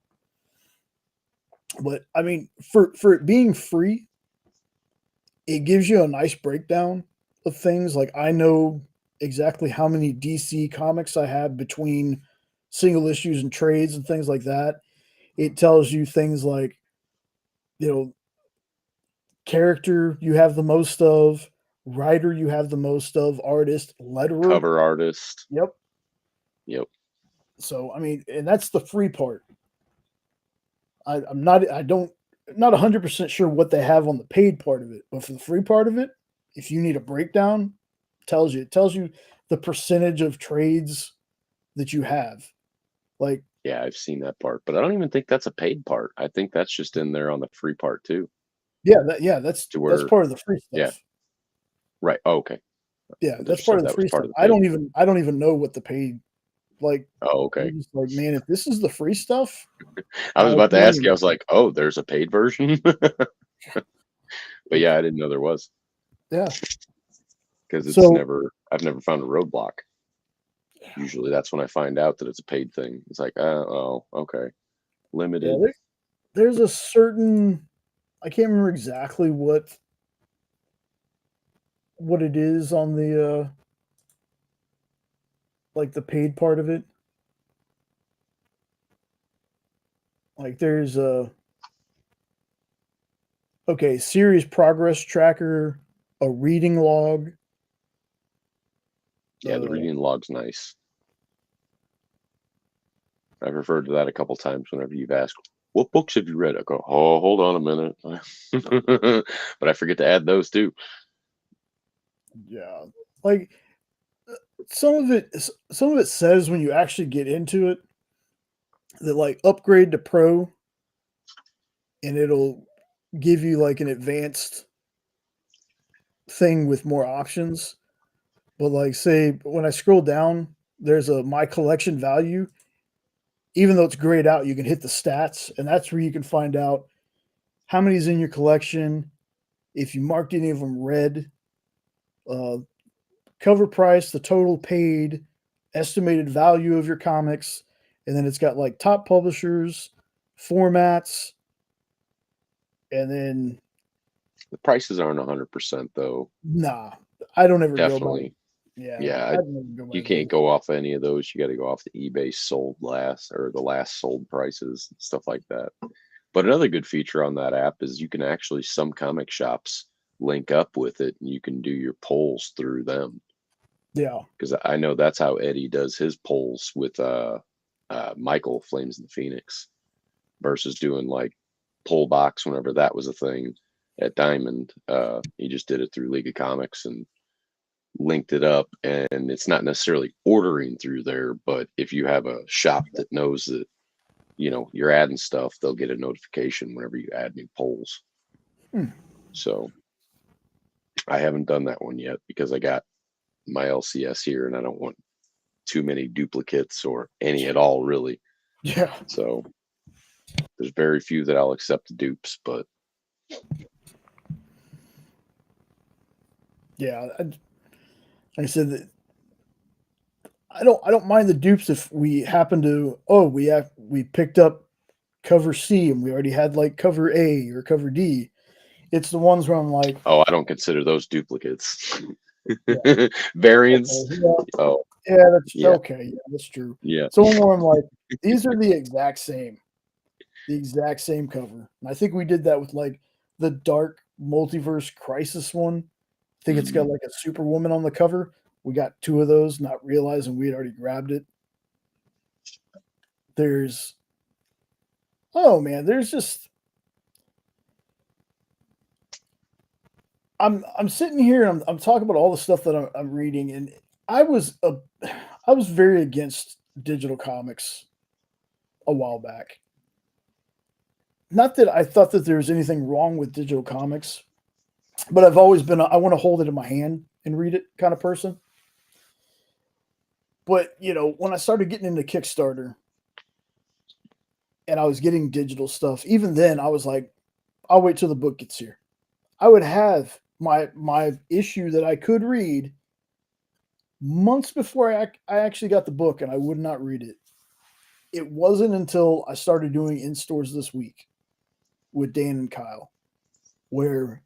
But I mean, for it being free, it gives you a nice breakdown of things. Like I know exactly how many DC comics I have between single issues and trades and things like that. It tells you things like, you know, character you have the most of, writer you have the most of, artist, letterer. Cover artist. Yep. Yep. So I mean, and that's the free part. I don't not 100% sure what they have on the paid part of it, but for the free part of it, if you need a breakdown, it tells you the percentage of trades that you have. Like Yeah, I've seen that part, but I don't even think that's a paid part. I think that's just in there on the free part too. yeah, To that's where, part of the free yeah, stuff. Right. Oh, okay. Yeah, I that's just part said of the that was free part stuff. of the paid. I don't even know what the paid like. Oh, I'm okay. just like, man, if this is the free stuff, I was I about to ask you. I mean, was like, oh, there's a paid version. But yeah, I didn't know there was, yeah. because So I've never found a roadblock. Usually that's when I find out that it's a paid thing. It's like, oh, okay. yeah, Limited. there's a certain I can't remember exactly what it is on the like the paid part of it. Like there's a okay, series progress tracker, a reading log. Yeah, the reading log's nice. I've referred to that a couple times whenever you've asked, what books have you read? I go, oh, hold on a minute. But I forget to add those too. Yeah. Like some of it says when you actually get into it that like upgrade to pro and it'll give you like an advanced thing with more options. But like say when I scroll down, there's a my collection value. Even though it's grayed out, you can hit the stats, and that's where you can find out how many's in your collection, if you marked any of them red, uh, cover price, the total paid, estimated value of your comics, and then it's got like top publishers, formats, and then The prices aren't 100% though. nah, I don't ever go by. Definitely. Yeah, Yeah, I don't ever go by you can't those. go off any of those. You got to go off the eBay sold last or the last sold prices, stuff like that. But another good feature on that app is you can actually, some comic shops link up with it and you can do your polls through them. Yeah, Because I know that's how Eddie does his polls with Michael Flames in the Phoenix versus doing like poll box whenever that was a thing at Diamond. He just did it through League of Comics and linked it up, and it's not necessarily ordering through there, but if you have a shop that knows that you're adding stuff, they'll get a notification whenever you add new polls. hmm. So I haven't done that one yet because I got my LCS here and I don't want too many duplicates or any at all really. Yeah, So there's very few that I'll accept the dupes, but yeah. Like I said, that I don't mind the dupes if we happen to we picked up cover C and we already had like cover A or cover D. It's the ones where I'm like, oh, I don't consider those duplicates. yeah, Variants. okay, yeah, Oh, yeah, that's yeah, okay, yeah, that's true. yeah. So where I'm like, these are the exact same cover. And I think we did that with like the Dark Multiverse Crisis one. I think it's got Mhm. like a Superwoman on the cover. We got two of those, not realizing we had already grabbed it. There's oh man, there's just I'm sitting here and I'm talking about all the stuff that I'm reading, and I was a I was very against digital comics a while back. Not that I thought that there was anything wrong with digital comics, but I've always been I want to hold it in my hand and read it kind of person. But when I started getting into Kickstarter and I was getting digital stuff, even then I was like, I'll wait till the book gets here. I would have my issue that I could read months before I actually got the book, and I would not read it. It wasn't until I started doing in stores this week with Dan and Kyle, where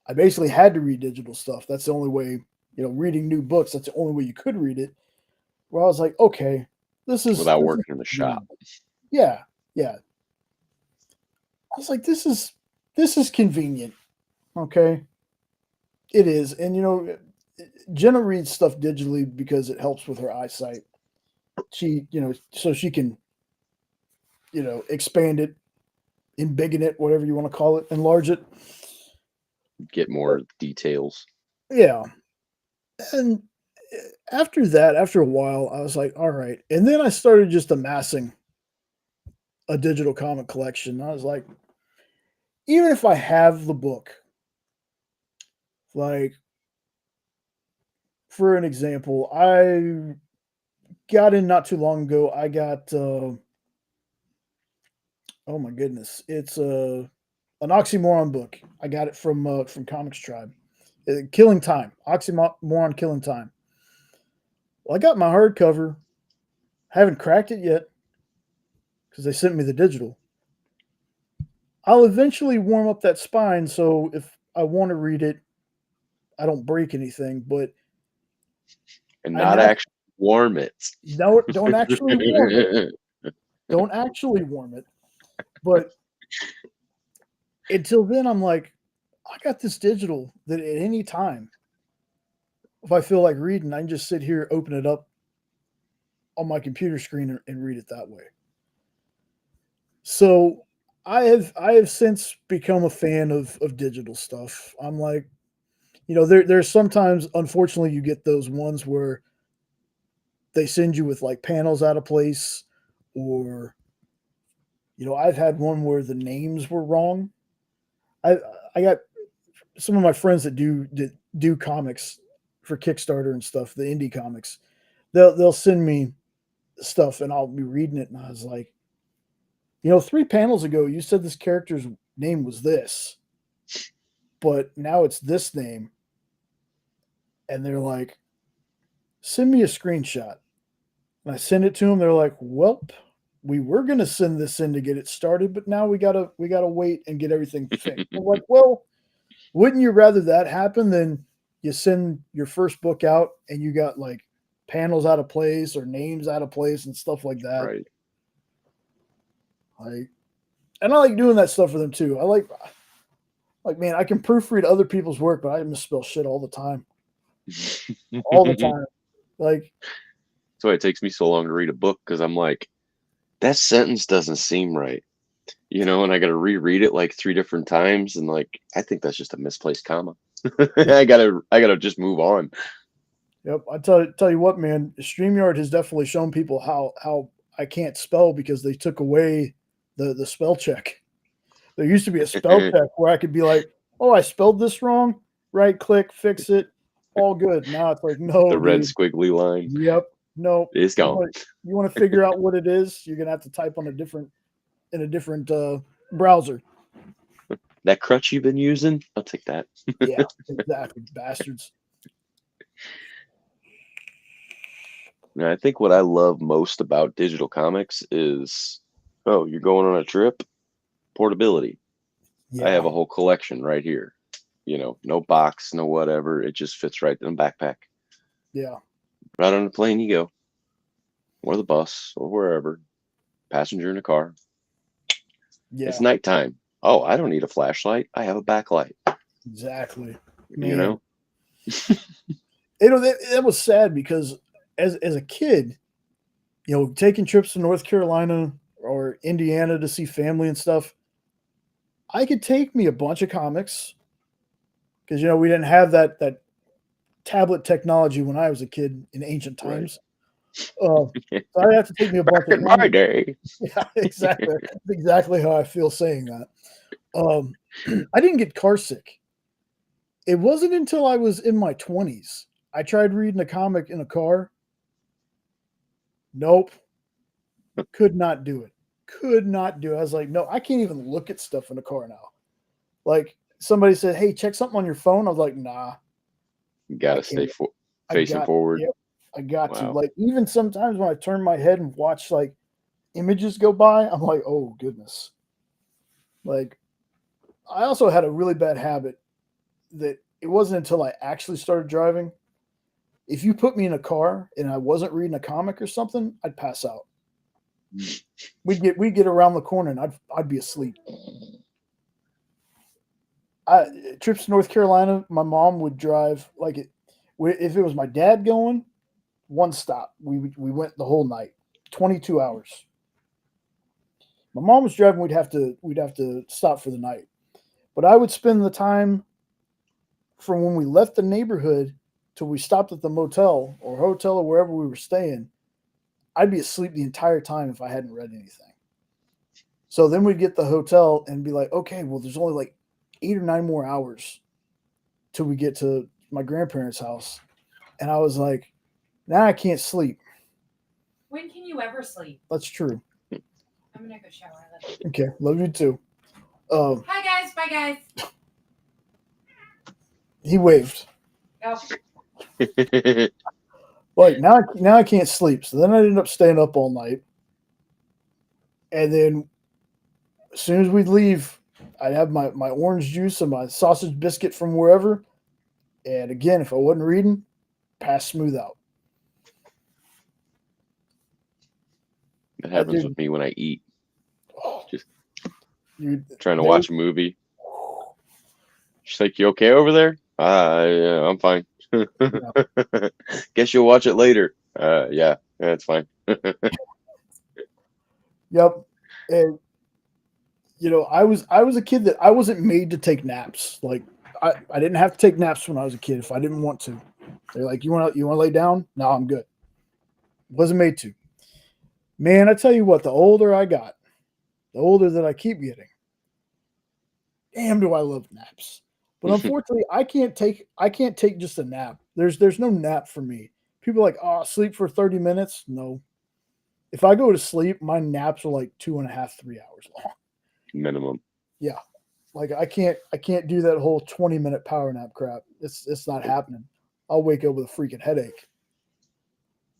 I basically had to read digital stuff. That's the only way, reading new books. That's the only way you could read it. Where I was like, okay, Without this is working in the shop. convenient. Yeah, yeah. I was like, this is convenient. Okay, it is, and Jenna reads stuff digitally because it helps with her eyesight. She, so she can, expand it, embiggen it, whatever you want to call it, enlarge it. Get more details. Yeah. And after that, after a while, I was like, all right. And then I started just amassing a digital comic collection. I was like, even if I have the book, like for an example, I got in not too long ago. I got oh my goodness, it's an oxymoron book. I got it from Comics Tribe. Killing Time, Oxymoron Killing Time. Well, I got my hardcover. Haven't cracked it yet because they sent me the digital. I'll eventually warm up that spine, so if I want to read it, I don't break anything. But And I not now actually warm it. don't actually warm it. Don't actually warm it. But until then, I'm like, I got this digital that at any time, if I feel like reading, I can just sit here, open it up on my computer screen and read it that way. So I have since become a fan of digital stuff. I'm like, there's sometimes, unfortunately, you get those ones where they send you with like panels out of place, or I've had one where the names were wrong. I I got some of my friends that do comics for Kickstarter and stuff, the indie comics. They'll send me stuff and I'll be reading it, and I was like, 3 panels ago you said this character's name was this, but now it's this name, and they're like, send me a screenshot. And I send it to them. They're like, well, we were gonna send this in to get it started, but now we gotta wait and get everything fixed. I'm like, well, wouldn't you rather that happen than you send your first book out and you got like panels out of place or names out of place and stuff like that? Right. Like, and I like doing that stuff for them too. I like, man, I can proofread other people's work, but I misspell shit all the time. All the time. Like, That's why it takes me so long to read a book, because I'm like, that sentence doesn't seem right. And I got to reread it like 3 different times, and like, I think that's just a misplaced comma. I gotta just move on. yep, I tell you what, man, StreamYard has definitely shown people how I can't spell because they took away the spell check. There used to be a spell check where I could be like, oh, I spelled this wrong. Right click, fix it, all good. Now it's like, no, The red dude. squiggly line Yep, no. is gone. You want to figure out what it is? You're gonna have to type on in a different browser. That crutch you've been using, I'll take that. Yeah, exactly, bastards. And I think what I love most about digital comics is, oh, you're going on a trip? Portability. I have Yeah, a whole collection right here. No box, no whatever. It just fits right in the backpack. yeah, Right on the plane you go, or the bus, or wherever. Passenger in a car. yeah. It's nighttime. Oh, I don't need a flashlight. I have a backlight. Exactly, You man. know? That was sad because as a kid, taking trips to North Carolina or Indiana to see family and stuff, I could take me a bunch of comics because we didn't have that tablet technology when I was a kid in ancient Right. times. So I have to take me a bunch Back of in my comics. day. Yeah, exactly. That's exactly how I feel saying that. Um, I didn't get car sick. It wasn't until I was in my 20s. I tried reading a comic in a car. Nope. Could not do it. Could not do it. I was like, no, I can't even look at stuff in a car now. Like, somebody said, hey, check something on your phone. I was like, nah, You I gotta stay can't. I facing got, forward. yep, I got to. Wow. Like, even sometimes when I turn my head and watch like images go by, I'm like, oh goodness. Like, I also had a really bad habit that it wasn't until I actually started driving. If you put me in a car and I wasn't reading a comic or something, I'd pass out. We'd get around the corner and I'd be asleep. Trips to North Carolina, my mom would drive like it. If it was my dad going, one stop. We went the whole night, 22 hours. My mom was driving. We'd have to stop for the night, but I would spend the time from when we left the neighborhood till we stopped at the motel or hotel or wherever we were staying. I'd be asleep the entire time if I hadn't read anything. So then we'd get the hotel and be like, okay, well, there's only like 8 or 9 more hours till we get to my grandparents' house. And I was like, now I can't sleep. When can you ever sleep? That's true. I'm gonna go shower. I love you. Okay, love you too. Hi guys. Bye guys. He waved. Oh, Like now I can't sleep. So then I ended up staying up all night. And then as soon as we'd leave, I'd have my orange juice and my sausage biscuit from wherever. And again, if I wasn't reading, pass smooth out. That happens with me when I eat. Just trying to watch a movie. She's like, "You okay over there?" Yeah, I'm fine. Guess you'll watch it later. Yeah, it's fine. Yep. And I was a kid that I wasn't made to take naps. Like I didn't have to take naps when I was a kid if I didn't want to. They're like, you want to lay down? No, I'm good. Wasn't made to. Man, I tell you what, the older I got, the older that I keep getting. Damn, do I love naps. But unfortunately, I can't take just a nap. There's no nap for me. People are like, oh, sleep for 30 minutes. No. If I go to sleep, my naps are like 2.5, 3 hours long. Minimum. Yeah. Like I can't do that whole 20-minute power nap crap. It's not happening. I'll wake up with a freaking headache.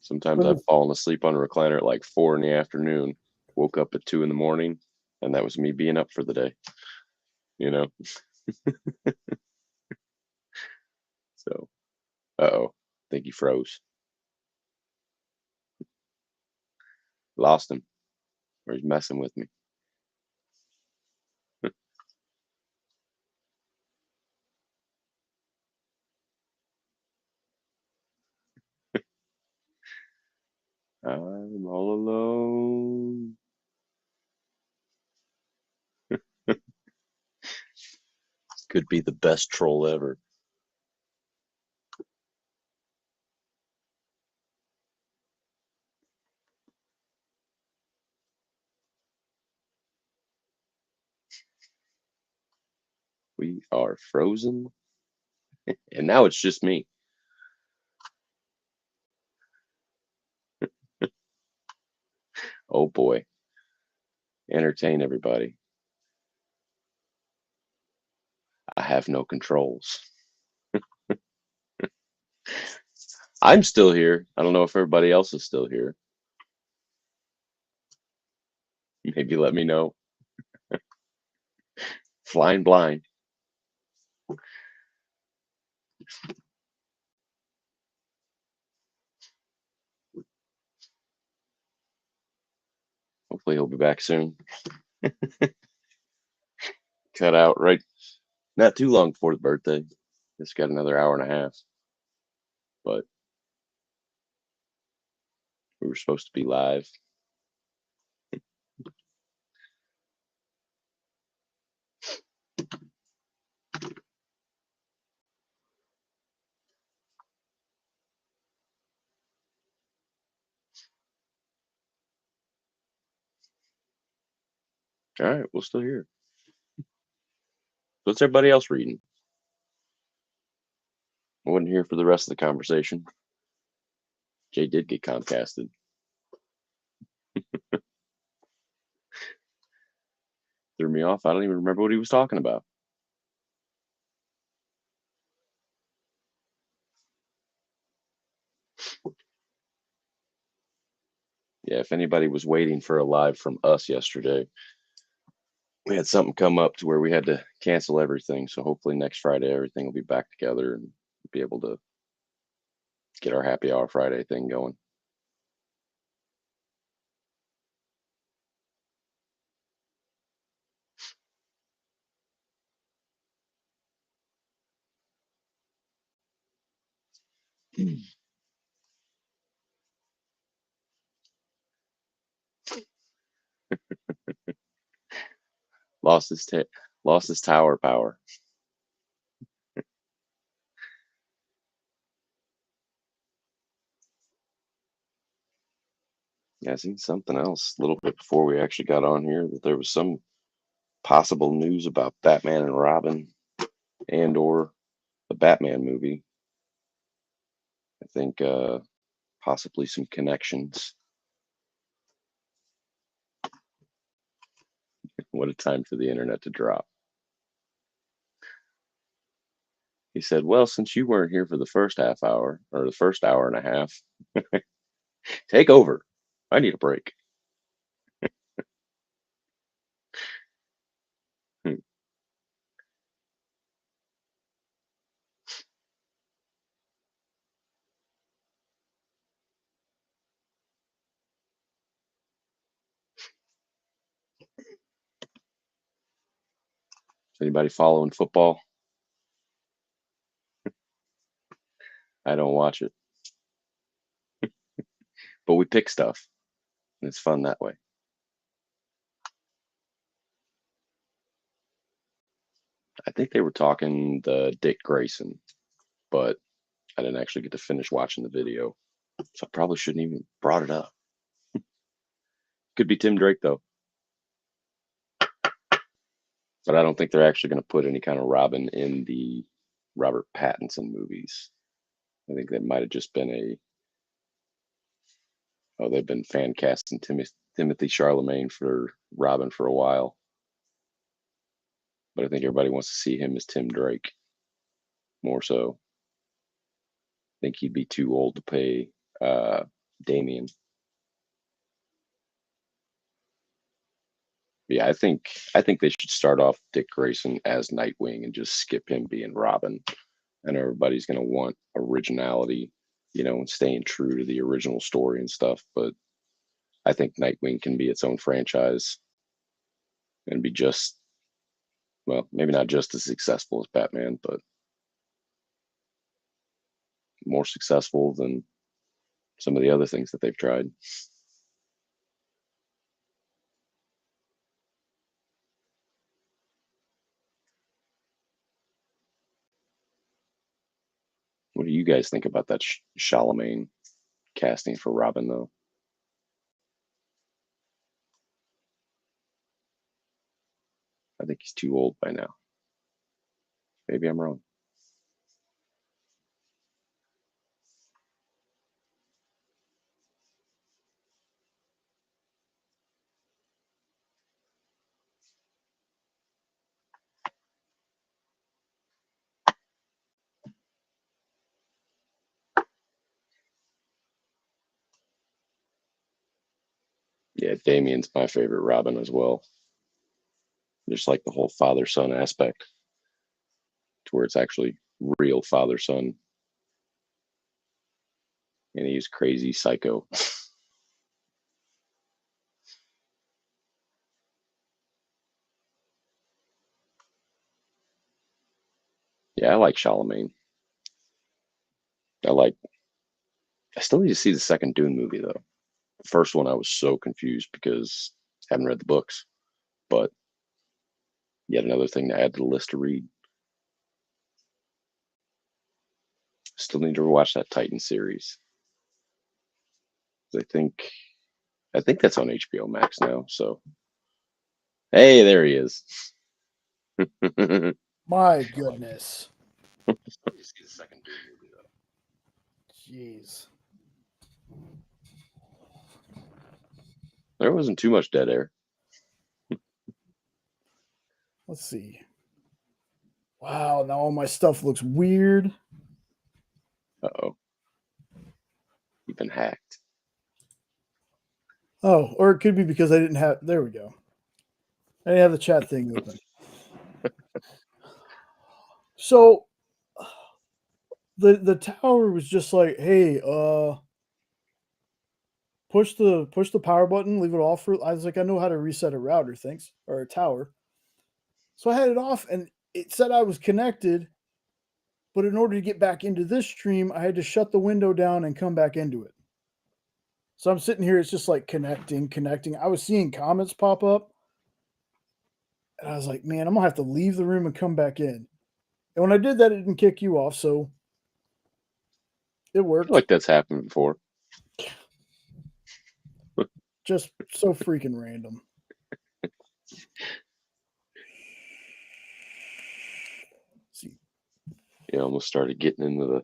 Sometimes I've fallen asleep on a recliner at like 4 in the afternoon, woke up at 2 in the morning, and that was me being up for the day. So, I think he froze. Lost him. Or he's messing with me. I'm all alone. Could be the best troll ever. We are frozen. And now it's just me. Oh boy. Entertain everybody. I have no controls. I'm still here. I don't know if everybody else is still here. Maybe let me know. Flying blind. Hopefully he'll be back soon. Cut out right not too long before the birthday. Just got another hour and a half. But we were supposed to be live. All right, we're still here. What's everybody else reading? I wasn't here for the rest of the conversation. Jay did get Comcasted. Threw me off. I don't even remember what he was talking about. Yeah, if anybody was waiting for a live from us yesterday, we had something come up to where we had to cancel everything. So hopefully next Friday everything will be back together and be able to get our happy hour Friday thing going. Lost his tower power. Yeah, I seen something else a little bit before we actually got on here that there was some possible news about Batman and Robin and or the Batman movie. I think possibly some connections. What a time for the internet to drop. He said, well, since you weren't here for the first half hour, or the first hour and a half, take over. I need a break. Hmm. Is anybody following football? I don't watch it, but we pick stuff, and it's fun that way. I think they were talking the Dick Grayson, but I didn't actually get to finish watching the video, so I probably shouldn't even brought it up. Could be Tim Drake though, but I don't think they're actually going to put any kind of Robin in the Robert Pattinson movies. I think that might have just been they've been fan casting Timothy Chalamet for Robin for a while, but I think everybody wants to see him as Tim Drake more so. I think he'd be too old to play Damien. Yeah, I think they should start off Dick Grayson as Nightwing and just skip him being Robin. And everybody's going to want originality, and staying true to the original story and stuff. But I think Nightwing can be its own franchise and be just, well, maybe not just as successful as Batman, but more successful than some of the other things that they've tried. What do you guys think about that Chalamet casting for Robin, though? I think he's too old by now. Maybe I'm wrong. Yeah, Damien's my favorite Robin as well. Just like the whole father-son aspect, to where it's actually real father-son, and he's crazy psycho. Yeah, I like Chalamet. I still need to see the second Dune movie though. The first one I was so confused because I haven't read the books, but yet another thing to add to the list to read. Still need to watch that Titan series. I think that's on HBO Max now. So, hey, there he is. My goodness. Jeez. There wasn't too much dead air. Let's see. Wow, now all my stuff looks weird. Uh-oh. You've been hacked. Oh, or it could be because I didn't have. There we go. I didn't have the chat thing open. So the tower was just like, hey, push the power button, leave it off for. I was like, I know how to reset a router, thanks, or a tower. So I had it off, and it said I was connected. But in order to get back into this stream, I had to shut the window down and come back into it. So I'm sitting here, it's just like connecting. I was seeing comments pop up. And I was like, man, I'm going to have to leave the room and come back in. And when I did that, it didn't kick you off. So it I worked. feel like that's happened before. Just so freaking random. See. You almost started getting into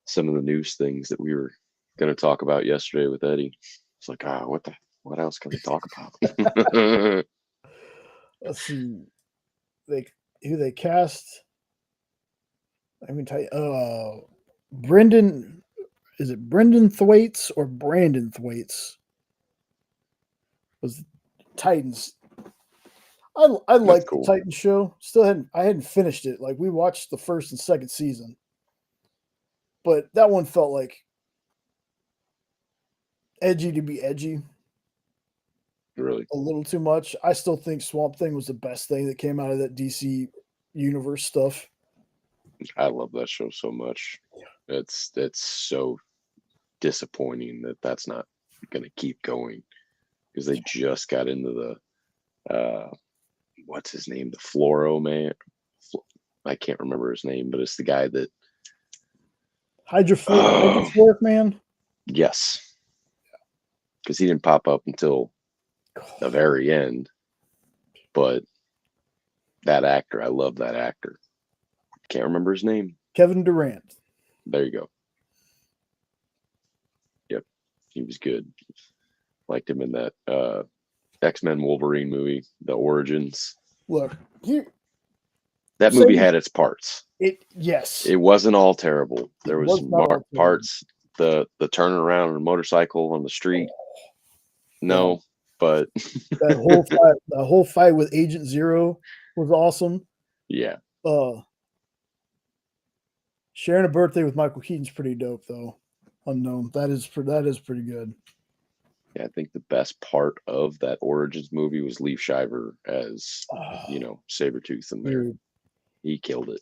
some of the news things that we were going to talk about yesterday with Eddie. It's like, what else can we talk about? Let's see. Who they cast. Let me tell you. Brendan. Is it Brendan Thwaites or Brandon Thwaites? Was Titans. I liked cool. the Titans show. I hadn't finished it. Like we watched the first and second season. But that one felt like edgy to be edgy. Really? A little too much. I still think Swamp Thing was the best thing that came out of that DC universe stuff. I love that show so much. It's so disappointing that that's not going to keep going because they just got into the what's his name, the Fluoro man. I can't remember his name, but it's the guy that Hydrophoric man. Yes, because he didn't pop up until the very end. But that actor, I love that actor. Can't remember his name. Kevin Durant. There you go. Yep, he was good. Liked him in that X-Men Wolverine movie, The Origins. Look, that movie had its parts. Yes. It wasn't all terrible. There was not parts. The turnaround on a motorcycle on the street. No, but that whole fight with Agent Zero was awesome. Yeah. Sharing a birthday with Michael Keaton's pretty dope, though. Unknown. That is pretty good. Yeah, I think the best part of that Origins movie was Liev Schreiber as Sabretooth in there. Dude. He killed it.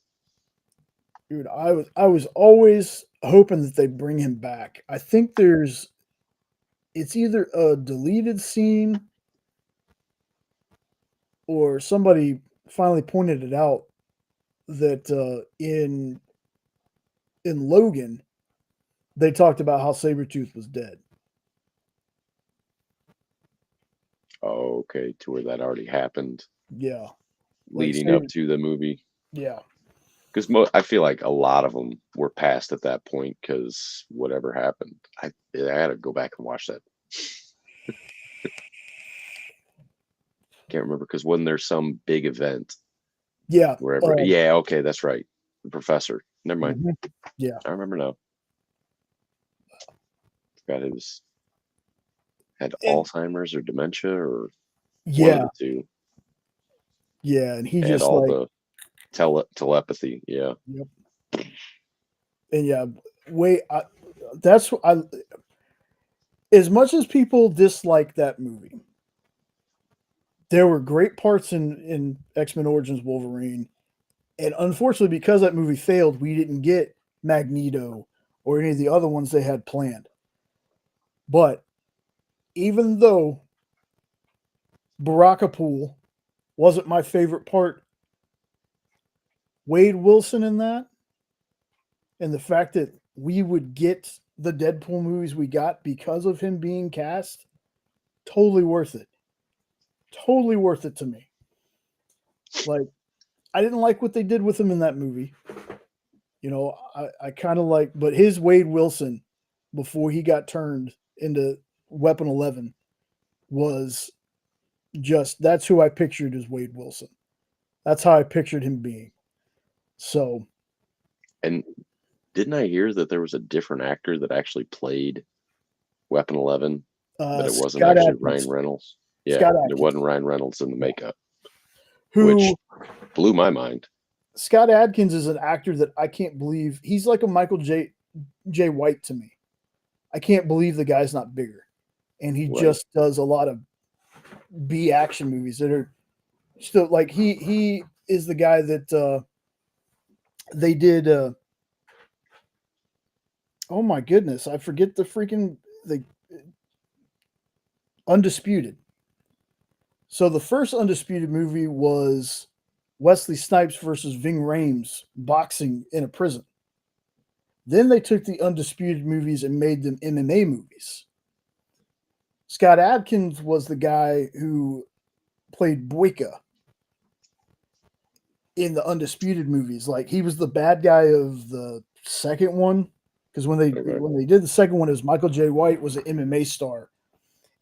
Dude, I was always hoping that they bring him back. I think it's either a deleted scene or somebody finally pointed it out that in Logan they talked about how Sabretooth was dead. Oh, okay, to where that already happened. Yeah. Leading up to the movie. Yeah. Because I feel like a lot of them were past at that point because whatever happened. I had to go back and watch that. Can't remember because wasn't there some big event? Yeah. Wherever. Yeah, okay, that's right. The professor. Never mind. Mm-hmm. Yeah. I remember now. Forgot it had Alzheimer's or dementia or one of the two. Yeah, and he had just all the telepathy. Yeah. Yep. And yeah, as much as people dislike that movie, there were great parts in X-Men Origins Wolverine. And unfortunately, because that movie failed, we didn't get Magneto or any of the other ones they had planned. But even though Barakapool wasn't my favorite part, Wade Wilson in that, and the fact that we would get the Deadpool movies we got because of him being cast, totally worth it. Totally worth it to me. Like, I didn't like what they did with him in that movie. I kind of like, but his Wade Wilson, before he got turned into Weapon 11, was that's who I pictured as Wade Wilson. That's how I pictured him being. So. And didn't I hear that there was a different actor that actually played Weapon 11? But it wasn't Scott actually Adkins. Ryan Reynolds. Yeah, it wasn't Ryan Reynolds in the makeup. Which blew my mind. Scott Adkins is an actor that I can't believe. He's like a Michael J. White to me. I can't believe the guy's not bigger. And he just does a lot of B action movies that are still like he is the guy that they did oh my goodness, I forget the Undisputed. So the first Undisputed movie was Wesley Snipes versus Ving Rhames boxing in a prison. Then they took the Undisputed movies and made them MMA movies. Scott Adkins was the guy who played Boyka in the Undisputed movies. Like, he was the bad guy of the second one. because when they did the second one, it was Michael J. White was an MMA star,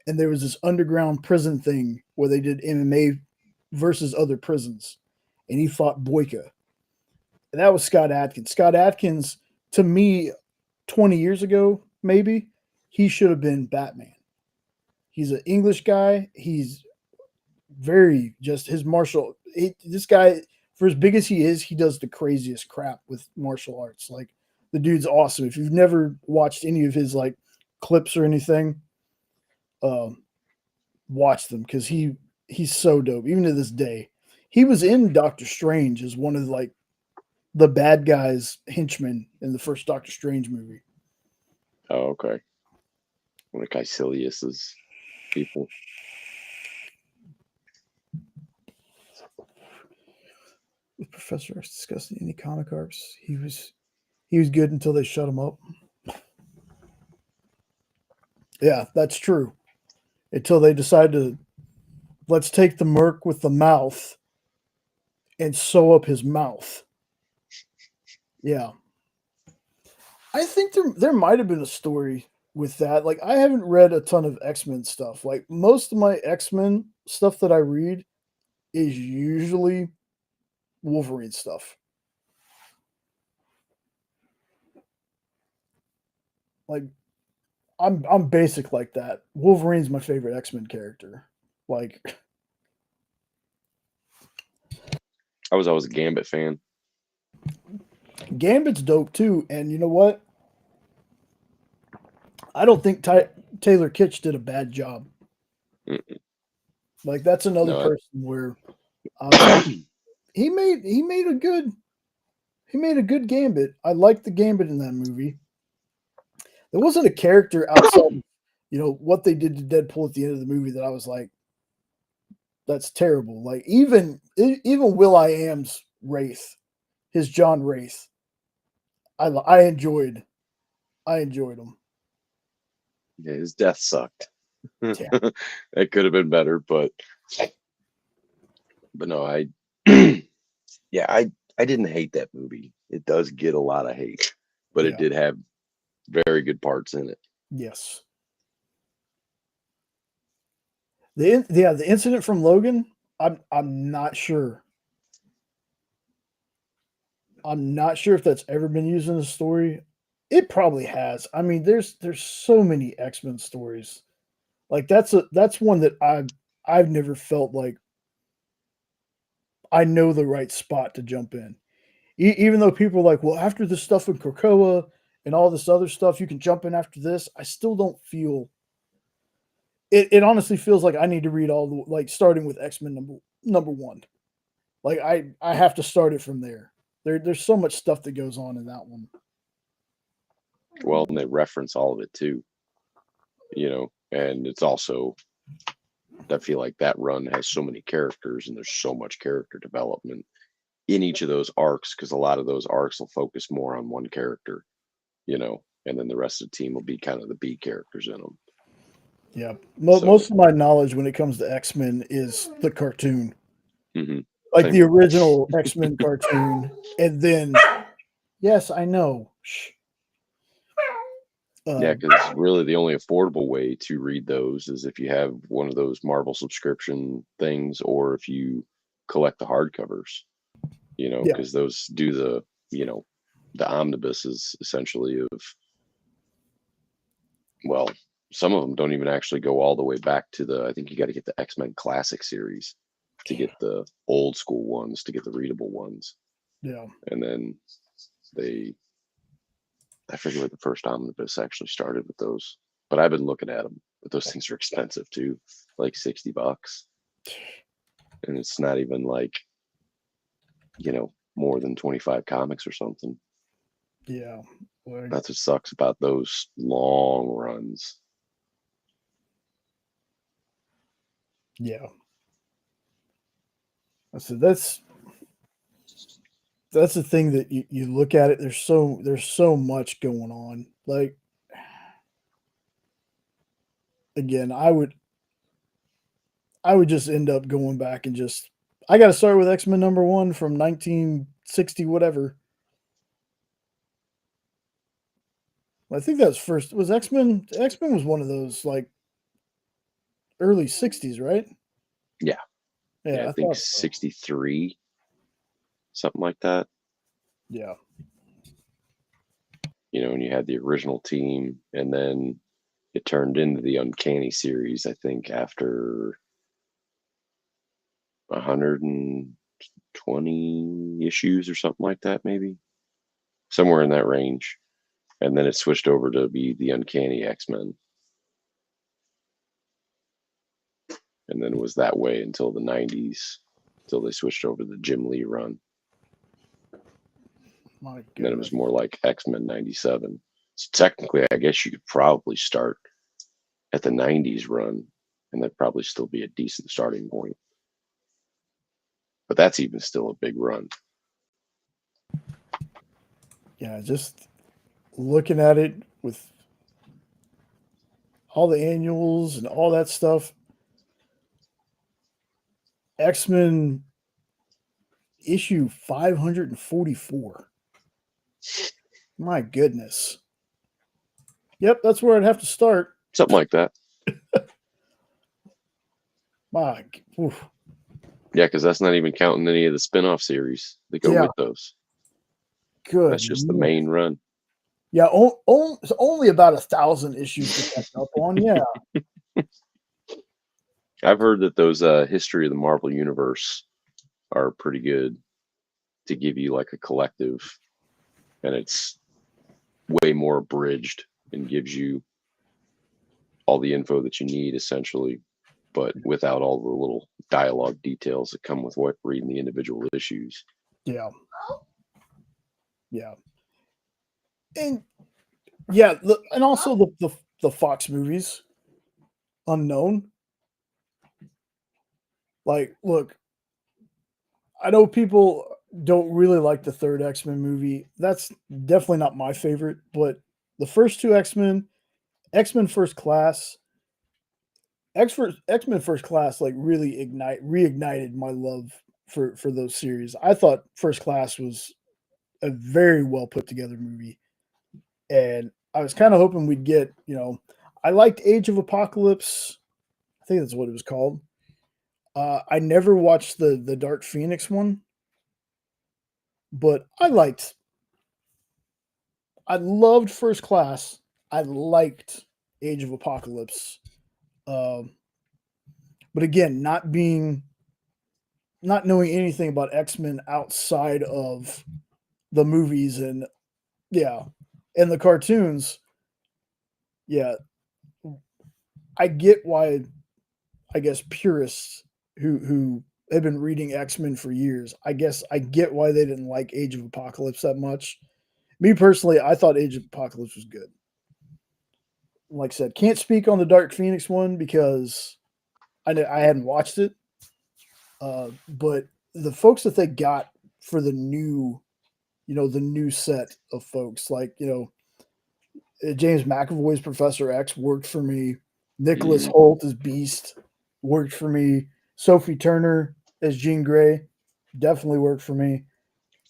and there was this underground prison thing where they did MMA versus other prisons, and he fought Boyka. And that was Scott Adkins. Scott Adkins, to me, 20 years ago, maybe, he should have been Batman. He's an English guy. He's very just his martial. This guy, for as big as he is, he does the craziest crap with martial arts. Like, the dude's awesome. If you've never watched any of his like clips or anything, watch them because he's so dope. Even to this day, he was in Doctor Strange as one of like the bad guys henchmen in the first Doctor Strange movie. Oh, okay. One of Caecilius's people. With Professor X discussing any comic arcs, he was good until they shut him up. Yeah, that's true. Until they decided to let's take the merc with the mouth and sew up his mouth. Yeah. I think there might have been a story with that. Like, I haven't read a ton of X-Men stuff. Like, most of my X-Men stuff that I read is usually Wolverine stuff. Like, I'm basic like that. Wolverine's my favorite X-Men character. Like, I was always a Gambit fan. Gambit's dope too, and you know what? I don't think Taylor Kitsch did a bad job. Mm-mm. Like, that's another No, person where he made a good Gambit. I liked the Gambit in that movie. There wasn't a character outside, what they did to Deadpool at the end of the movie that I was like, that's terrible. Like, even Will.i.am's Wraith, his John Wraith, I enjoyed him. yeah, his death sucked. Yeah. It could have been better, but no, I didn't hate that movie. It does get a lot of hate, but it did have very good parts in it. Yes. The incident from Logan, I'm not sure. I'm not sure if that's ever been used in a story. It probably has. I mean, there's so many X-Men stories. Like, that's one that I've never felt like I know the right spot to jump in. Even though people are like, well, after this stuff in Krakoa and all this other stuff, you can jump in after this. I still don't feel it honestly feels like I need to read all the, like, starting with X-Men number one. Like, I have to start it from there. There's so much stuff that goes on in that one. Well, and they reference all of it too, and it's also, I feel like that run has so many characters and there's so much character development in each of those arcs, because a lot of those arcs will focus more on one character, and then the rest of the team will be kind of the B characters in them. Yeah. Most of my knowledge when it comes to X-Men is the cartoon. Mm-hmm. Like Same. the original X-Men cartoon. And then, yes, I know. Shh. Yeah, because really the only affordable way to read those is if you have one of those Marvel subscription things, or if you collect the hardcovers, because those do the omnibuses essentially of, well, some of them don't even actually go all the way back to I think you got to get the X-Men Classic series to get the old school ones, to get the readable ones. Yeah. And then I forget what the first omnibus actually started with those, but I've been looking at them. But those things are expensive too, like $60, and it's not even like, more than 25 comics or something. Yeah, that's what sucks about those long runs. Yeah, so that's the thing that you look at it. There's so much going on. Like, again, I would just end up going back and just, I got to start with X-Men number one from 1960 whatever. I think that's first. Was X-Men? X-Men was one of those like early '60s, right? Yeah. Yeah, I I think thought so. 63, something like that. Yeah. And you had the original team, and then it turned into the Uncanny series, I think, after 120 issues or something like that, maybe somewhere in that range. And then it switched over to be the Uncanny X-Men. And then it was that way until the 90s, until they switched over to the Jim Lee run. My And then it goodness. was more like X-Men 97. So technically, I guess you could probably start at the 90s run, and that'd probably still be a decent starting point. But that's even still a big run. Yeah, just looking at it with all the annuals and all that stuff. X-Men issue 544. My goodness. Yep, that's where I'd have to start. Something like that. My, oof. Yeah, because that's not even counting any of the spin-off series that go Yeah. with those. Good. That's just the man. main run. Yeah, it's only about 1,000 issues to catch up on. Yeah. I've heard that those History of the Marvel Universe are pretty good to give you like a collective, and it's way more abridged and gives you all the info that you need essentially, but without all the little dialogue details that come with what reading the individual issues. Yeah. Yeah. And yeah, and also the Fox movies, Unknown. Like, look, I know people don't really like the third X-Men movie. That's definitely not my favorite, but the first two X-Men, X-Men First Class, X-Men First Class, like really reignited my love for those series. I thought First Class was a very well put together movie, and I was kind of hoping we'd get, I liked Age of Apocalypse. I think that's what it was called. I never watched the Dark Phoenix one, but I loved First Class. I liked Age of Apocalypse. Um, but again, not knowing anything about X-Men outside of the movies and and the cartoons, yeah, I get why, I guess, purists who have been reading X-Men for years, I guess I get why they didn't like Age of Apocalypse that much. Me personally, I thought Age of Apocalypse was good. Like I said, can't speak on the Dark Phoenix one because I hadn't watched it. But the folks that they got for the new set of folks, like, James McAvoy's Professor X worked for me. Nicholas Hoult as Beast worked for me. Sophie Turner as Jean Grey definitely worked for me.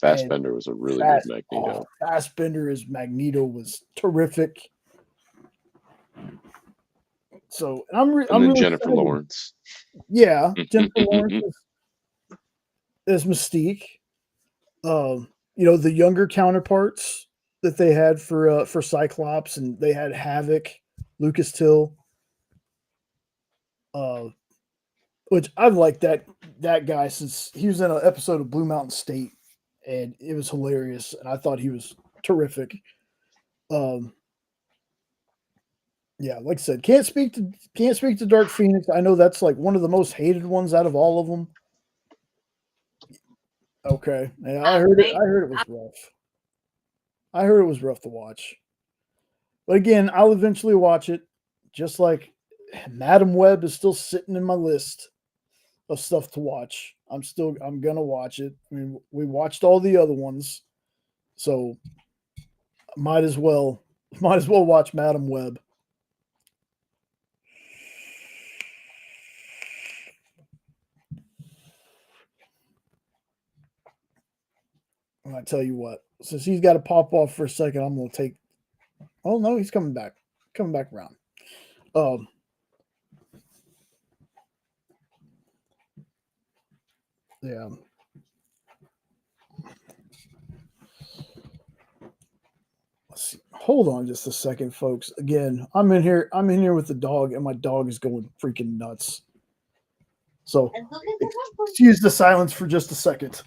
Fassbender was a really good Magneto. Fassbender as Magneto was terrific. So I'm really Jennifer excited. Lawrence. Yeah, Jennifer Lawrence as Mystique. The younger counterparts that they had for Cyclops, and they had Havoc, Lucas Till, which I've liked that guy since he was in an episode of Blue Mountain State, and it was hilarious, and I thought he was terrific. Yeah, like I said, can't speak to Dark Phoenix. I know that's like one of the most hated ones out of all of them. Okay, yeah, I heard it was rough. I heard it was rough to watch. But again, I'll eventually watch it. Just like Madam Web is still sitting in my list of stuff to watch. I'm gonna watch it. I mean, we watched all the other ones, so might as well watch Madam Web. And I tell you what, since he's got to pop off for a second, I'm Oh no, he's coming back. Coming back around. Yeah. Let's see. Hold on just a second, folks. Again, I'm in here with the dog, and my dog is going freaking nuts. So excuse the silence for just a second.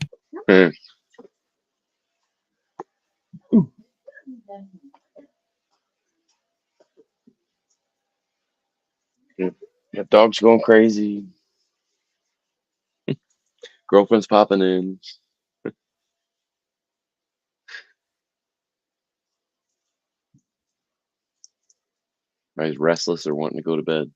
Yeah, dog's going crazy. Girlfriend's popping in. He's restless or wanting to go to bed.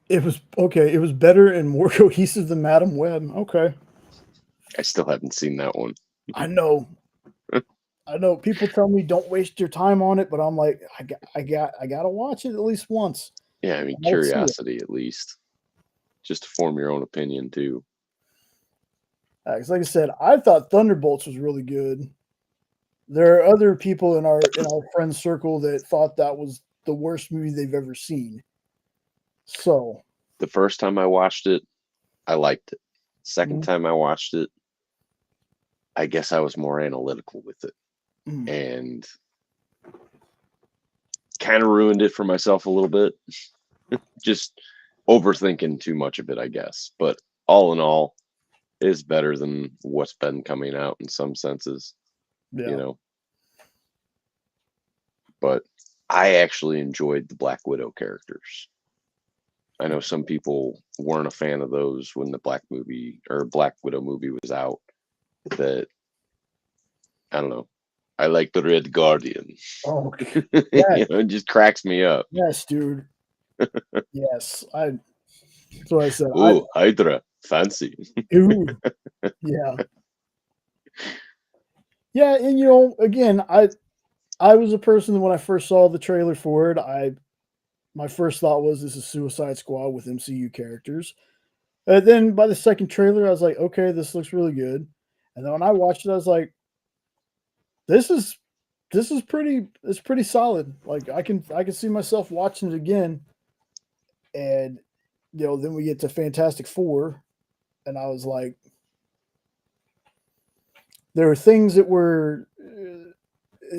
It was okay. It was better and more cohesive than Madam Web. Okay. I still haven't seen that one. I know. I know. People tell me don't waste your time on it, but I'm like, I gotta watch it at least once. Yeah, I mean, I'll see it. curiosity at least. Just to form your own opinion too. 'Cause like I said, I thought Thunderbolts was really good. There are other people in our friend circle that thought that was the worst movie they've ever seen. So The first time I watched it, I liked it. Second time I watched it, I guess I was more analytical with it. And kind of ruined it for myself a little bit. Just overthinking too much of it, I guess. But all in all, is better than what's been coming out in some senses. yeah. You know. But I actually enjoyed the Black Widow characters. I know some people weren't a fan of those when the Black Widow movie was out. That I don't know. I like the Red Guardian. Oh, okay. It just cracks me up. Yes, dude. Yes, that's what I said. Ooh, Hydra, fancy. Ooh, yeah, yeah, and again, I was a person that when I first saw the trailer for it, my first thought was this is Suicide Squad with MCU characters. And then by the second trailer, I was like, okay, this looks really good. And then when I watched it, I was like, this is pretty solid. Like I can see myself watching it again. And then we get to Fantastic Four, and I was like, there were things that were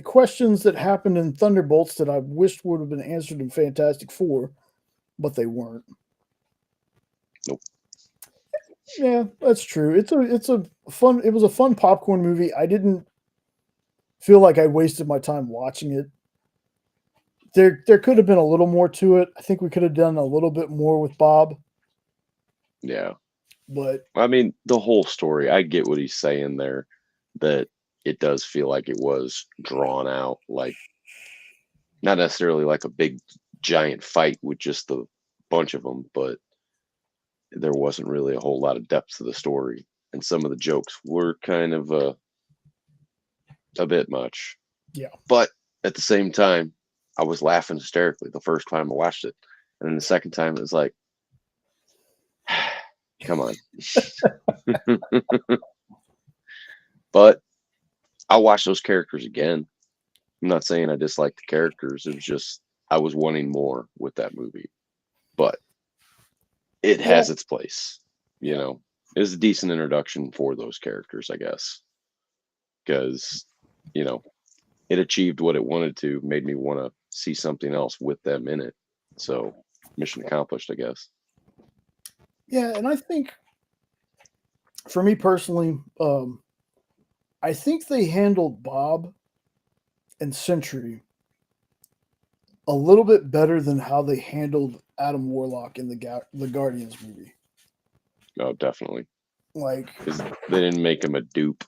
questions that happened in Thunderbolts that I wished would have been answered in Fantastic Four, but they weren't. Nope. Yeah, that's true. It was a fun popcorn movie. I didn't feel like I wasted my time watching it. There could have been a little more to it. I think we could have done a little bit more with Bob. Yeah. But I mean, the whole story, I get what he's saying there, that it does feel like it was drawn out, like not necessarily like a big giant fight with just a bunch of them, but there wasn't really a whole lot of depth to the story. And some of the jokes were kind of a bit much. Yeah. But at the same time, I was laughing hysterically the first time I watched it. And then the second time, it was like, come on. But I'll watch those characters again. I'm not saying I dislike the characters. It was just I was wanting more with that movie. But it has its place. You know, it was a decent introduction for those characters, I guess. Because, it achieved what it wanted to, made me want to see something else with them in it. So, mission accomplished, I guess. Yeah, and I think for me personally, I think they handled Bob and Sentry a little bit better than how they handled Adam Warlock in the Guardians movie. Oh, definitely. Like, because they didn't make him a dupe.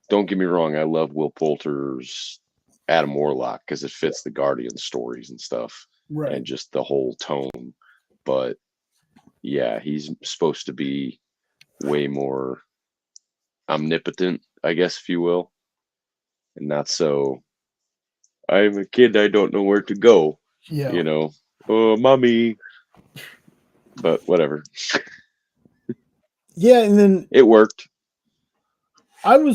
Don't get me wrong. I love Will Poulter's Adam Warlock because it fits the Guardian stories and stuff, right? And just the whole tone. But yeah, he's supposed to be way more omnipotent, I guess, if you will, and not so. I'm a kid. I don't know where to go. Yeah. Oh, mommy. but whatever. Yeah, and then It worked. I'm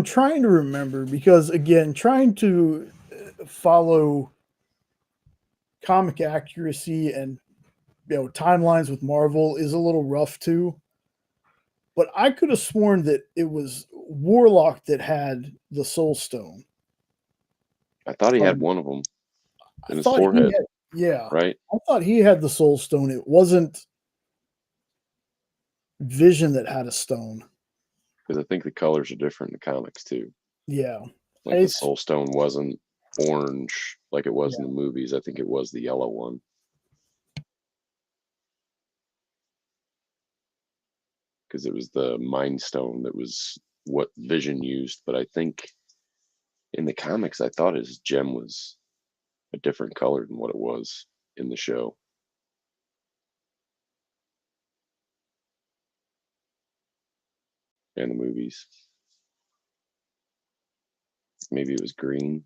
trying to remember because, again, trying to follow comic accuracy and timelines with Marvel is a little rough too. But I could have sworn that it was Warlock that had the Soul Stone. I thought he had one of them in his thought he forehead, had, yeah, right? I thought he had the Soul Stone. It wasn't Vision that had a stone. Because I think the colors are different in the comics too. Yeah, Like the It's- Soul Stone wasn't orange like it was in the movies. I think it was the yellow one. Because it was the Mind Stone that was what Vision used. But I think in the comics, I thought his gem was a different color than what it was in the show. And the movies. Maybe it was green.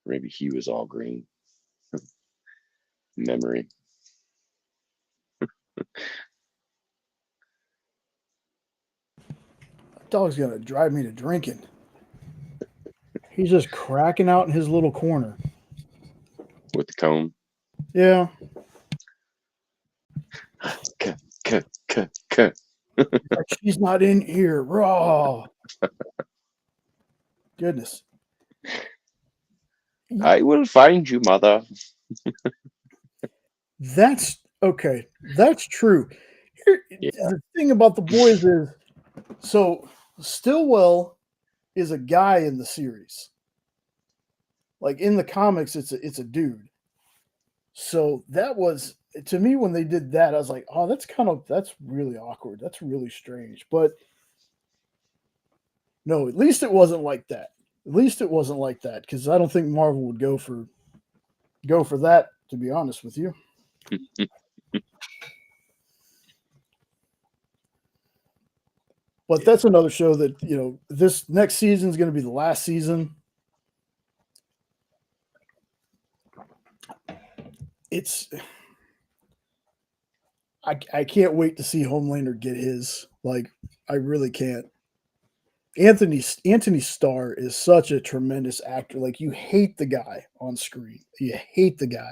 Maybe he was all green. Memory. that dog's gonna drive me to drinking. He's just cracking out in his little corner. With the comb. Yeah, like she's not in here. Raw. Goodness. I will find you, mother. That's okay. That's true. Here, Yeah. The thing about the boys is, so Stillwell is a guy in the series. Like in the comics, it's a dude. So that was, to me, when they did that, I was like, oh, that's really awkward. That's really strange. But no, at least it wasn't like that. At least it wasn't like that, because I don't think Marvel would go for that, to be honest with you. But that's another show that, this next season is going to be the last season. I can't wait to see Homelander get his. Like, I really can't. Anthony Starr is such a tremendous actor. Like, you hate the guy on screen. You hate the guy.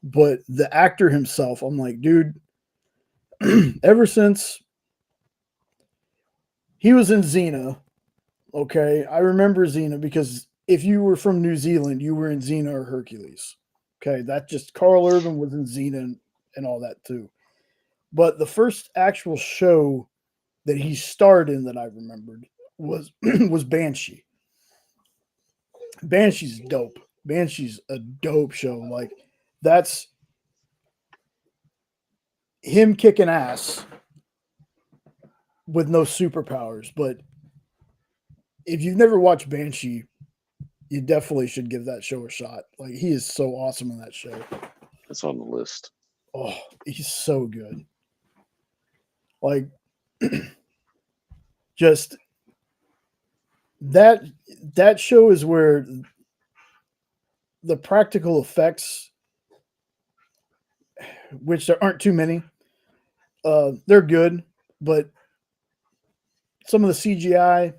But the actor himself, I'm like, dude, ever since he was in Xena, okay, I remember Xena because if you were from New Zealand, you were in Xena or Hercules. Okay, that just Carl Urban was in Xena and all that too. But the first actual show that he starred in that I remembered was was Banshee. Banshee's dope. Banshee's a dope show. Like, that's him kicking ass with no superpowers. But if you've never watched Banshee, you definitely should give that show a shot. Like, he is so awesome in that show. It's on the list. Oh, he's so good. Like, just that show is where the practical effects, which there aren't too many, they're good, but some of the CGI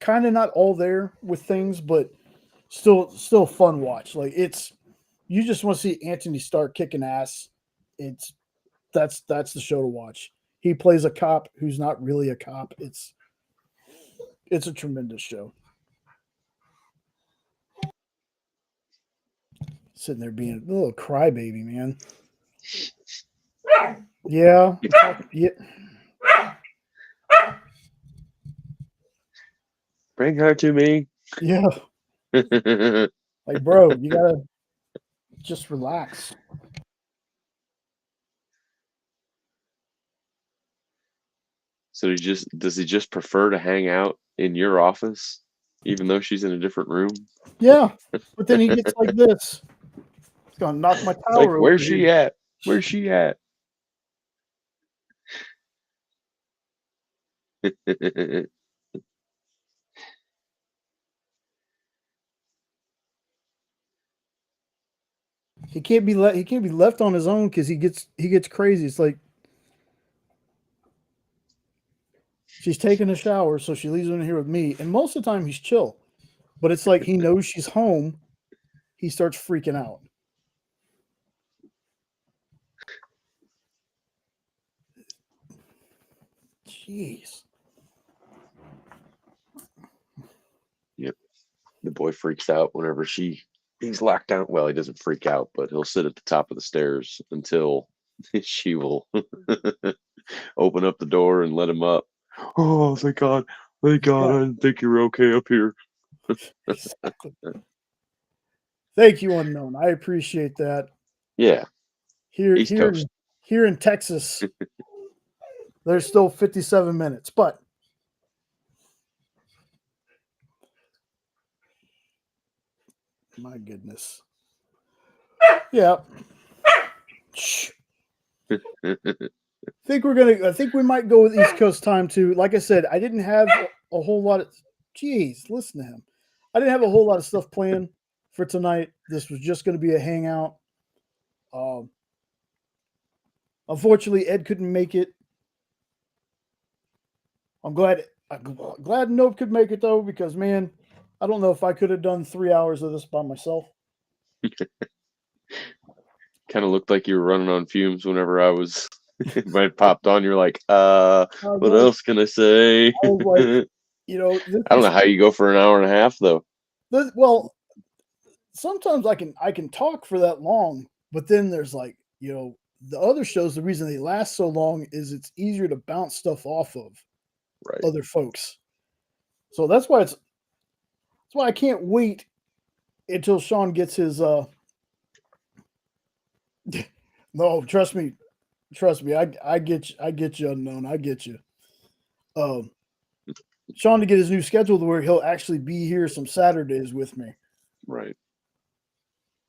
kind of not all there with things, but still fun watch. Like, you just want to see Anthony Starr kicking ass. That's the show to watch. He plays a cop who's not really a cop. It's a tremendous show. Sitting there being a little crybaby, man. Yeah. Yeah. Bring her to me. Yeah. Like, bro, you gotta just relax. So does he just prefer to hang out in your office, even though she's in a different room? Yeah. But then he gets like this. He's gonna knock my tower Like, over. where's she at? Where's she at? he can't be left on his own because he gets crazy. It's like she's taking a shower, so she leaves him in here with me, and most of the time he's chill. But it's like he knows she's home, he starts freaking out. Jeez. Yep. The boy freaks out whenever he's locked down. Well, he doesn't freak out, but he'll sit at the top of the stairs until she will open up the door and let him up. Oh, thank God. Thank God. I didn't think you were okay up here. Exactly. Thank you, Unknown. I appreciate that. Yeah. Here in Texas, there's still 57 minutes, but my goodness. Yeah. Shh. I think we might go with East Coast time too. Like I said, I didn't have a whole lot of listen to him. I didn't have a whole lot of stuff planned for tonight. This was just going to be a hangout. Unfortunately, Ed couldn't make it. I'm glad Nope could make it though, because man, I don't know if I could have done 3 hours of this by myself. Kind of looked like you were running on fumes whenever I was when it popped on. You're like, what else can I say? I was like, I don't know how you go for an hour and a half though. Well, sometimes I can talk for that long, but then there's like, the other shows, the reason they last so long is it's easier to bounce stuff off of other folks. So that's why I can't wait until Sean gets his no, trust me, I get you, Unknown. I get you. Sean to get his new schedule to where he'll actually be here some Saturdays with me. Right.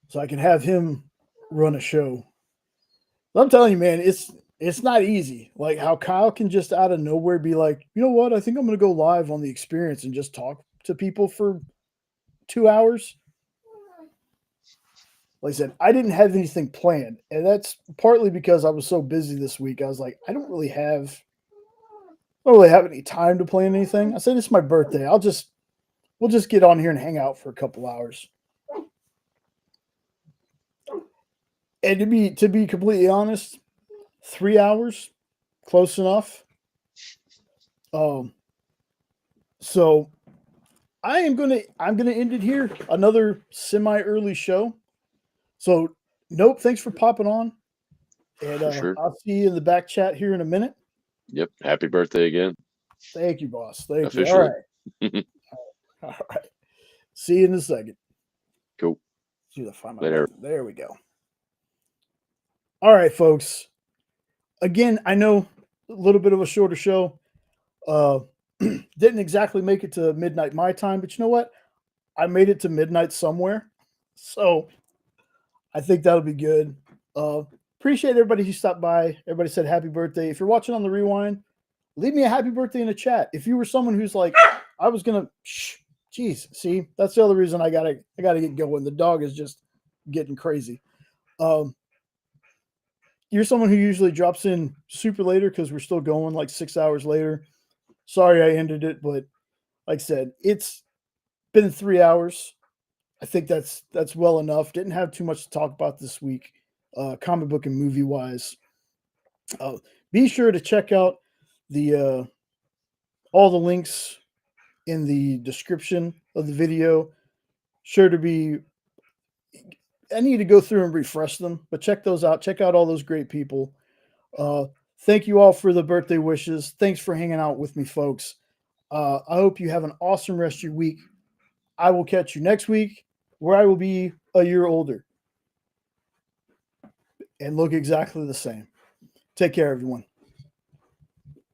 So I can have him run a show. I'm telling you, man, it's not easy. Like how Kyle can just out of nowhere be like, you know what? I think I'm going to go live on the experience and just talk to people for 2 hours. Like I said, I didn't have anything planned, and that's partly because I was so busy this week. I was like, I don't really have any time to plan anything. I said, it's my birthday. We'll just get on here and hang out for a couple hours. And to be completely honest, 3 hours, close enough. So I'm gonna end it here. Another semi-early show. So Nope, thanks for popping on. And sure. I'll see you in the back chat here in a minute. Yep. Happy birthday again. Thank you, boss. Thank Officially. you. All right. See you in a second. Cool. See the final. Later. There we go. All right, folks. Again, I know a little bit of a shorter show. Didn't exactly make it to midnight my time, but you know what? I made it to midnight somewhere. So I think that'll be good. Appreciate everybody who stopped by. Everybody said happy birthday. If you're watching on the rewind, leave me a happy birthday in the chat. If you were someone who's like, I was gonna, see, that's the other reason I gotta get going. The dog is just getting crazy. You're someone who usually drops in super later because we're still going like 6 hours later. Sorry I ended it, but like I said, it's been 3 hours. I think that's well enough. Didn't have too much to talk about this week, comic book and movie wise. Be sure to check out the all the links in the description of the video. I need to go through and refresh them, but check those out. Check out all those great people. Thank you all for the birthday wishes. Thanks for hanging out with me, folks. I hope you have an awesome rest of your week. I will catch you next week, where I will be a year older and look exactly the same. Take care, everyone.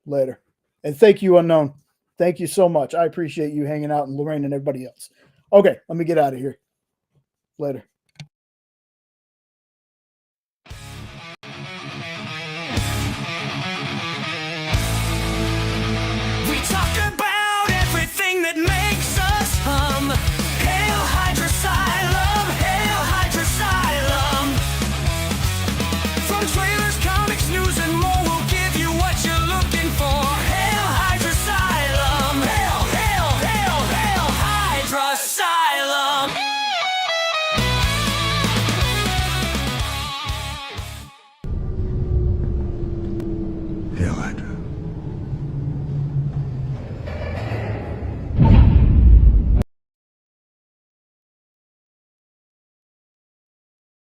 Later. And thank you, Unknown. Thank you so much. I appreciate you hanging out, and Lorraine and everybody else. Okay, let me get out of here. Later. We talk about everything that makes us hum. Hail Hydra Asylum, Hail Hydra Asylum. Hail Hydra.